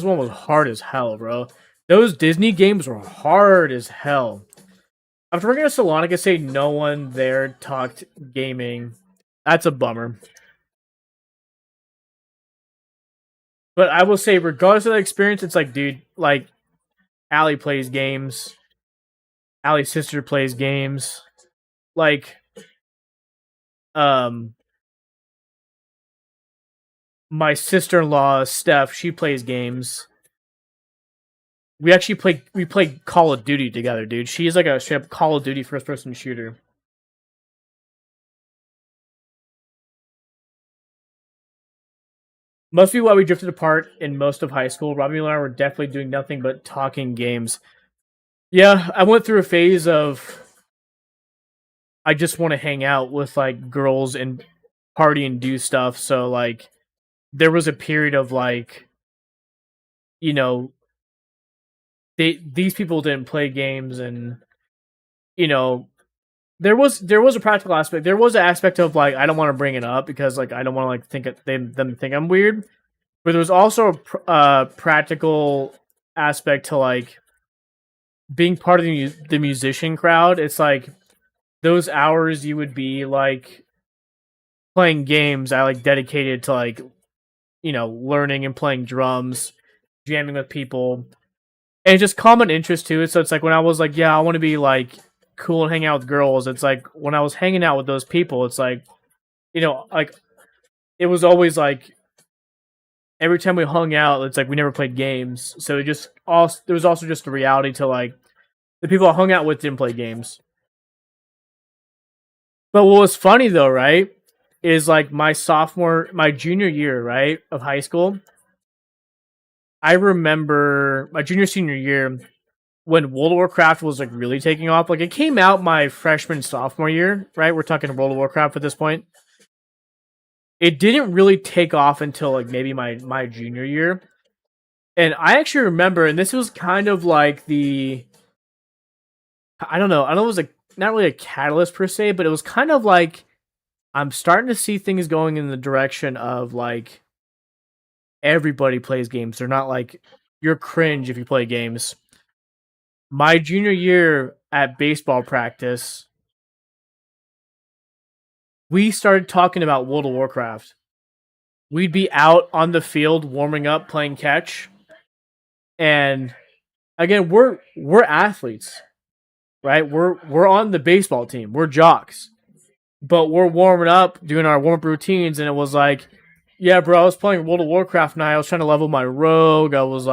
Speaker 1: one was hard as hell, bro. Those Disney games were hard as hell. After working at Salonica, say no one there talked gaming. That's a bummer. But I will say, regardless of the experience, it's like, dude, like, Allie plays games. Allie's sister plays games. Like, um, my sister-in-law, Steph, she plays games. We play Call of Duty together, dude. She's like a straight up Call of Duty first-person shooter. Must be why we drifted apart in most of high school. Robbie and I were definitely doing nothing but talking games. Yeah, I went through a phase of I just want to hang out with like girls and party and do stuff. So like there was a period of like, you know, these people didn't play games and you know, there was a practical aspect. There was an aspect of like I don't want to bring it up because like I don't want to like them think I'm weird. But there was also a practical aspect to like being part of the musician crowd. It's like those hours you would be like playing games. I like dedicated to like learning and playing drums, jamming with people, and just common interest too. So it's like when I was like, yeah, I want to be like cool and hang out with girls. It's like when I was hanging out with those people, it's like like it was always like every time we hung out, it's like we never played games. So it just also there was also just a reality to like the people I hung out with didn't play games. But what was funny though, right, is like my junior year, right, of high school. I remember my junior senior year. when World of Warcraft was like really taking off. Like it came out my freshman sophomore year, right? We're talking World of Warcraft at this point. It didn't really take off until like maybe my junior year. And I actually remember, and this was kind of like the I don't know, it was like not really a catalyst per se, but it was kind of like I'm starting to see things going in the direction of like everybody plays games. They're not like you're cringe if you play games. My junior year at baseball practice, we started talking about World of Warcraft. We'd be out on the field warming up, playing catch, and again, we're athletes, right? We're on the baseball team. We're jocks, but we're warming up, doing our warm up routines, and it was like, yeah, bro, I was playing World of Warcraft and I was trying to level my rogue. I was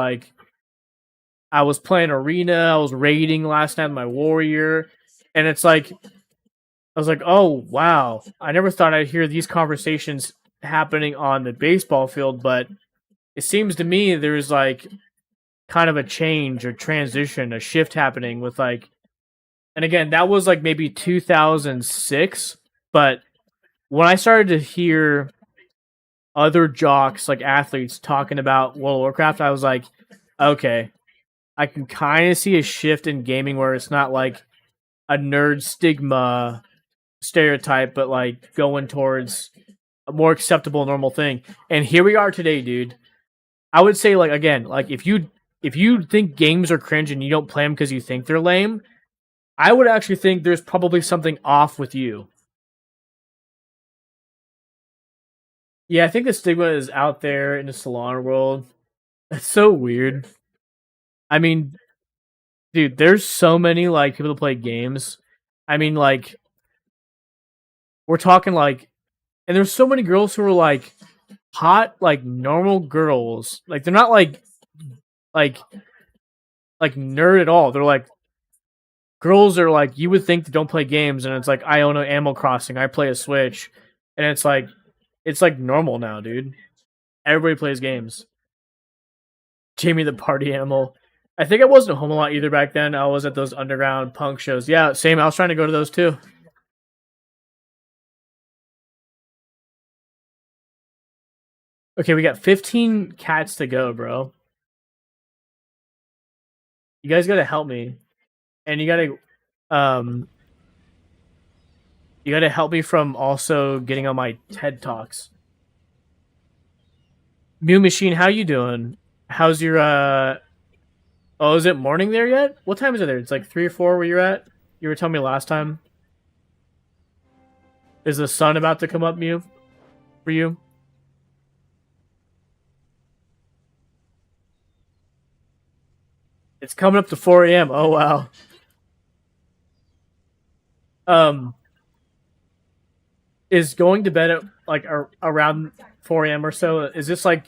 Speaker 1: playing arena. I was raiding last night with my warrior, and it's like I was like, oh wow, I never thought I'd hear these conversations happening on the baseball field, but it seems to me there's like kind of a change, a transition, a shift happening with like, and again, that was like maybe 2006, but when I started to hear other jocks, like athletes, talking about World of Warcraft, I was like, okay, I can kind of see a shift in gaming where it's not like a nerd stigma stereotype, but like going towards a more acceptable, normal thing. And here we are today, dude. I would say, like again, like if you think games are cringe and you don't play them because you think they're lame, I would actually think there's probably something off with you. Yeah, I think the stigma is out there in the salon world. It's so weird. I mean, dude, there's so many like people that play games. I mean, like we're talking like, and there's so many girls who are like hot, like normal girls. Like they're not like like nerd at all. They're like girls are like you would think that don't play games, and it's like I own an Animal Crossing, I play a Switch, and it's like normal now, dude. Everybody plays games. Jamie the party animal. I think I wasn't home a lot either back then. I was at those underground punk shows. Yeah, same. I was trying to go to those too. Okay, we got 15 cats to go, bro. You guys gotta help me, and um, you gotta help me from also getting on my TED talks. Mew Machine, how you doing? How's your Oh, is it morning there yet? What time is it there? It's like 3 or 4 where you're at. You were telling me last time. Is the sun about to come up, Mew, for you? It's coming up to 4 a.m. Oh wow. Um, is going to bed at like around 4 a.m. or so? Is this like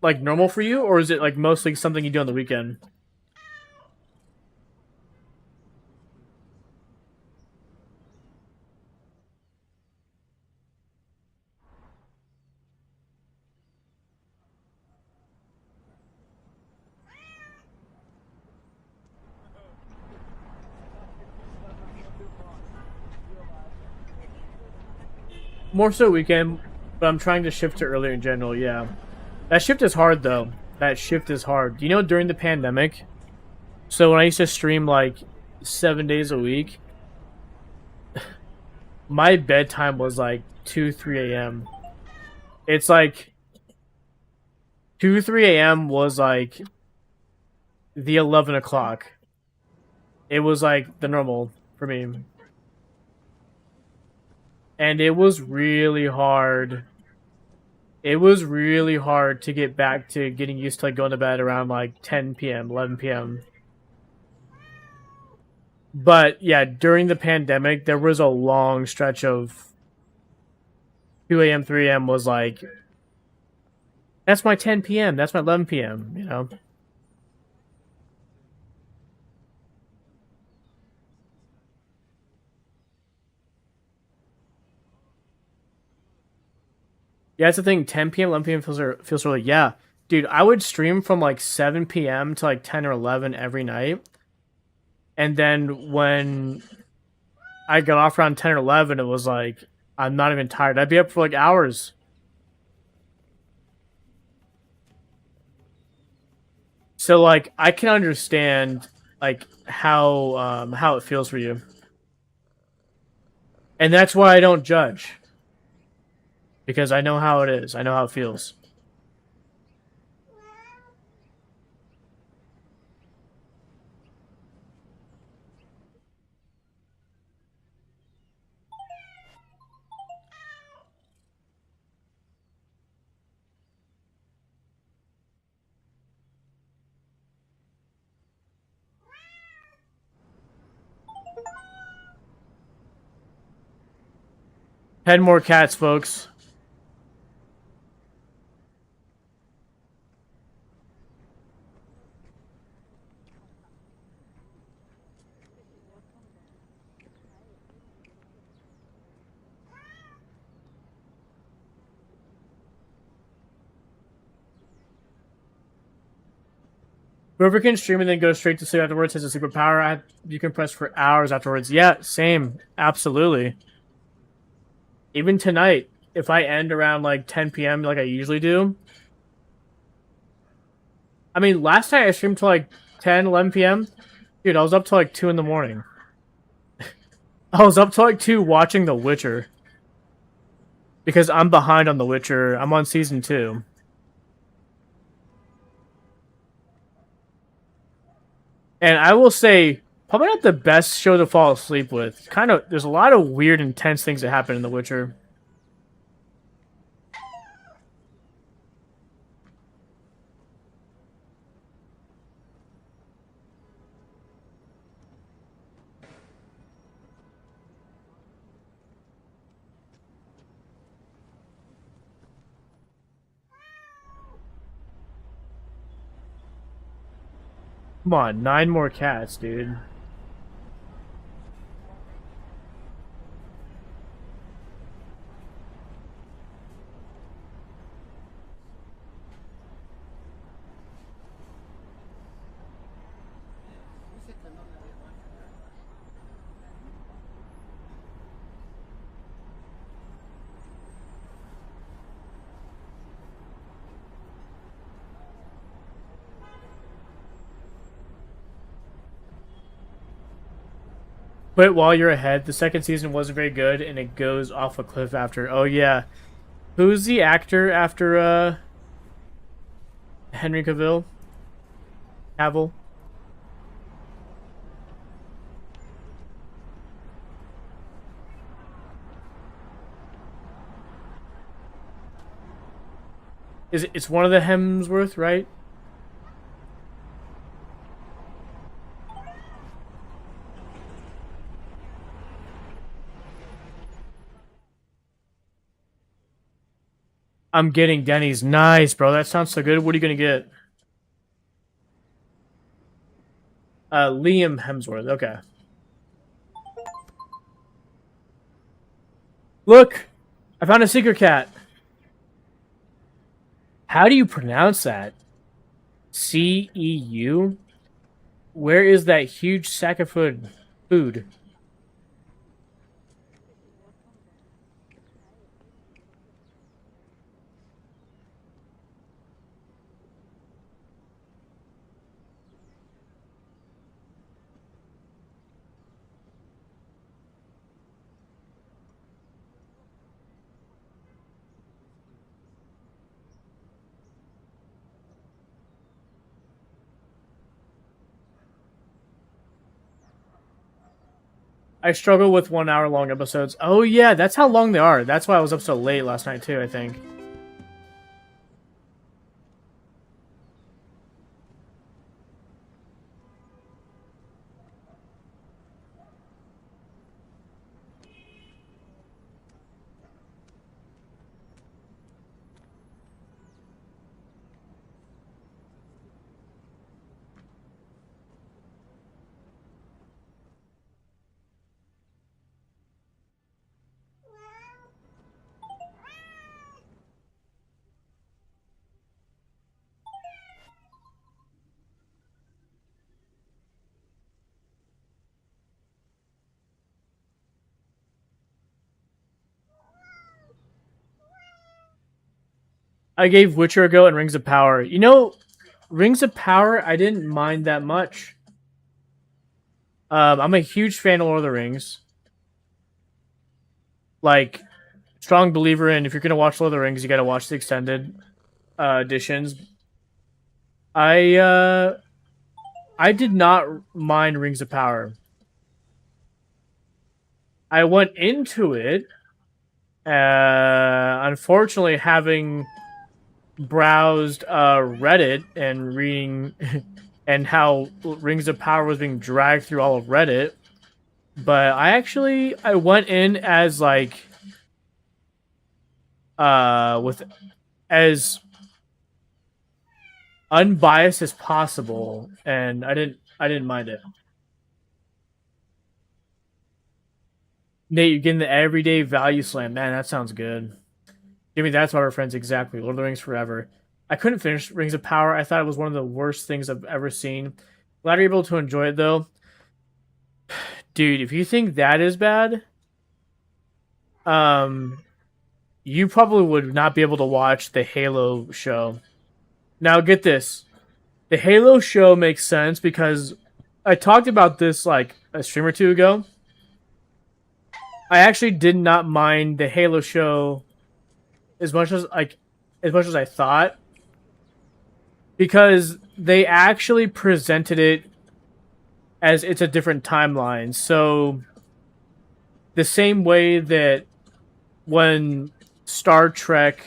Speaker 1: normal for you, or is it like mostly something you do on the weekend? More so weekend, but I'm trying to shift to earlier in general. Yeah, that shift is hard though. That shift is hard. You know, during the pandemic, so when I used to stream like 7 days a week, my bedtime was like 2, 3 a.m. It's like 2, 3 a.m. was like the 11 o'clock. It was like the normal for me, and it was really hard. It was really hard to get back to getting used to like going to bed around like 10 p.m., 11 p.m. But yeah, during the pandemic, there was a long stretch of 2 a.m., 3 a.m. was like, that's my 10 p.m., that's my 11 p.m., you know? Yeah, that's the thing. 10 p.m., 11 p.m. feels really, yeah. dude, I would stream from like 7 p.m. to like 10 or 11 every night. And then when I got off around 10 or 11, it was like, I'm not even tired. I'd be up for like hours. So like I can understand like how it feels for you. And that's why I don't judge. Because I know how it is. I know how it feels. Had more cats, folks. Whoever can stream and then go straight to sleep afterwards has a superpower. You can press for hours afterwards. Yeah, same. Absolutely. Even tonight, if I end around like 10 p.m. like I usually do. I mean, last night I streamed till like 10, 11 p.m. Dude, I was up till like 2 in the morning. I was up till like 2 watching The Witcher. Because I'm behind on The Witcher. I'm on season 2. And I will say, probably not the best show to fall asleep with. There's a lot of weird, intense things that happen in The Witcher. Come on, 9 more cats, dude. But while you're ahead, the second season wasn't very good, and it goes off a cliff after. Oh yeah, who's the actor after Henry Cavill? It's one of the Hemsworth, right? I'm getting Denny's. Nice, bro. That sounds so good. What are you gonna get? Liam Hemsworth. Okay. Look, I found a secret cat. How do you pronounce that? CEU? Where is that huge sack of food? I struggle with 1 hour long episodes. Oh yeah, that's how long they are. That's why I was up so late last night too, I think. I gave Witcher a go and Rings of Power. You know, Rings of Power, I didn't mind that much. I'm a huge fan of Lord of the Rings. Like, strong believer in if you're gonna watch Lord of the Rings, you gotta watch the extended editions. I did not mind Rings of Power. I went into it, unfortunately, having browsed Reddit and reading and how Rings of Power was being dragged through all of Reddit. But I went in as like with as unbiased as possible, and I didn't mind it. Nate, you're getting the everyday value slam. Man, that sounds good. Jimmy, that's my friends exactly. Lord of the Rings forever. I couldn't finish Rings of Power. I thought it was one of the worst things I've ever seen. Glad you're able to enjoy it though. Dude, if you think that is bad, you probably would not be able to watch the Halo show. Now get this. The Halo show makes sense because I talked about this like a stream or two ago. I actually did not mind the Halo show as much as I thought, because they actually presented it as it's a different timeline. So the same way that when Star Trek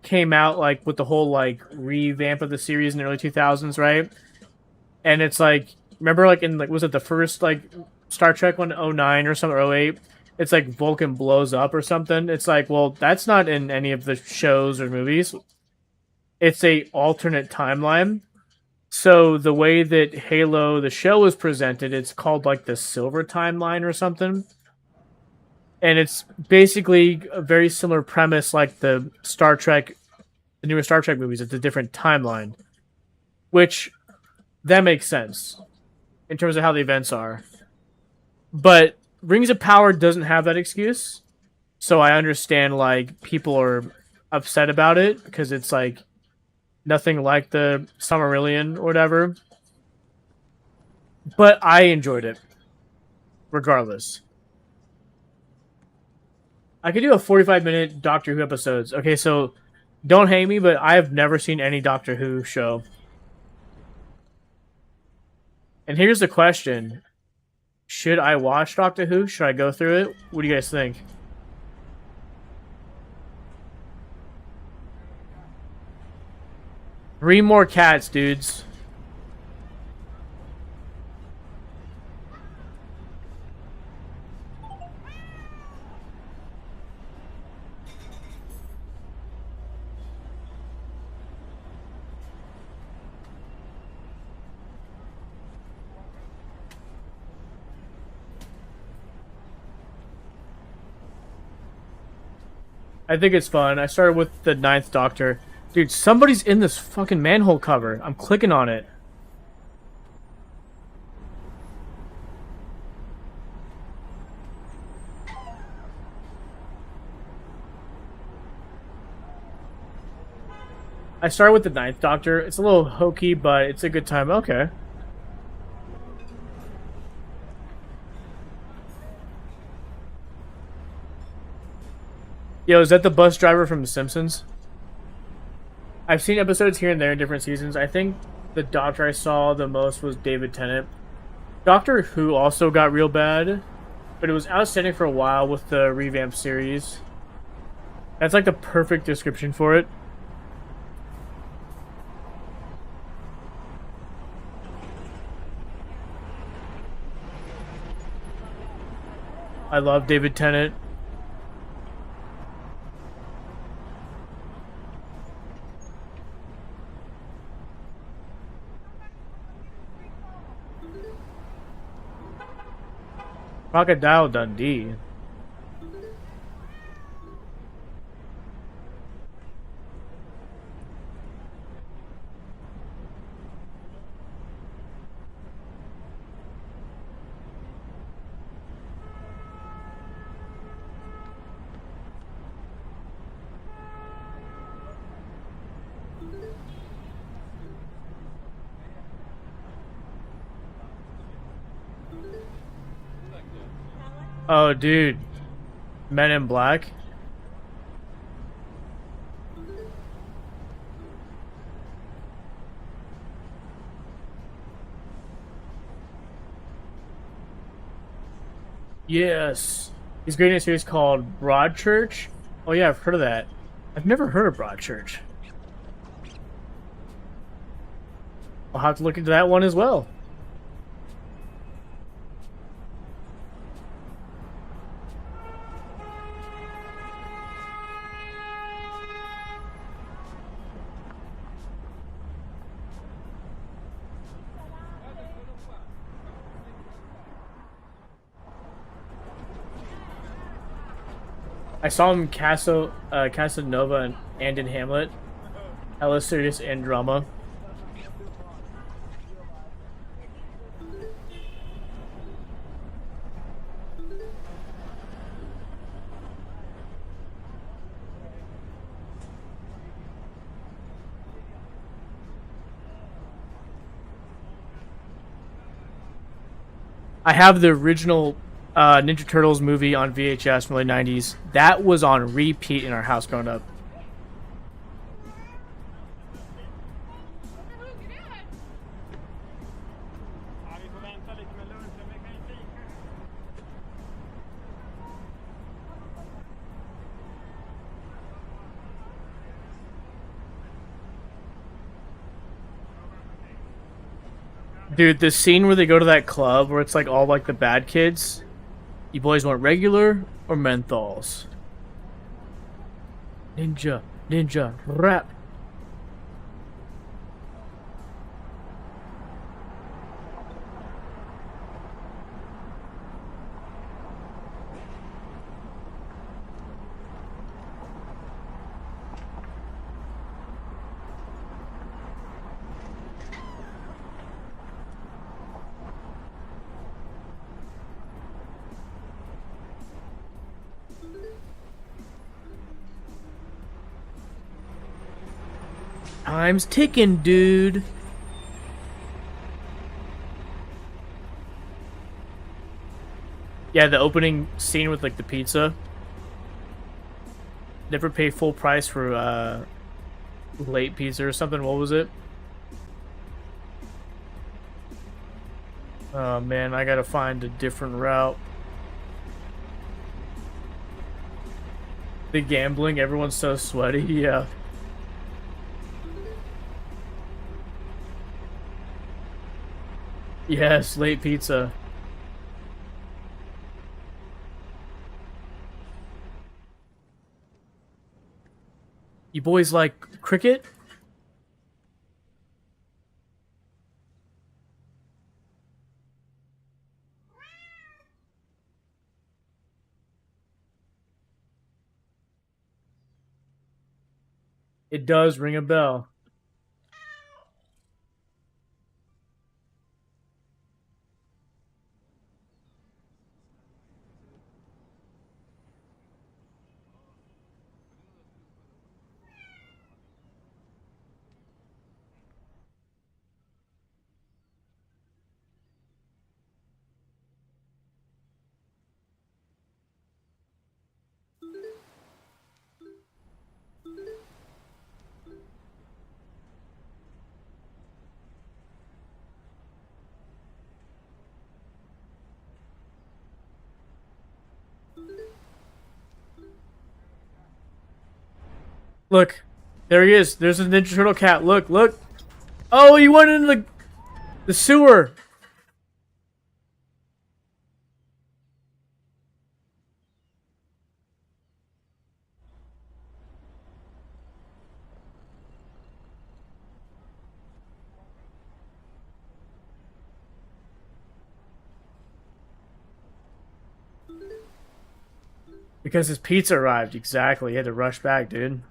Speaker 1: came out, like with the whole like revamp of the series in the early 2000s, right? And it's like, remember like in like, was it the first like Star Trek 109 or something, or 08? It's like Vulcan blows up or something. It's like, well, that's not in any of the shows or movies. It's a alternate timeline. So the way that Halo the show is presented, it's called like the Silver Timeline or something. And it's basically a very similar premise like the Star Trek, the newer Star Trek movies. It's a different timeline, which that makes sense in terms of how the events are. But Rings of Power doesn't have that excuse, so I understand like people are upset about it because it's like nothing like the Silmarillion or whatever. But I enjoyed it, regardless. I could do a 45-minute Doctor Who episodes. Okay, so don't hate me, but I have never seen any Doctor Who show. And here's the question. Should I watch Doctor Who? Should I go through it? What do you guys think? Three more cats, dudes. I think it's fun. I started with the 9th Doctor. Dude, somebody's in this fucking manhole cover. I'm clicking on it. I started with the 9th Doctor. It's a little hokey, but it's a good time. Okay. Yo, is that the bus driver from The Simpsons? I've seen episodes here and there in different seasons. I think the Doctor I saw the most was David Tennant. Doctor Who also got real bad, but it was outstanding for a while with the revamped series. That's like the perfect description for it. I love David Tennant. Crocodile Dundee. Oh, dude. Men in Black. Yes. He's creating a series called Broadchurch. Oh yeah, I've heard of that. I've never heard of Broadchurch. I'll have to look into that one as well. I saw him in Casanova and in Hamlet. Hella serious and drama. I have the original Ninja Turtles movie on VHS from the 90s. That was on repeat in our house growing up. Dude, the scene where they go to that club where it's like all like the bad kids. You boys want regular or menthols? Ninja, rap. Time's ticking, dude. Yeah, the opening scene with like the pizza. Never pay full price for late pizza or something. What was it? Oh man, I gotta find a different route. The gambling, everyone's so sweaty. Yeah. Yes, late pizza. You boys like cricket? It does ring a bell. Look, there he is. There's a Ninja Turtle cat. Look, look. Oh, he went into the sewer. Because his pizza arrived. Exactly. He had to rush back, dude.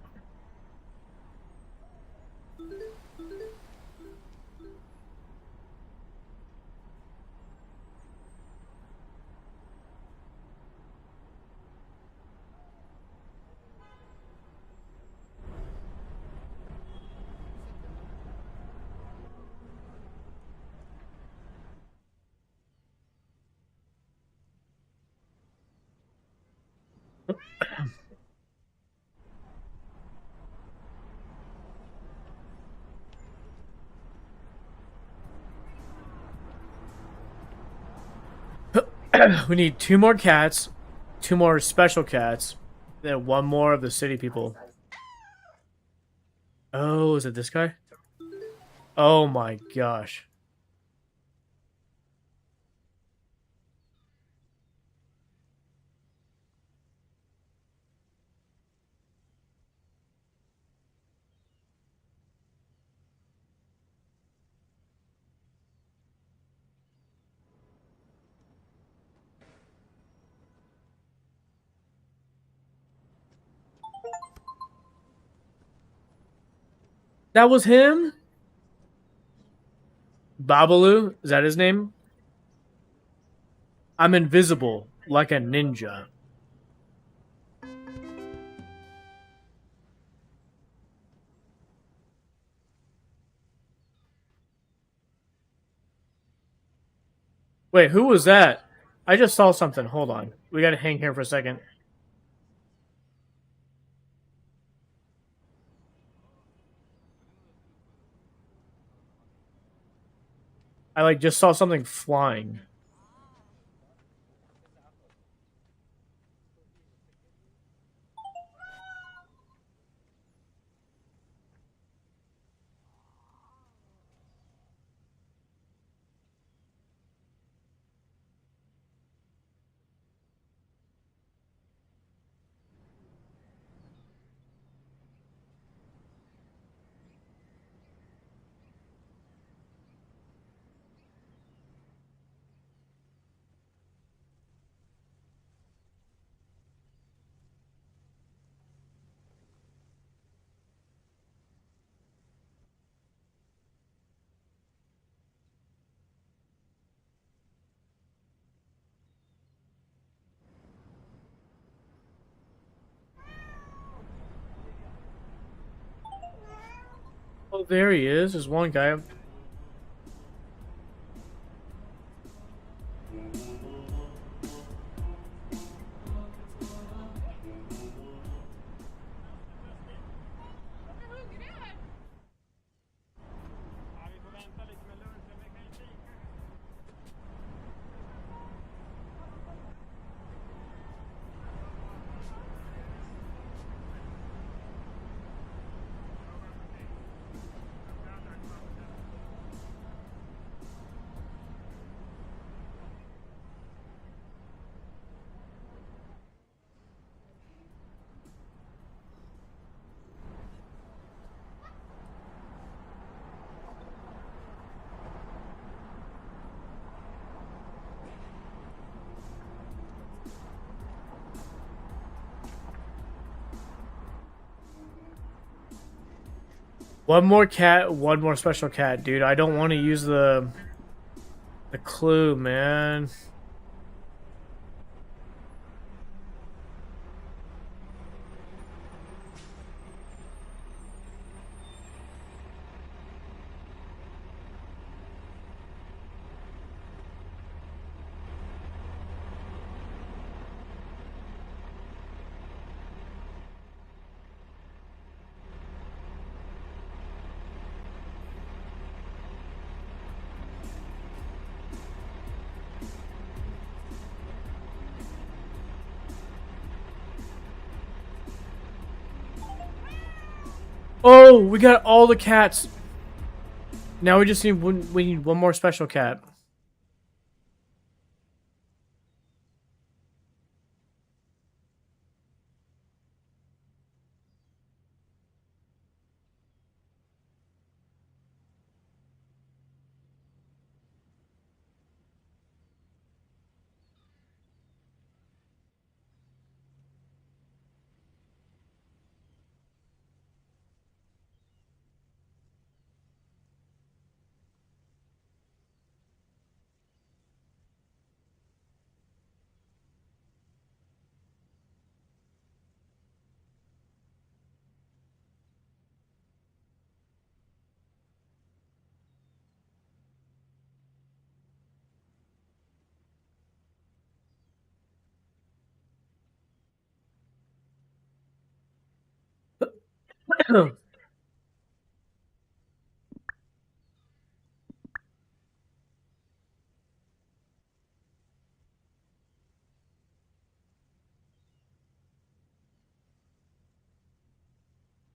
Speaker 1: We need 2 more cats, 2 more special cats, then 1 more of the city people. Oh, is it this guy? Oh my gosh. That was him? Babalu? Is that his name? I'm invisible, like a ninja. Wait, who was that? I just saw something. Hold on. We gotta hang here for a second. I like just saw something flying. Oh, there he is. There's one guy. One more cat, one more special cat, dude. I don't want to use the clue, man. Oh, we got all the cats. Now we just need we need one more special cat.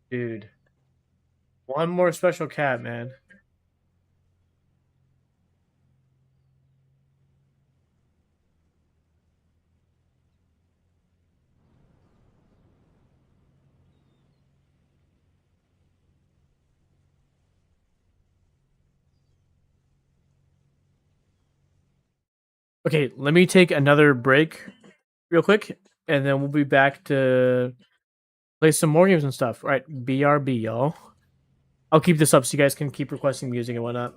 Speaker 1: Dude, one more special cat, man. Okay, let me take another break real quick, and then we'll be back to play some more games and stuff. All right, BRB, y'all. I'll keep this up so you guys can keep requesting music and whatnot.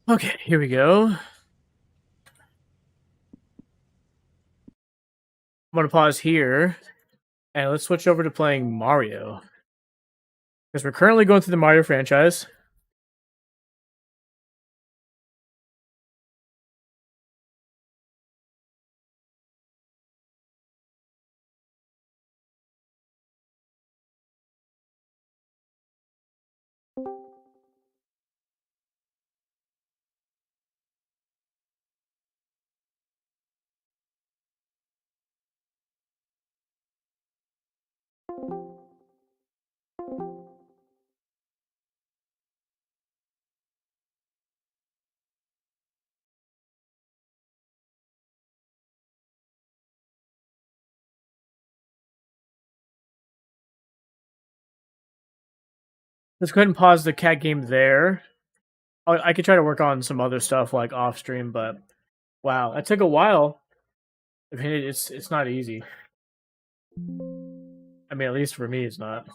Speaker 1: Okay, here we go. I'm going to pause here, and let's switch over to playing Mario. Because we're currently going through the Mario franchise. Let's go ahead and pause the cat game there. I could try to work on some other stuff like off stream, but wow, that took a while. I mean, it's not easy. I mean, at least for me, it's not.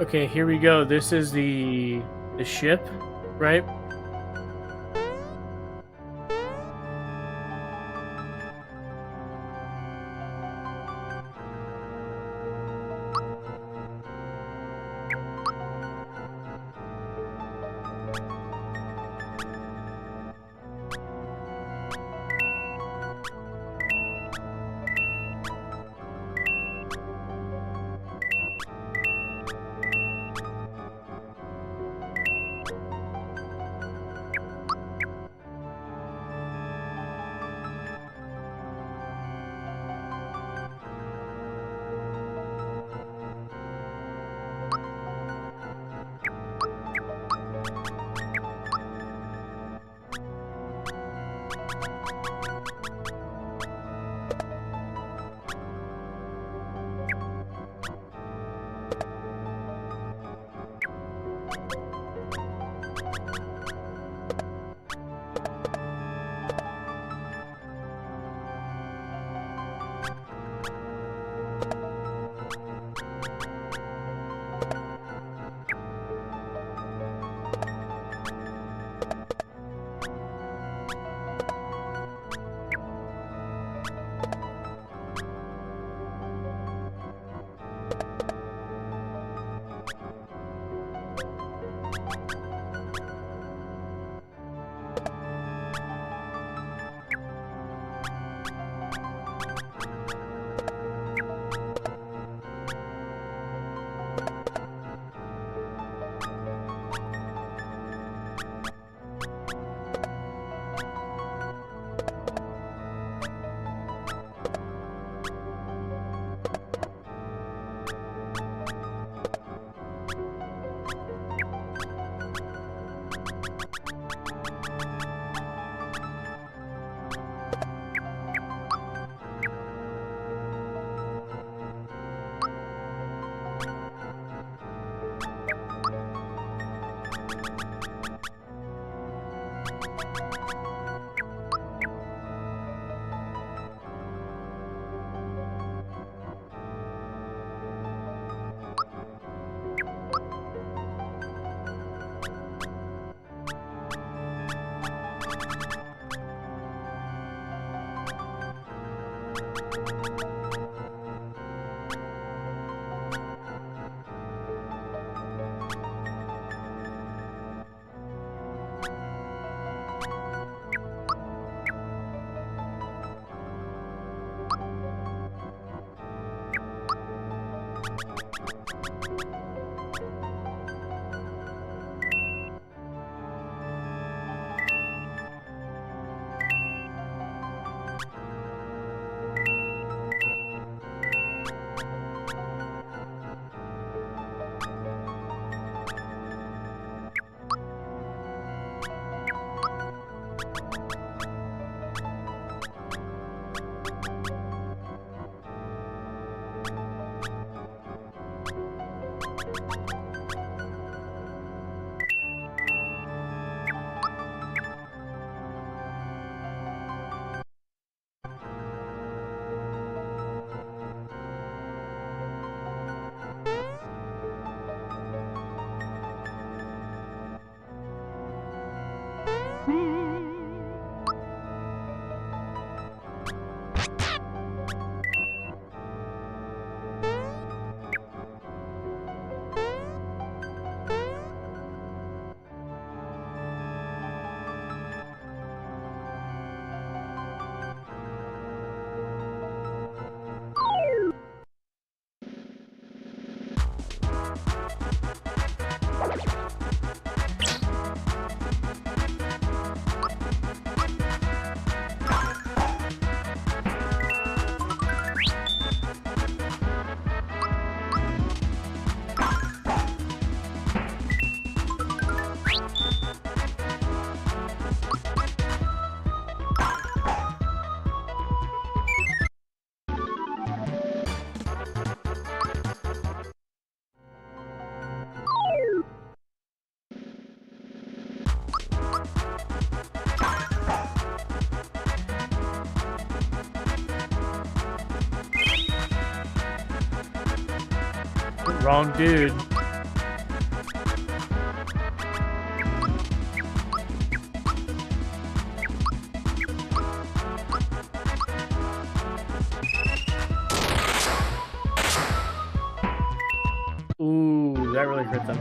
Speaker 1: Okay, here we go. This is the ship, right? Wrong dude. Ooh, that really hurt them.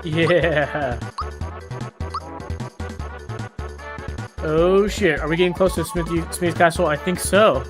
Speaker 1: Yeah. Oh shit, are we getting close to Smithy's castle? I think so.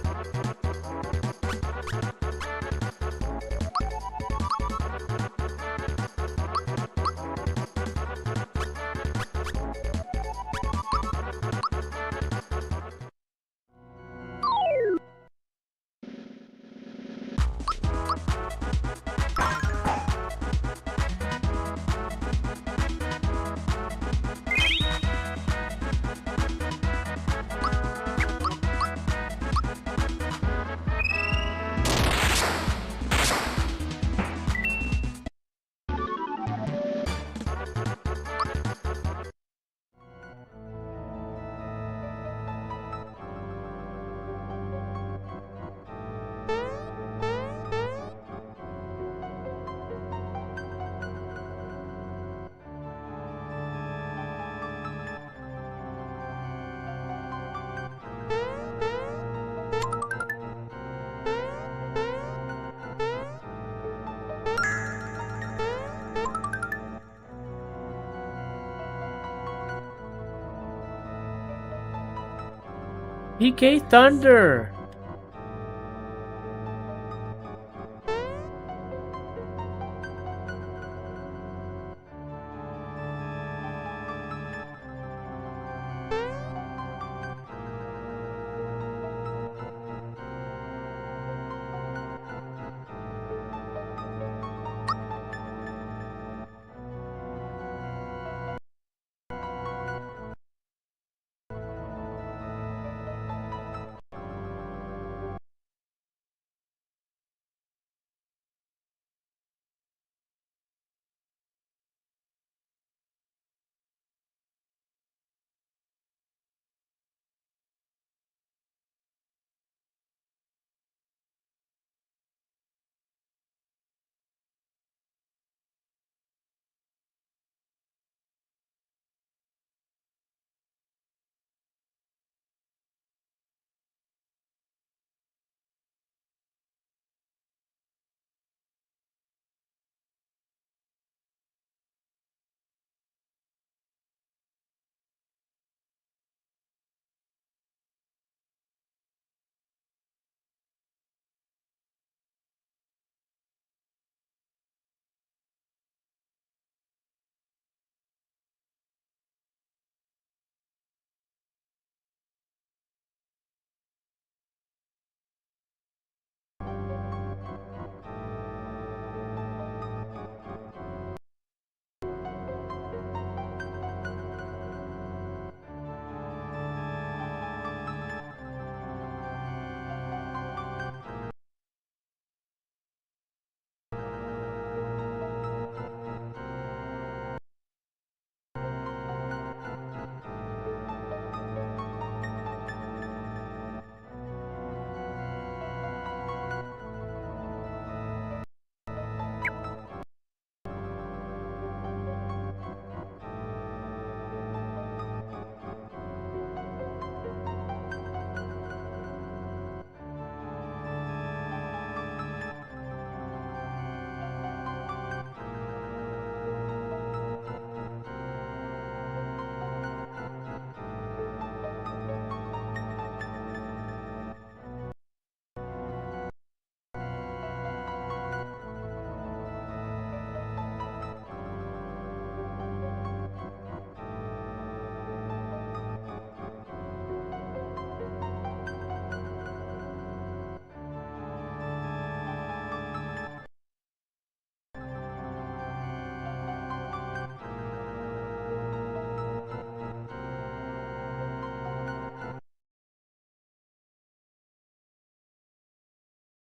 Speaker 1: PK Thunder.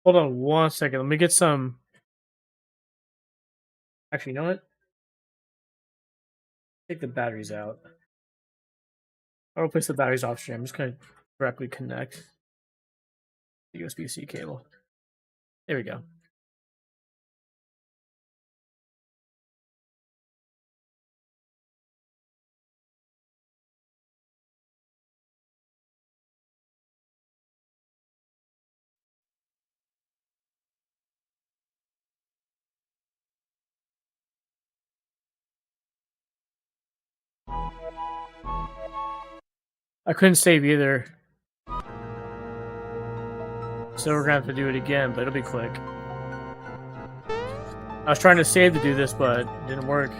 Speaker 1: Hold on 1 second. Let me get some. Actually, you know what? Take the batteries out. I'll replace the batteries off stream. I'm just gonna directly connect the USB-C cable. There we go. I couldn't save either. So we're gonna have to do it again, but it'll be quick. I was trying to save to do this, but it didn't work.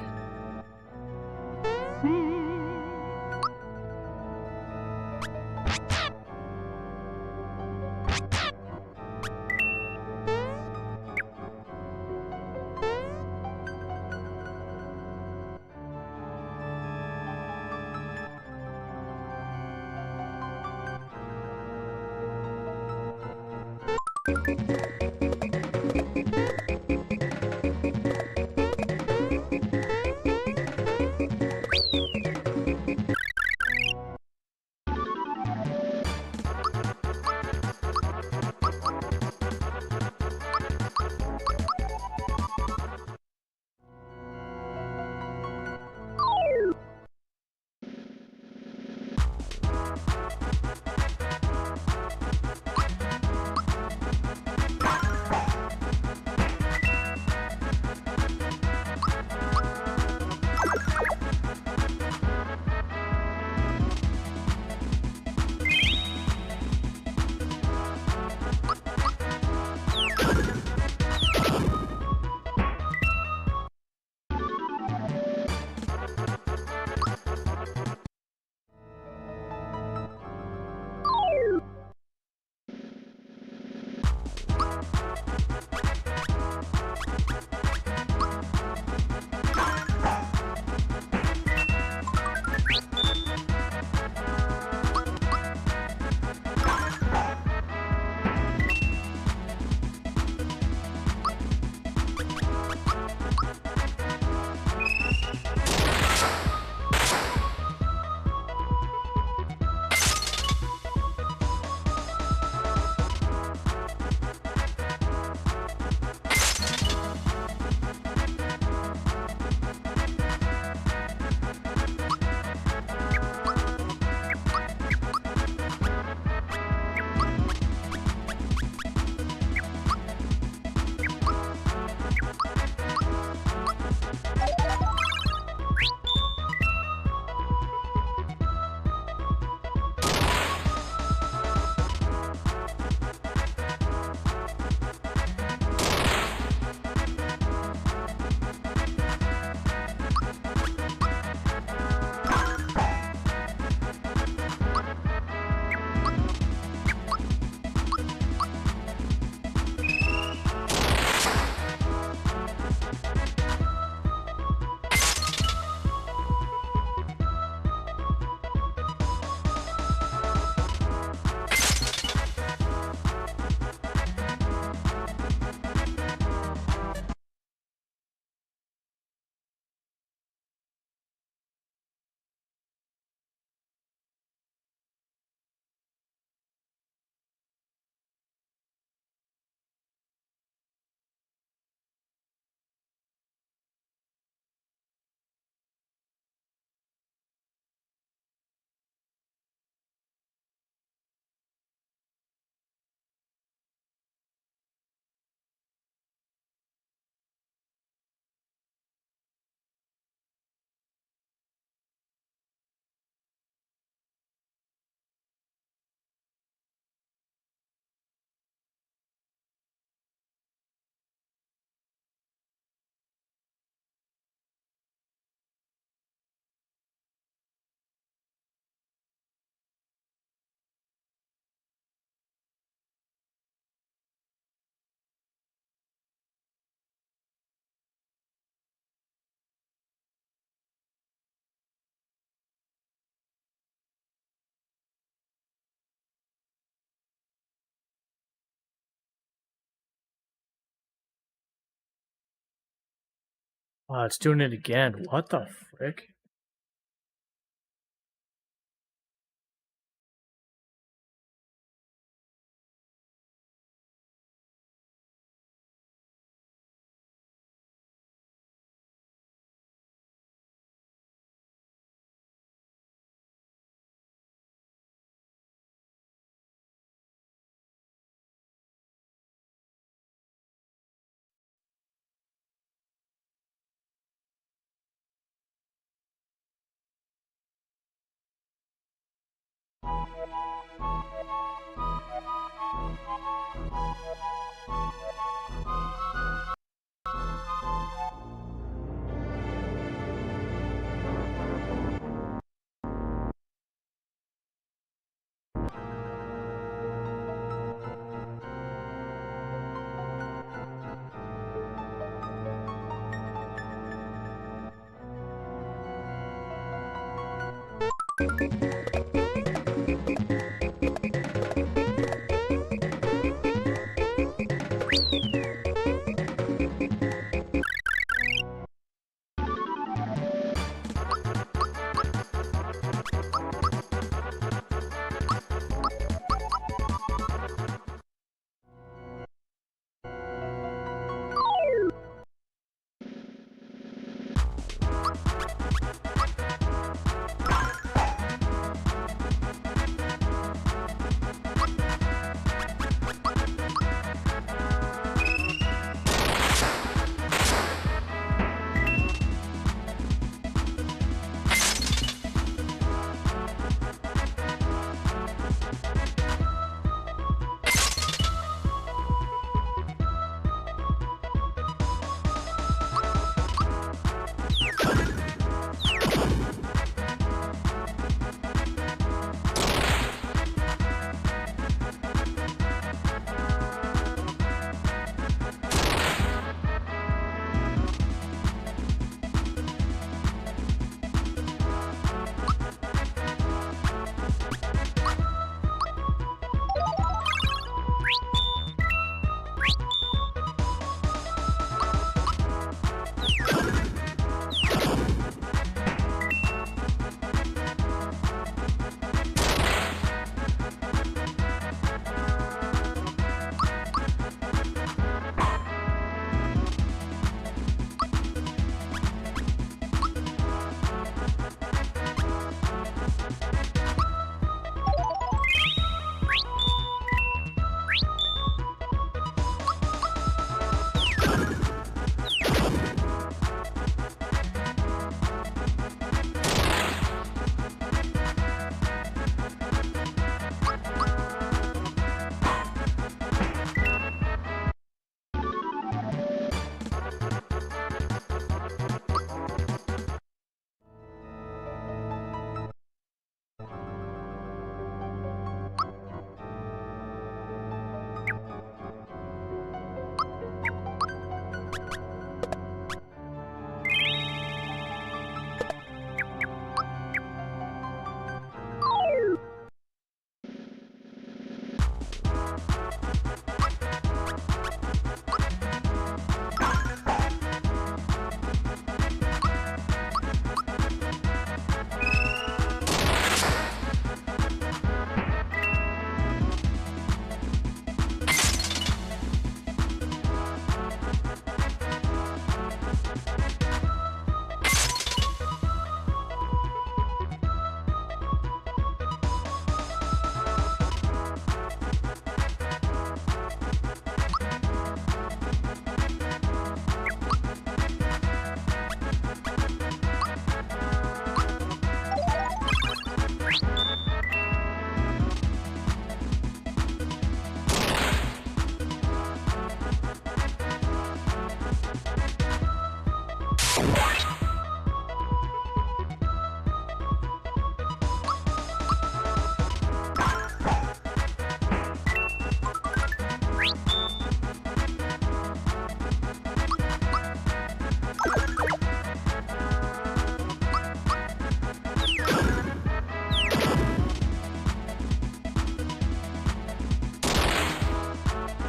Speaker 1: Oh, it's doing it again. What the frick?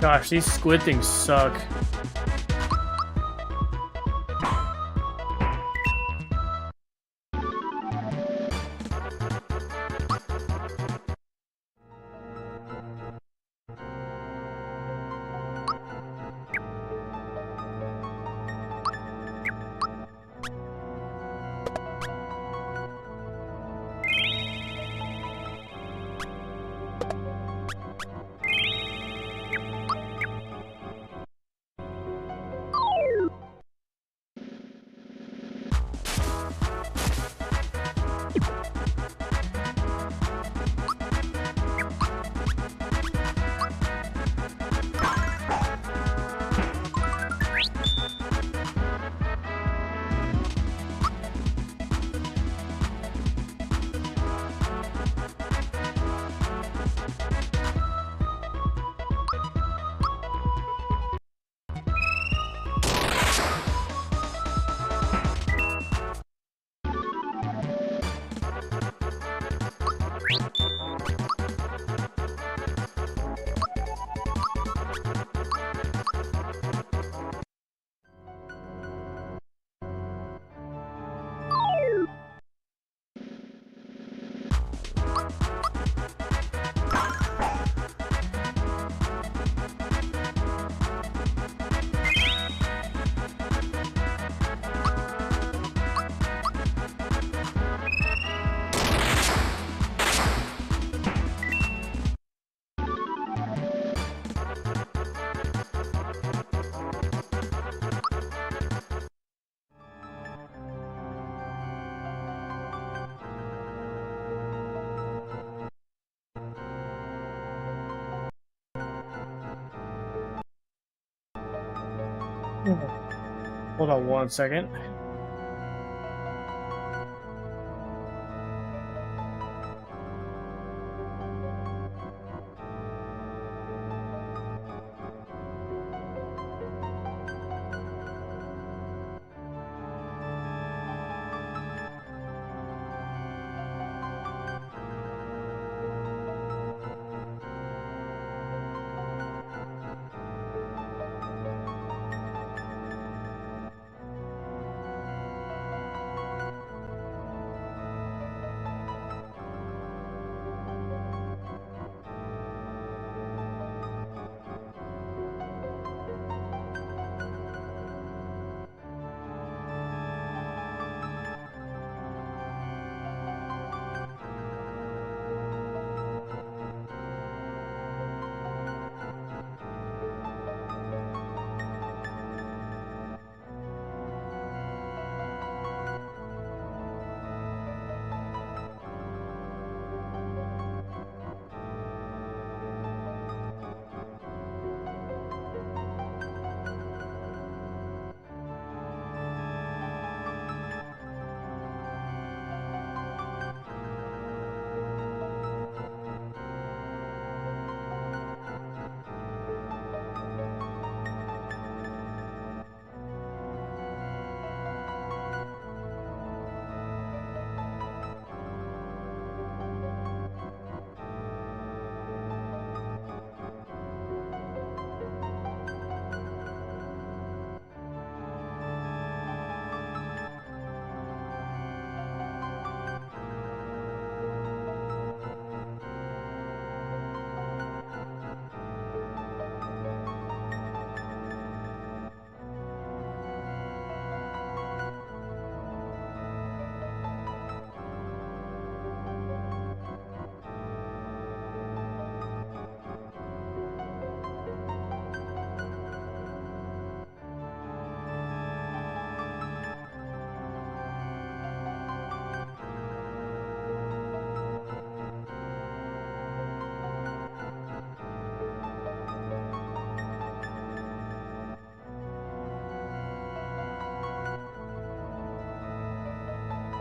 Speaker 1: Gosh, these squid things suck. Hold on 1 second.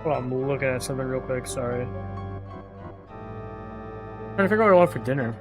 Speaker 1: Hold on, I'm looking at something real quick. Sorry. Trying to figure out what I want for dinner.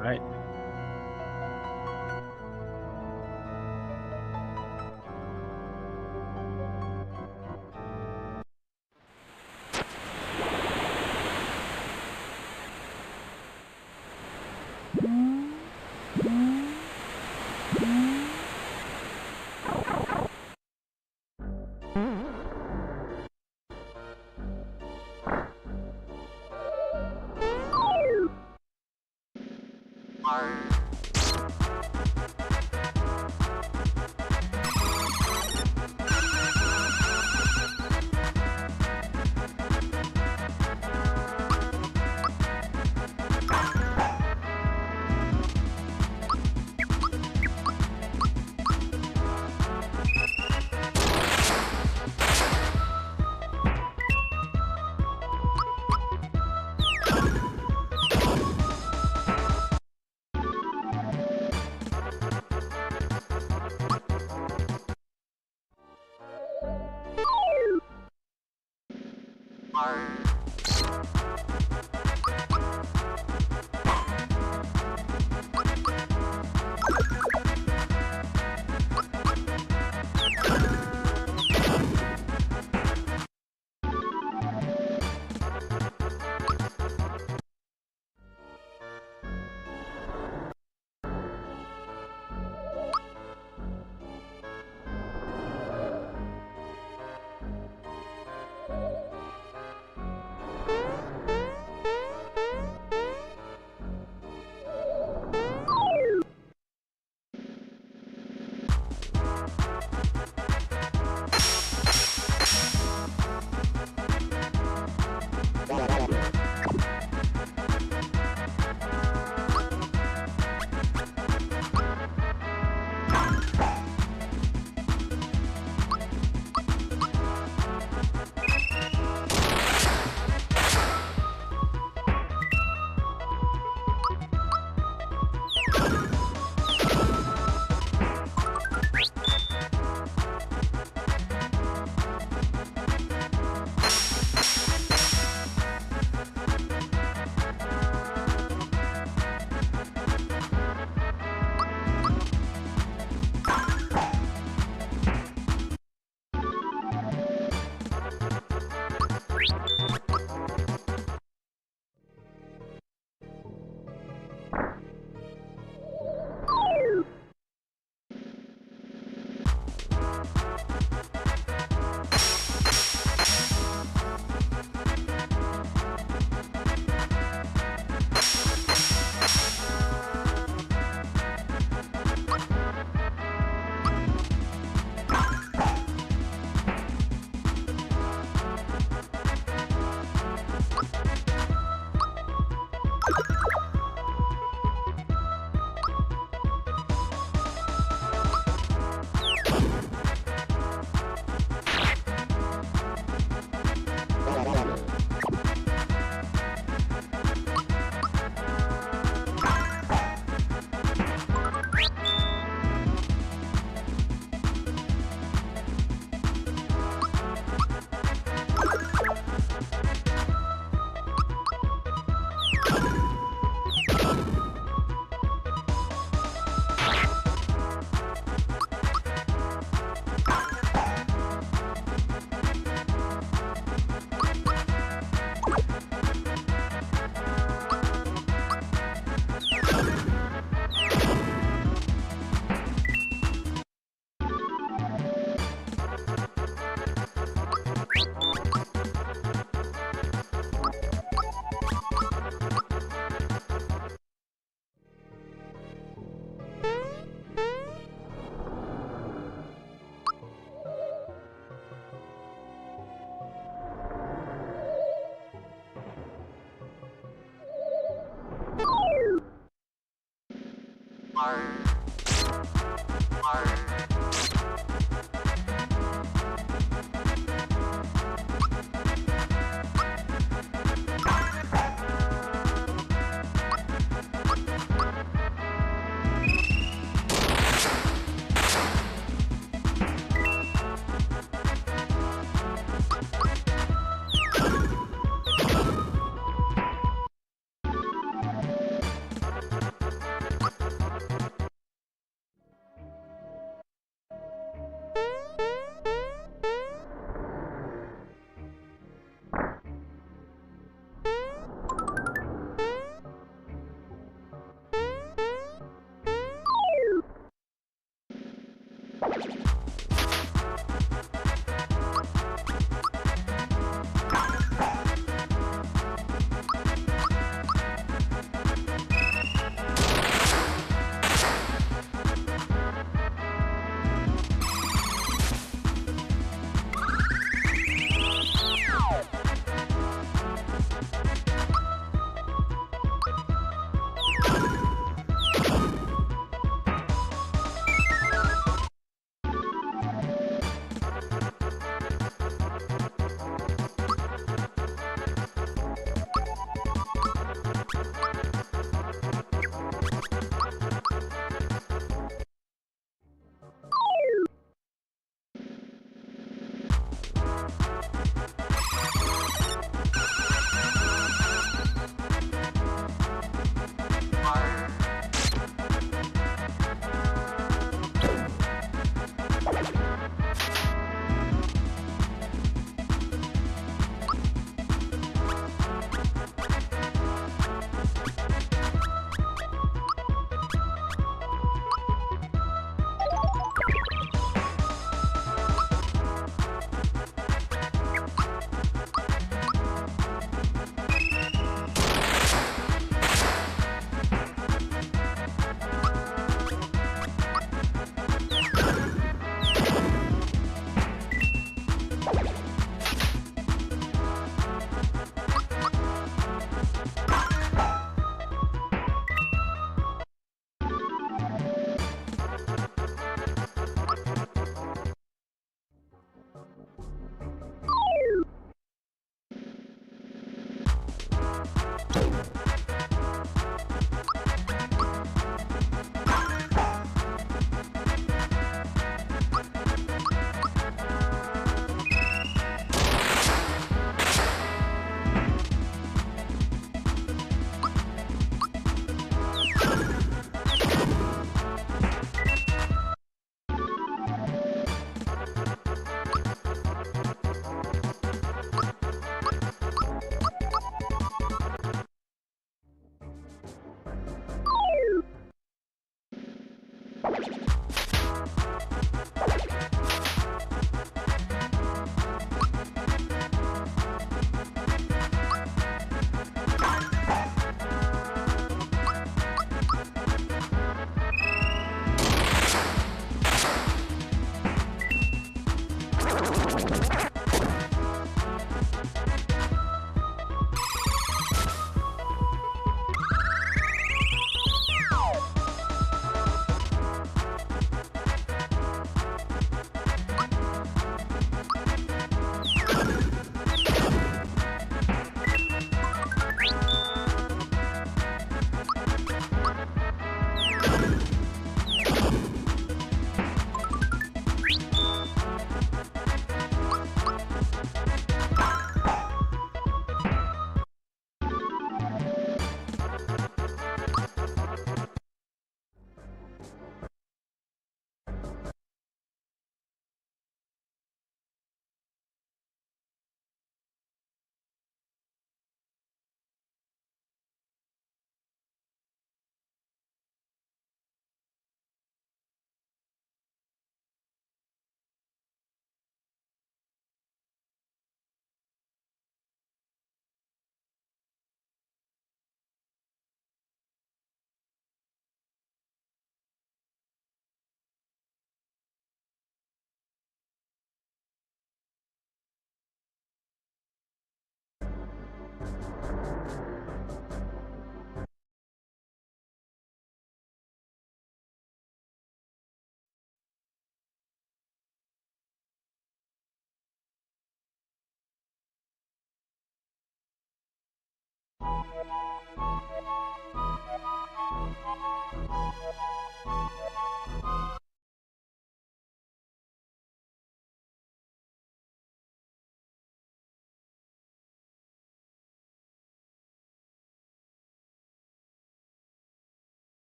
Speaker 1: right.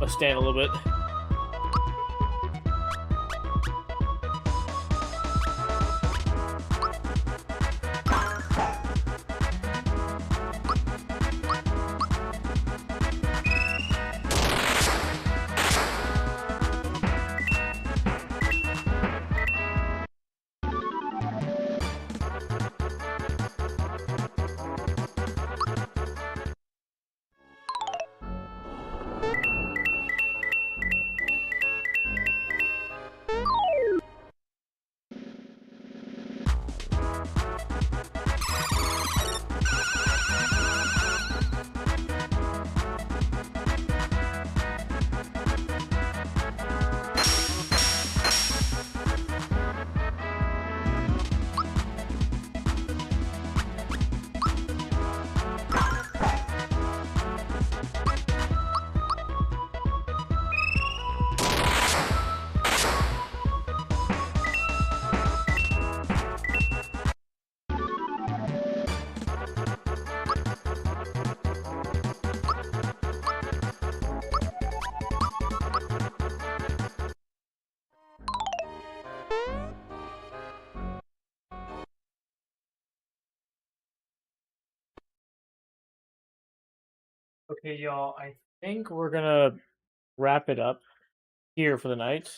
Speaker 1: I'll stand a little bit. Okay, y'all. I think we're gonna wrap it up here for the night.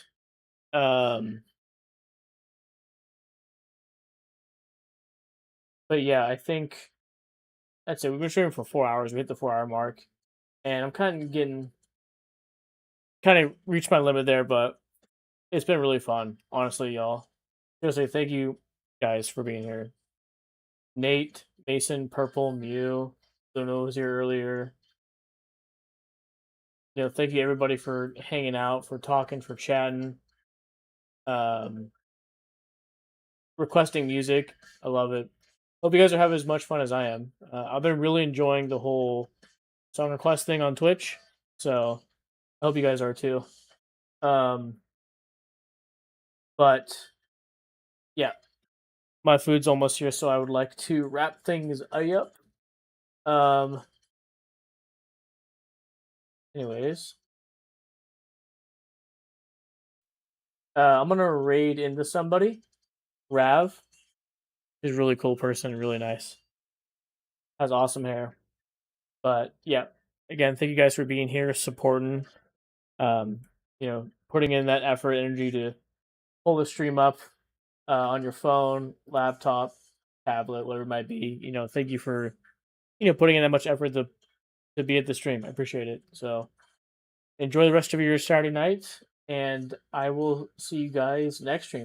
Speaker 1: Um, but yeah, I think that's it. We've been streaming for 4 hours. We hit the 4 hour mark, and I'm kind of reached my limit there, but it's been really fun, honestly, y'all. Seriously, thank you guys for being here. Nate, Mason, Purple, Mew, Luna was here earlier. Thank you everybody for hanging out, for talking, for chatting, um, requesting music. I love it. Hope you guys are having as much fun as I am. I've been really enjoying the whole song request thing on Twitch, so I hope you guys are too. Um, but yeah, my food's almost here, so I would like to wrap things up. Um, anyways, I'm gonna raid into somebody. Rav is a really cool person, really nice, has awesome hair. But yeah, again, thank you guys for being here, supporting, um, putting in that effort, energy to pull the stream up on your phone, laptop, tablet, whatever it might be. Thank you for putting in that much effort to be at the stream. I appreciate it. So enjoy the rest of your Saturday night, and I will see you guys next stream.